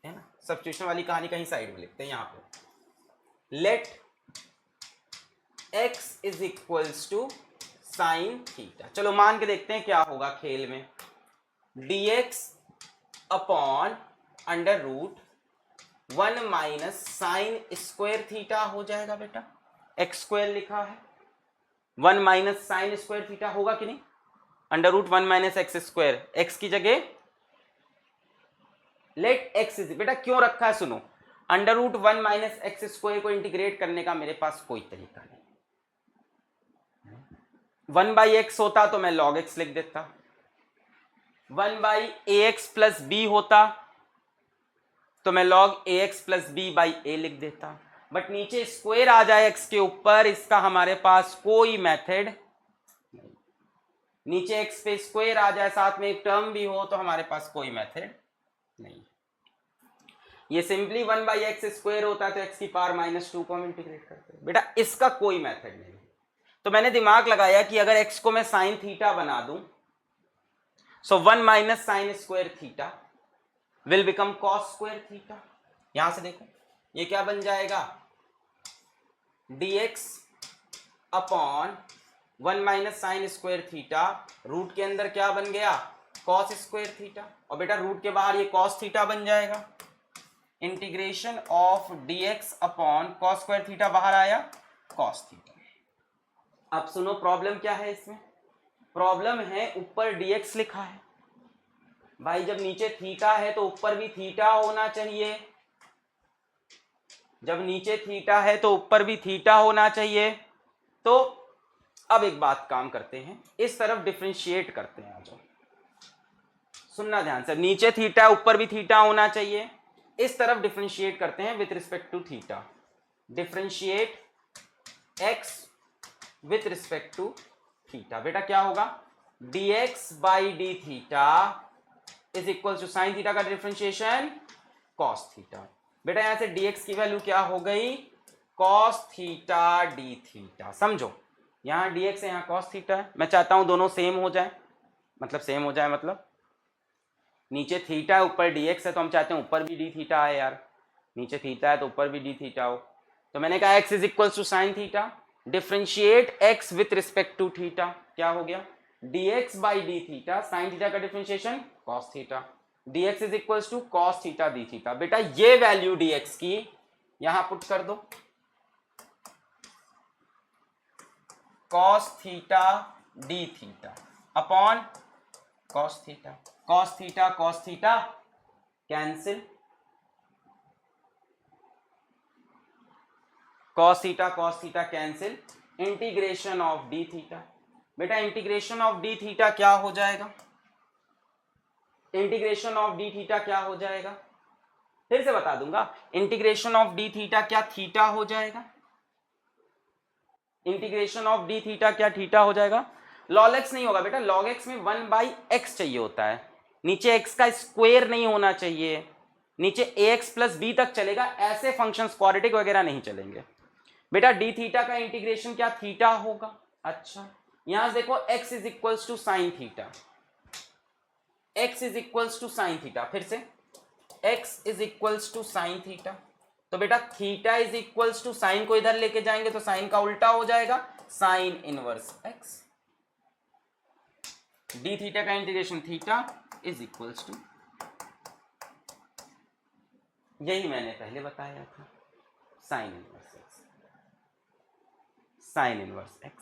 है ना, सब्स्टिट्यूशन वाली कहानी कहीं साइड में लिखते हैं। यहां पे let x is equals to sine theta. चलो मान के देखते हैं क्या होगा खेल में। dx upon under root 1 minus sine square theta हो जाएगा। बेटा एक्स स्क्वायर लिखा है, 1 माइनस साइन स्क्वायर थीटा होगा कि नहीं। Under root 1 minus x square, x की जगह लेट एक्स इज, बेटा क्यों रखा है सुनो, under root 1 minus x square को इंटीग्रेट करने का मेरे पास कोई तरीका नहीं। 1 बाई एक्स होता तो मैं लॉग एक्स लिख देता, 1 by a x plus b होता तो मैं log a x plus b by a लिख देता। बट नीचे स्क्वायर आ जाए एक्स के ऊपर, इसका हमारे पास कोई मेथड नहीं। नीचे एक्स पे स्क्वायर आ जाए, साथ में एक टर्म भी हो, तो हमारे पास कोई मेथड नहीं। ये सिंपली 1 बाई एक्स स्क्वायर होता है तो एक्स की पावर -2 को हम इंटीग्रेट करते हैं। बेटा इसका कोई मेथड नहीं। तो मैंने दिमाग लगाया कि अगर x को मैं साइन थीटा बना दूं, so 1 minus sine square theta will become cos square theta. यहां से देखो ये क्या बन जाएगा, dx upon 1 minus sine square theta, root के अंदर क्या बन गया, कॉस स्क्वायर थीटा, और बेटा रूट के बाहर ये कॉस थीटा बन जाएगा। Integration of dx upon cos square theta, बाहर आया कॉस थीटा। अब सुनो प्रॉब्लम क्या है इसमें, प्रॉब्लम है ऊपर dx लिखा है। भाई जब नीचे थीटा है तो ऊपर भी थीटा होना चाहिए, जब नीचे थीटा है तो ऊपर भी थीटा होना चाहिए। तो अब एक बात काम करते हैं, इस तरफ डिफरेंशिएट करते हैं। आ जाओ सुनना ध्यान से, नीचे थीटा ऊपर भी थीटा होना चाहिए, इस तरफ डिफरेंशिएट करते हैं with respect to theta. Differentiate x with respect to theta. बेटा क्या होगा, dx by d theta is equal to sine theta का डिफरेंशिएशन कॉस थीटा। बेटा यहां से dx की वैल्यू क्या हो गई, कॉस थीटा डी थीटा। समझो यहां dx है, यहां कॉस थीटा है। मैं चाहता हूं दोनों सेम हो जाए, मतलब सेम हो जाए, मतलब नीचे थीटा है ऊपर dx है, तो हम चाहते हैं ऊपर भी डी थीटा है यार। नीचे थीटा है तो ऊपर भी डी थीटा हो। तो मैंने कहा x is equal to sine theta, differentiate x with respect to theta. क्या हो गया, dx by d theta, sine theta का differentiation cos theta, dx is equal to cos theta d theta. बेटा ये वैल्यू dx की यहां put कर दो, cos theta d theta upon cos theta, cos theta cos theta cancel, cos theta cancel, integration of d theta. बेटा integration of d theta क्या हो जाएगा, इंटीग्रेशन ऑफ डी थीटा क्या हो जाएगा, फिर से बता दूंगा, इंटीग्रेशन ऑफ डी थीटा क्या थीटा हो जाएगा, इंटीग्रेशन ऑफ डी थीटा क्या थीटा हो जाएगा। लॉग एक्स नहीं होगा बेटा, लॉग एक्स में 1/x चाहिए होता है, नीचे x का स्क्वायर नहीं होना चाहिए, नीचे ax + b तक चलेगा, ऐसे फंक्शंस क्वाड्रेटिक वगैरह नहीं चलेंगे। बेटा डी थीटा का इंटीग्रेशन क्या थीटा होगा। अच्छा यहां देखो x = sin theta, x = sin theta, फिर से x = sin थीटा, तो बेटा थीटा = साइन को इधर लेके जाएंगे तो साइन का उल्टा हो जाएगा, sign inverse x। D theta का इंटीग्रेशन थीटा = यही मैंने पहले बताया था, sign inverse x, sign inverse x।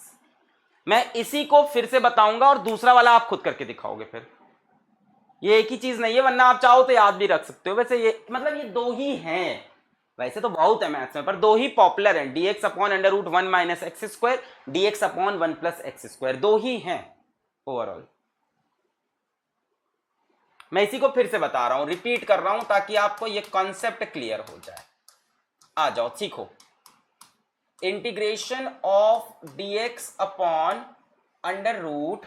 मैं इसी को फिर से बताऊंगा और दूसरा वाला आप खुद करके दिखाओगे, फिर ये एक ही चीज नहीं है, वरना आप चाहो तो याद भी रख सकते हो। वैसे ये मतलब ये दो ही हैं, वैसे तो बहुत है मैथ्स में, पर दो ही पॉपुलर हैं, dx/√1 - x², dx/1 + x², दो ही हैं ओवरऑल। मैं इसी को फिर से बता रहा हूं, रिपीट कर रहा हूं ताकि आपको ये कॉन्सेप्ट क्लियर हो जाए। आ जाओ सीखो, इंटीग्रेशन ऑफ dx/√1 - x²।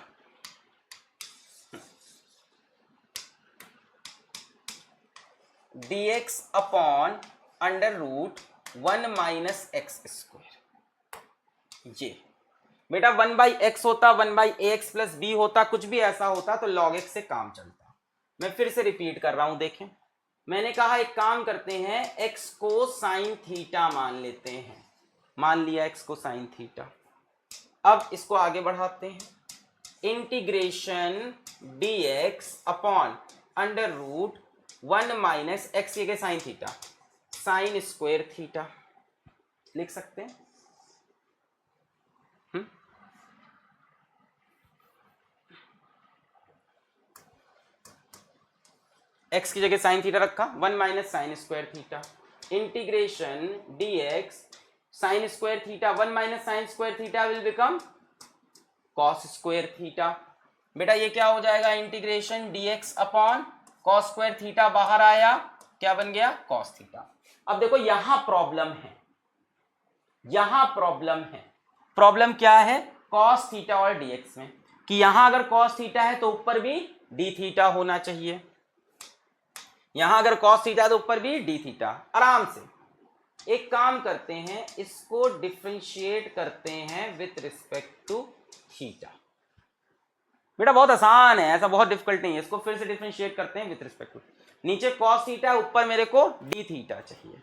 ये बेटा 1/x होता, 1/ax + b होता, कुछ भी ऐसा होता तो log x से काम चलता। मैं फिर से रिपीट कर रहा हूं, देखें मैंने कहा एक काम करते हैं, x को साइन थीटा मान लेते हैं, मान लिया x को साइन थीटा। अब इसको आगे बढ़ाते हैं, इंटीग्रेशन dx/√1 - x के sign theta, sign square theta लिख सकते हैं। x की जगह साइन थीटा रखा, 1 - sign square theta, integration dx sign square theta 1 - sign square theta will become cos square theta. बेटा ये क्या हो जाएगा, इंटीग्रेशन dx/cos स्क्वायर थीटा, बाहर आया क्या बन गया, cos थीटा। अब देखो यहां प्रॉब्लम है, यहां प्रॉब्लम है, प्रॉब्लम क्या है, cos थीटा और dx में, कि यहां अगर cos थीटा है तो ऊपर भी d थीटा होना चाहिए, यहां अगर cos थीटा है तो ऊपर भी d थीटा। आराम से एक काम करते हैं, इसको डिफरेंशिएट करते हैं विथ रिस्पेक्ट टू थीटा। बेटा बहुत आसान है, ऐसा बहुत डिफिकल्ट नहीं है, इसको फिर से डिफरेंशिएट करते हैं विथ रिस्पेक्ट टू, नीचे cos थीटा, ऊपर मेरे को d थीटा चाहिए।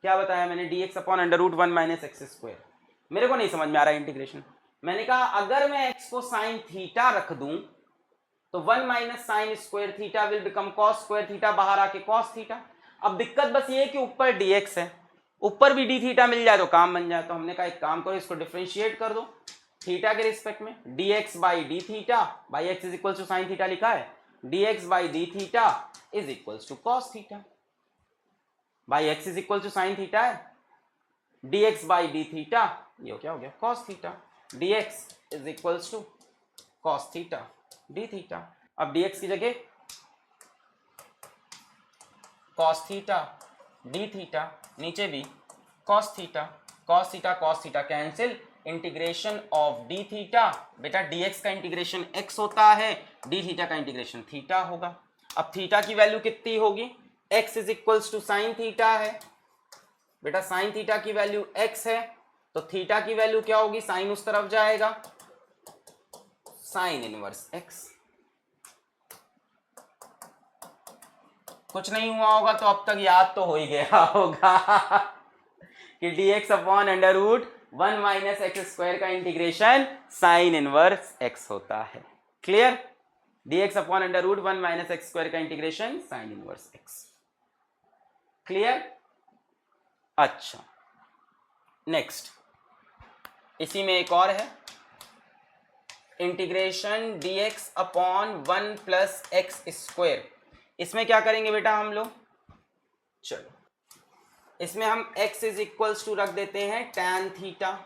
क्या बताया मैंने, dx/√1 - x²। मेरे को नहीं समझ में आ रहा है इंटीग्रेशन, मैंने कहा अगर मैं x को साइन थीटा रख दूं तो 1 - sign square theta will become cos square theta, बाहर आके cos थीटा। अब दिक्कत बस ये है कि ऊपर dx है, ऊपर भी d थीटा मिल जाए तो काम बन जाए, तो हमने कहा एक काम करो, इसको डिफरेंशिएट कर दो थीटा के रिस्पेक्ट में, dx/d theta by x = sine theta लिखा है, dx/d theta = cos theta, by x = sine theta है, dx/d थीटा ये क्या हो गया, cos theta, dx = cos theta d theta. अब dx की जगह cos थीटा d थीटा, नीचे भी cos theta, cos theta cos theta cancel, integration of d theta, बेटा dx का इंटीग्रेशन x होता है, d थीटा का इंटीग्रेशन थीटा होगा। अब थीटा की वैल्यू कितनी होगी, x = साइन थीटा है, बेटा साइन थीटा की वैल्यू x है, तो थीटा की वैल्यू क्या होगी, साइन उस तरफ जाएगा, साइन इनवर्स x। कुछ नहीं हुआ होगा तो अब तक याद तो हो ही गया होगा कि dx/√1 - x² का इंटीग्रेशन साइन इनवर्स x होता है। क्लियर, dx/√1 - x² का integration sign inverse x। Clear, अच्छा नेक्स्ट, इसी में एक और है, इंटीग्रेशन dx/1 + x², इसमें क्या करेंगे बेटा हम लोग, चलो इसमें हम x इज इक्वल्स टू रख देते हैं tan theta,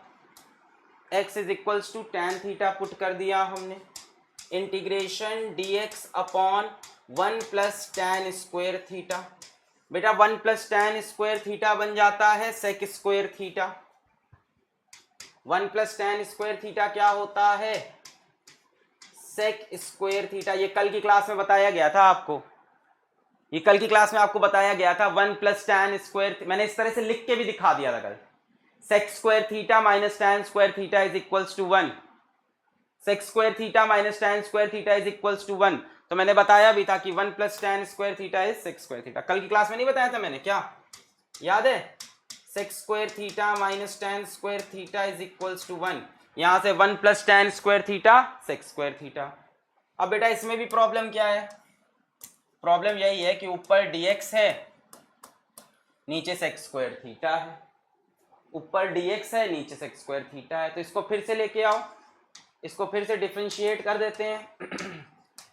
x is equals to tan theta put कर दिया हमने, integration dx upon 1 plus tan square theta. बेटा 1 प्लस टैन स्क्वायर थीटा बन जाता है sec square theta. 1 plus tan square theta क्या होता है, सेक स्क्वायर थीटा। ये कल की क्लास में बताया गया था आपको, ये कल की क्लास में आपको बताया गया था। 1 प्लस टैन स्क्वायर, मैंने इस तरह से लिख के भी दिखा दिया था कल, sec square theta minus tan square theta is equals to 1, sec square theta minus tan square theta is equals to 1। तो मैंने बताया भी था कि 1 plus tan square theta is sec square theta. कल की क्लास में नहीं बताया था मैंने, क्या याद है, sec square theta minus tan square theta is equals to 1। यहां से 1 plus tan square theta sec square theta. अब बेटा इसमें भी प्रॉब्लम क्या है, प्रॉब्लम यही है कि ऊपर dx है नीचे सेक स्क्वायर थीटा है, ऊपर dx है नीचे सेक स्क्वायर थीटा है। तो इसको फिर से लेके आओ, इसको फिर से डिफरेंशिएट कर देते हैं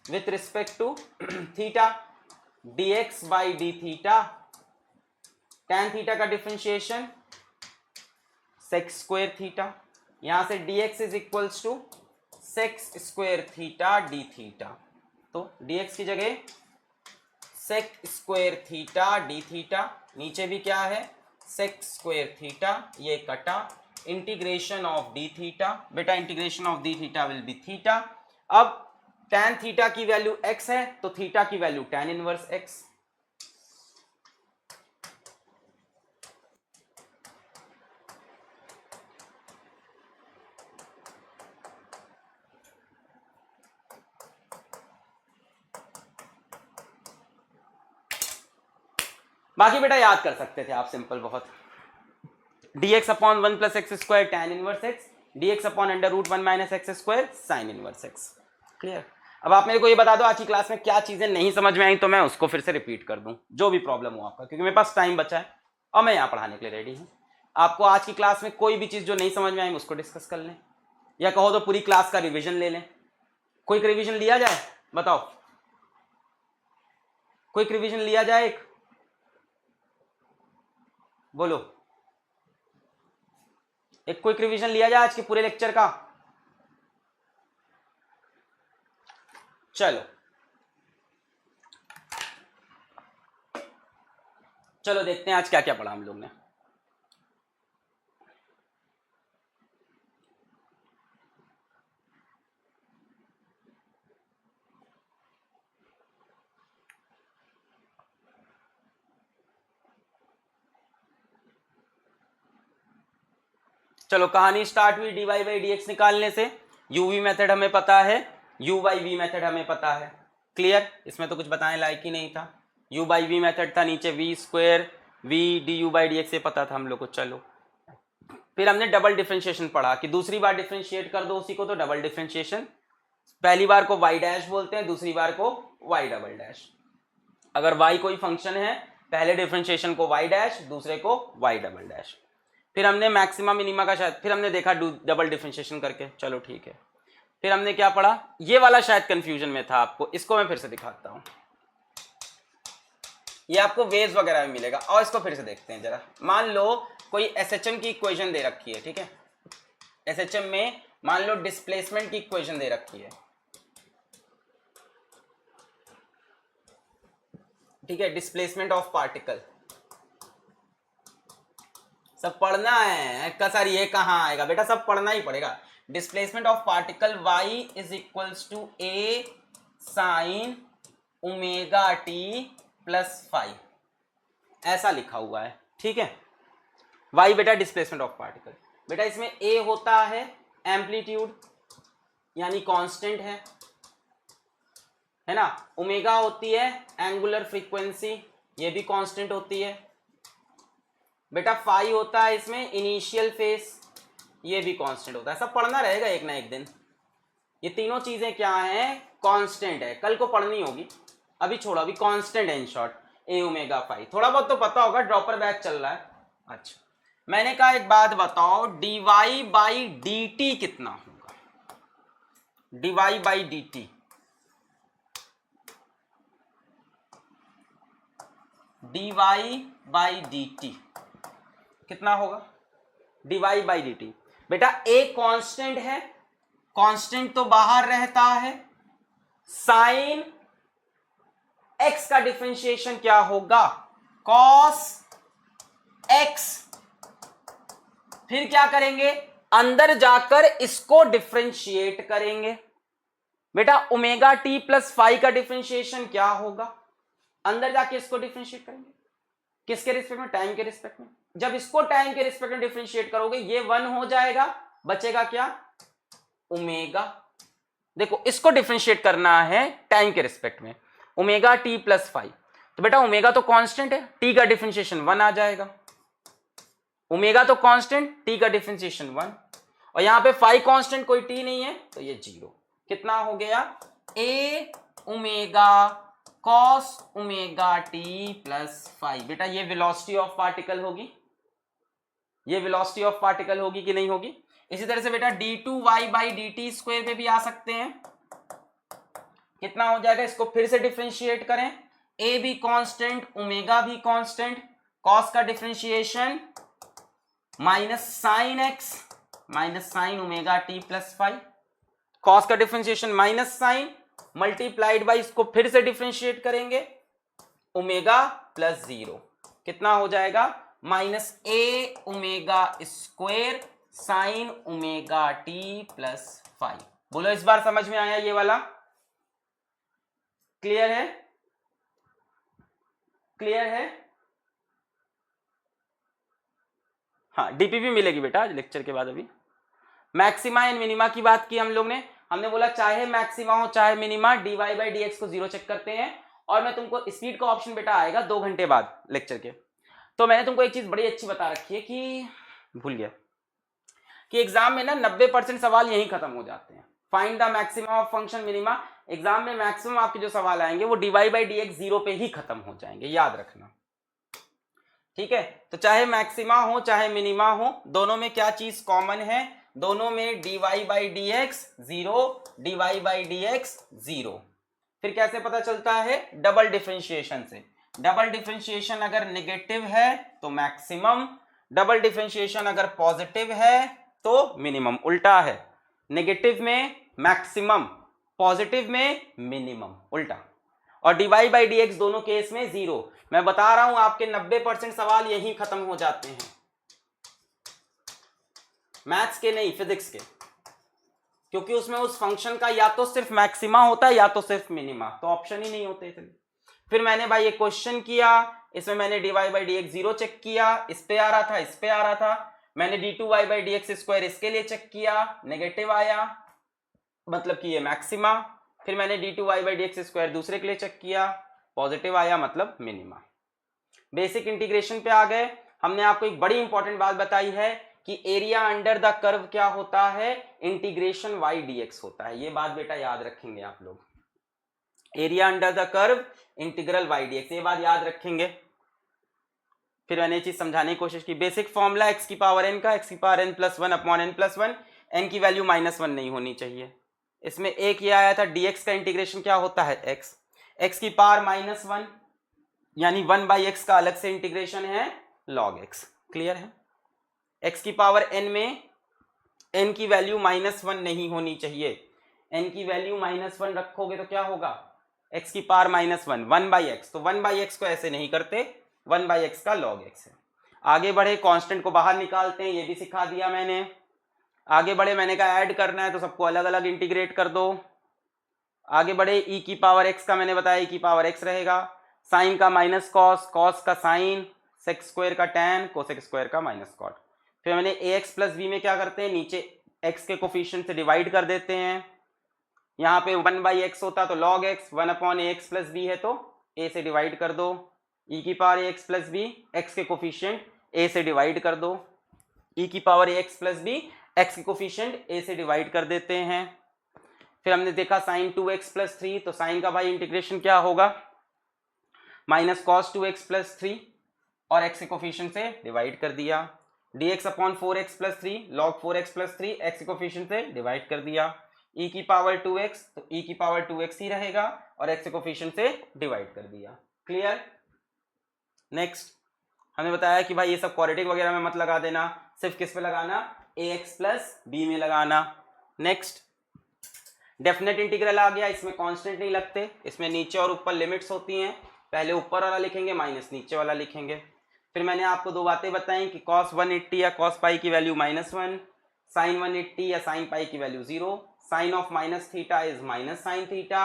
with respect to theta, dx by d theta, tan theta का डिफरेंशिएशन सेक स्क्वायर थीटा, यहां से dx is equals to sec square theta d theta. तो dx की जगह sec square theta d theta, नीचे भी क्या है सेक स्क्वायर थीटा, ये कटा, इंटीग्रेशन ऑफ डी थीटा। बेटा integration of d theta will be theta. अब tan थीटा की वैल्यू x है तो थीटा की वैल्यू tan इनवर्स x। बाकी बेटा याद कर सकते थे आप, सिंपल बहुत, dx upon 1 plus x square tan inverse x, dx upon under root 1 minus x square sine inverse x. Clear. अब आप मेरे को ये बता दो आज की क्लास में क्या चीजें नहीं समझ में आई, तो मैं उसको फिर से रिपीट कर दूं जो भी प्रॉब्लम हो आपका, क्योंकि मेरे पास टाइम बचा है और मैं यहाँ पढ़ाने के लिए रेडी हूँ। आपको आज की क्लास में कोई भी चीज जो नहीं समझ में आई उसको डिस्कस कर लें, या कहो तो पूरी क्लास का रिविजन ले लें। क्विक रिविजन लिया जाए, बताओ, क्विक रिविजन लिया जाए एक, बोलो, एक क्विक रिवीजन लिया जाए आज के पूरे लेक्चर का। चलो चलो देखते हैं आज क्या क्या पढ़ा हम लोग ने। चलो कहानी स्टार्ट हुई d y by d x निकालने से। यू वी मेथड हमें पता है, यू बाई वी मेथड हमें पता है। क्लियर, इसमें तो कुछ बताने लायक ही नहीं था। यू बाई वी मेथड था, नीचे v square v d u by d x, ये पता था हम लोग को। चलो फिर हमने डबल डिफरेंशिएशन पढ़ा कि दूसरी बार डिफरेंशिएट कर दो उसी को, तो डबल डिफरेंशिएशन। पहली बार को वाई डैश बोलते हैं, दूसरी बार को वाई डबल डैश। अगर वाई कोई फंक्शन है, पहले डिफरेंशिएशन को वाई डैश, दूसरे को वाई डबल डैश। फिर हमने मैक्सिमा मिनिमा का शायद, फिर हमने देखा डबल डिफरेंशिएशन करके, चलो ठीक है। फिर हमने क्या पढ़ा, ये वाला शायद कंफ्यूजन में था आपको, इसको मैं फिर से दिखाता हूं। ये आपको वेव्स वगैरह में मिलेगा, और इसको फिर से देखते हैं जरा। मान लो कोई एसएचएम की इक्वेशन दे रखी है, ठीक है, एसएचएम में मान लो डिस्प्लेसमेंट की इक्वेशन दे रखी है, ठीक है, डिस्प्लेसमेंट ऑफ पार्टिकल। सब पढ़ना है सर, ये कहाँ आएगा बेटा, सब पढ़ना ही पड़ेगा। Displacement of particle y is equals to a sine omega t plus 5, ऐसा लिखा हुआ है, ठीक है। y बेटा डिस्प्लेसमेंट ऑफ पार्टिकल, बेटा इसमें a होता है एम्पलीट्यूड यानी कांस्टेंट है ना, ओमेगा होती है एंगुलर फ्रीक्वेंसी, ये भी कांस्टेंट होती है। बेटा फाई होता है इसमें इनिशियल फेस, ये भी कांस्टेंट होता है। सब पढ़ना रहेगा एक ना एक दिन। ये तीनों चीजें क्या हैं, कांस्टेंट है, कल को पढ़नी होगी, अभी छोड़ो, अभी कांस्टेंट है in short, a omega phi. थोड़ा बहुत तो पता होगा, ड्रॉपर बैच चल रहा है। अच्छा मैंने कहा एक बात बताओ, d y by d t कितना होगा, d y by d t, d y by d t कितना होगा, d y by d t. बेटा ए कांस्टेंट है, कांस्टेंट तो बाहर रहता है, साइन एक्स का डिफरेंशिएशन क्या होगा, कॉस एक्स। फिर क्या करेंगे, अंदर जाकर इसको डिफरेंशिएट करेंगे। बेटा ओमेगा टी प्लस फाई का डिफरेंशिएशन क्या होगा, अंदर जाके इसको डिफरेंशिएट करेंगे, किसके रिस्पेक्ट में, टाइम के रिस्पेक्ट में। जब इसको टाइम के रिस्पेक्ट में डिफरेंशिएट करोगे ये 1 हो जाएगा, बचेगा क्या, ओमेगा। देखो इसको डिफरेंशिएट करना है टाइम के रिस्पेक्ट में, ओमेगा टी प्लस फाई। तो बेटा ओमेगा तो कांस्टेंट है, टी का डिफरेंशिएशन 1 आ जाएगा, ओमेगा तो कांस्टेंट, टी का डिफरेंशिएशन 1, और यहां पे फाई कांस्टेंट कोई टी नहीं है तो ये 0। कितना हो गया, a omega cos omega t plus phi. बेटा ये वेलोसिटी ऑफ पार्टिकल होगी, ये वेलोसिटी ऑफ पार्टिकल होगी कि नहीं होगी। इसी तरह से बेटा d2y by d T square पे भी आ सकते हैं, कितना हो जाएगा, इसको फिर से डिफरेंशिएट करें, ए भी कांस्टेंट ओमेगा भी कांस्टेंट, कॉस का differentiation minus sine x minus sine omega t plus five, cos का differentiation minus sine multiplied by इसको फिर से डिफरेंशिएट करेंगे ओमेगा प्लस 0, कितना हो जाएगा, minus a omega square sine omega t plus 5। बोलो इस बार समझ में आया ये वाला, क्लियर है, क्लियर है। हाँ डीपीपी मिलेगी बेटा आज लेक्चर के बाद। अभी मैक्सिमा एंड मिनिमा की बात की हम लोग ने, हमने बोला चाहे मैक्सिमा हो चाहे minima d y by d x को 0 चेक करते हैं, और मैं तुमको स्पीड का ऑप्शन बेटा आएगा 2 घंटे बाद लेक्चर के। तो मैंने तुमको एक चीज बड़ी अच्छी बता रखी है कि भूल गया कि एग्जाम में ना 90% सवाल यहीं खत्म हो जाते हैं। Find the maximum of function minima, exam में मैक्सिमम आपके जो सवाल आएंगे वो d y by d x 0 पे ही खत्म हो जाएंगे, याद रखना, ठीक है। तो चाहे मैक्सिमा हो चाहे मिनिमा हो, दोनों में क्या चीज कॉमन है, दोनों में d y by d x 0, d y by d x 0। फिर कैसे पता चलता है, डबल डिफरेंशिएशन से। डबल डिफरेंशिएशन अगर नेगेटिव है तो मैक्सिमम, डबल डिफरेंशिएशन अगर पॉजिटिव है तो मिनिमम, उल्टा है, नेगेटिव में मैक्सिमम, पॉजिटिव में मिनिमम, उल्टा। और d y by d x दोनों केस में 0। मैं बता रहा हूं आपके 90% सवाल यहीं खत्म हो जाते हैं, मैथ्स के नहीं फिजिक्स के, क्योंकि उसमें उस फंक्शन का या तो सिर्फ मैक्सिमा होता है या तो सिर्फ मिनिमा, तो ऑप्शन ही नहीं होते थे। फिर मैंने भाई एक क्वेश्चन किया, इसमें मैंने d y by d x 0 check किया, इस पे आ रहा था, इस पे आ रहा था, मैंने d two y by d x square इसके लिए चेक किया, नेगेटिव आया मतलब कि ये मैक्सिमा। फिर मैंने d two y by d x square दूसरे के लिए चेक किया, पॉजिटिव आया मतलब मिनिमा। बेसिक इंटीग्रेशन पे आ गए। हमने आपको एक बड़ी इंपॉर्टेंट बात बताई है कि एरिया अंडर द कर्व क्या होता है, इंटीग्रेशन वाई डी एक्स होता है। ये बात बेटा याद रखेंगे आप लोग, area under the curve integral y d x, ये बात याद रखेंगे। फिर मैंने ये चीज समझाने की कोशिश की, बेसिक फॉर्मूला एक्स की पावर एन का, एक्स की power n plus 1 upon n plus 1, n की वैल्यू -1 नहीं होनी चाहिए। इसमें एक ये आया था, dx का इंटीग्रेशन क्या होता है, x, x की पावर -1 यानी 1/x का अलग से इंटीग्रेशन है log x, क्लियर है। x की पावर n में n की वैल्यू -1 नहीं होनी चाहिए, n की वैल्यू -1 रखोगे तो क्या होगा, x की पावर -1 1/x, तो 1/x को ऐसे नहीं करते, 1/x का log x है। आगे बढ़े, कांस्टेंट को बाहर निकालते हैं, ये भी सिखा दिया मैंने। आगे बढ़े, मैंने कहा ऐड करना है तो सबको अलग अलग इंटीग्रेट कर दो। आगे बढ़े, e की पावर x का मैंने बताया e की पावर x रहेगा, साइन का माइनस कॉस, कॉस का साइन, सेक स्क्वायर का टैन, कोसेक स्क्वायर का माइनस कॉट। फिर मैंने ax प्लस b में क्या करते हैं, नीचे x के कोफिशिएंट से डिवाइड कर देते हैं। यहाँ पे 1/x होता तो log x, 1/ax plus b है तो a से डिवाइड कर दो, e की power ax plus b, x के कोफिशिएंट a से डिवाइड कर दो, e की power ax plus b, x के कोफिशिएंट a से डिवाइड कर देते हैं। फिर हमने देखा साइन 2x प्लस 3, तो साइन का भाई इंटीग्रेशन क्या होगा, माइनस कॉस 2x प्लस 3 और x के कोफिशिएंट से डिवाइड कर दिया, dx upon 4x plus 3 log 4x plus 3 x के कोफिशिएंट से डिवाइड कर दिया, e की पावर 2x तो e की पावर 2x ही रहेगा और x के कोफिशिएंट से डिवाइड कर दिया, क्लियर। नेक्स्ट हमें बताया कि भाई ये सब क्वाड्रेटिक वगैरह में मत लगा देना, सिर्फ किस पे लगाना, ax प्लस बी में लगाना। नेक्स्ट डेफिनेट इंटीग्रल आ गया, इसमें कांस्टेंट नहीं लगते, इसमें नीचे और ऊपर लिमिट्स होती हैं, पहले ऊपर वाला लिखेंगे माइनस नीचे वाला लिखेंगे। फिर मैंने आपको दो बातें बताई कि cos 180 या cos पाई की वैल्यू -1, sin 180 या sin पाई की value 0, sin of minus theta is minus sine theta,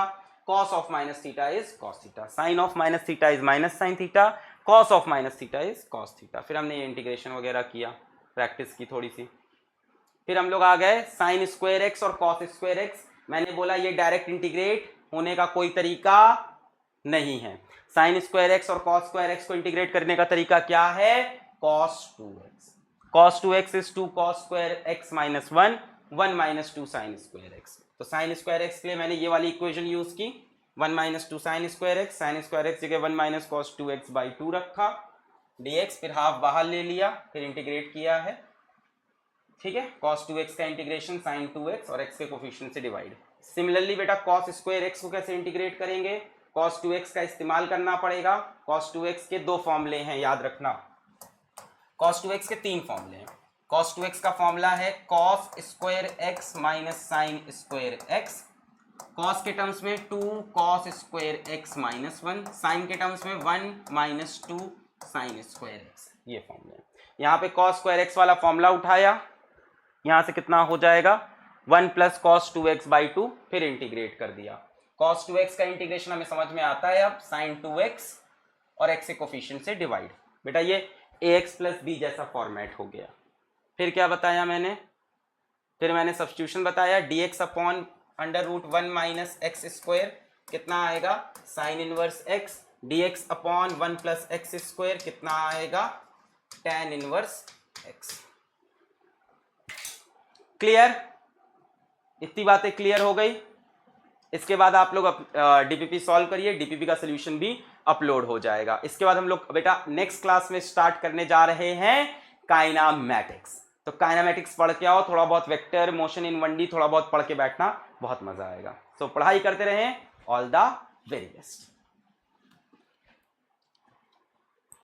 cos of minus theta is cos theta, sin of minus theta is minus sine theta, cos of minus theta is cos theta. फिर हमने ये integration वगैरह किया, practice की थोड़ी सी। फिर हम लोग आ गए sin स्क्वायर एक्स और cos स्क्वायर एक्स। मैंने बोला ये डायरेक्ट इंटीग्रेट होने का कोई तरीका नहीं है। sin स्क्वायर एक्स और cos स्क्वायर एक्स को इंटीग्रेट करने का तरीका क्या है, cos 2x। cos 2x is 2 cos square x minus 1, 1 minus 2 sin square x. तो sin स्क्वायर एक्स के लिए मैंने ये वाली इक्वेशन यूज की, 1 minus 2 sin square x, sin square x जगह 1 माइनस cos 2x बाई 2 रखा, dx, फिर हाफ बाहर ले लिया, फिर इंटीग्रेट किया है, ठीक है। cos 2x का इंटीग्रेशन sin 2x और x के कोफिशिएंट से डिवाइड। सिमिलरली बेटा cos स्क्वायर x को कैसे इंटीग्रेट करेंगे, cos 2x का इस्तेमाल करना पड़ेगा। cos 2x के दो फॉर्मूले हैं, याद रखना। cos 2x के तीन फॉर्मूले हैं। cos 2x का फॉर्मूला है cos square x minus sine square x, cos के टर्म्स में 2 cos square x minus 1, sine के टर्म्स में 1 माइनस 2 साइन स्क्वायर x। ये फॉर्मूला है। यहाँ पे cos स्क्वायर x वाला फॉर्मूला उठाया, यहाँ से कितना हो जाएगा 1 प्लस cos 2x बाई 2, फिर इंटीग्रेट कर दिया। cos 2x का इंटीग्रेशन हमें समझ में आता है अब, sin 2x और x के कोफिशिएंट से डिवाइड। बेटा ये ax प्लस b जैसा फॉर्मेट हो गया। फिर क्या बताया मैंने, फिर मैंने सब्स्टिट्यूशन बताया, dx upon under root 1 minus x square कितना आएगा sine inverse x, dx upon 1 plus x square कितना आएगा tan इनवर्स x। क्लियर, इतनी बातें क्लियर हो गई। इसके बाद आप लोग डीपीपी सॉल्व करिए, डीपीपी का सोल्यूशन भी अपलोड हो जाएगा। इसके बाद हम लोग बेटा नेक्स्ट क्लास में स्टार्ट करने जा रहे हैं काइनामेटिक्स। तो काइनामेटिक्स पढ़ के आओ, थोड़ा बहुत वेक्टर मोशन इन 1D थोड़ा बहुत पढ़ के बैठना, बहुत मजा आएगा। तो पढ़ाई करते रहें, ऑल द वेरी बेस्ट।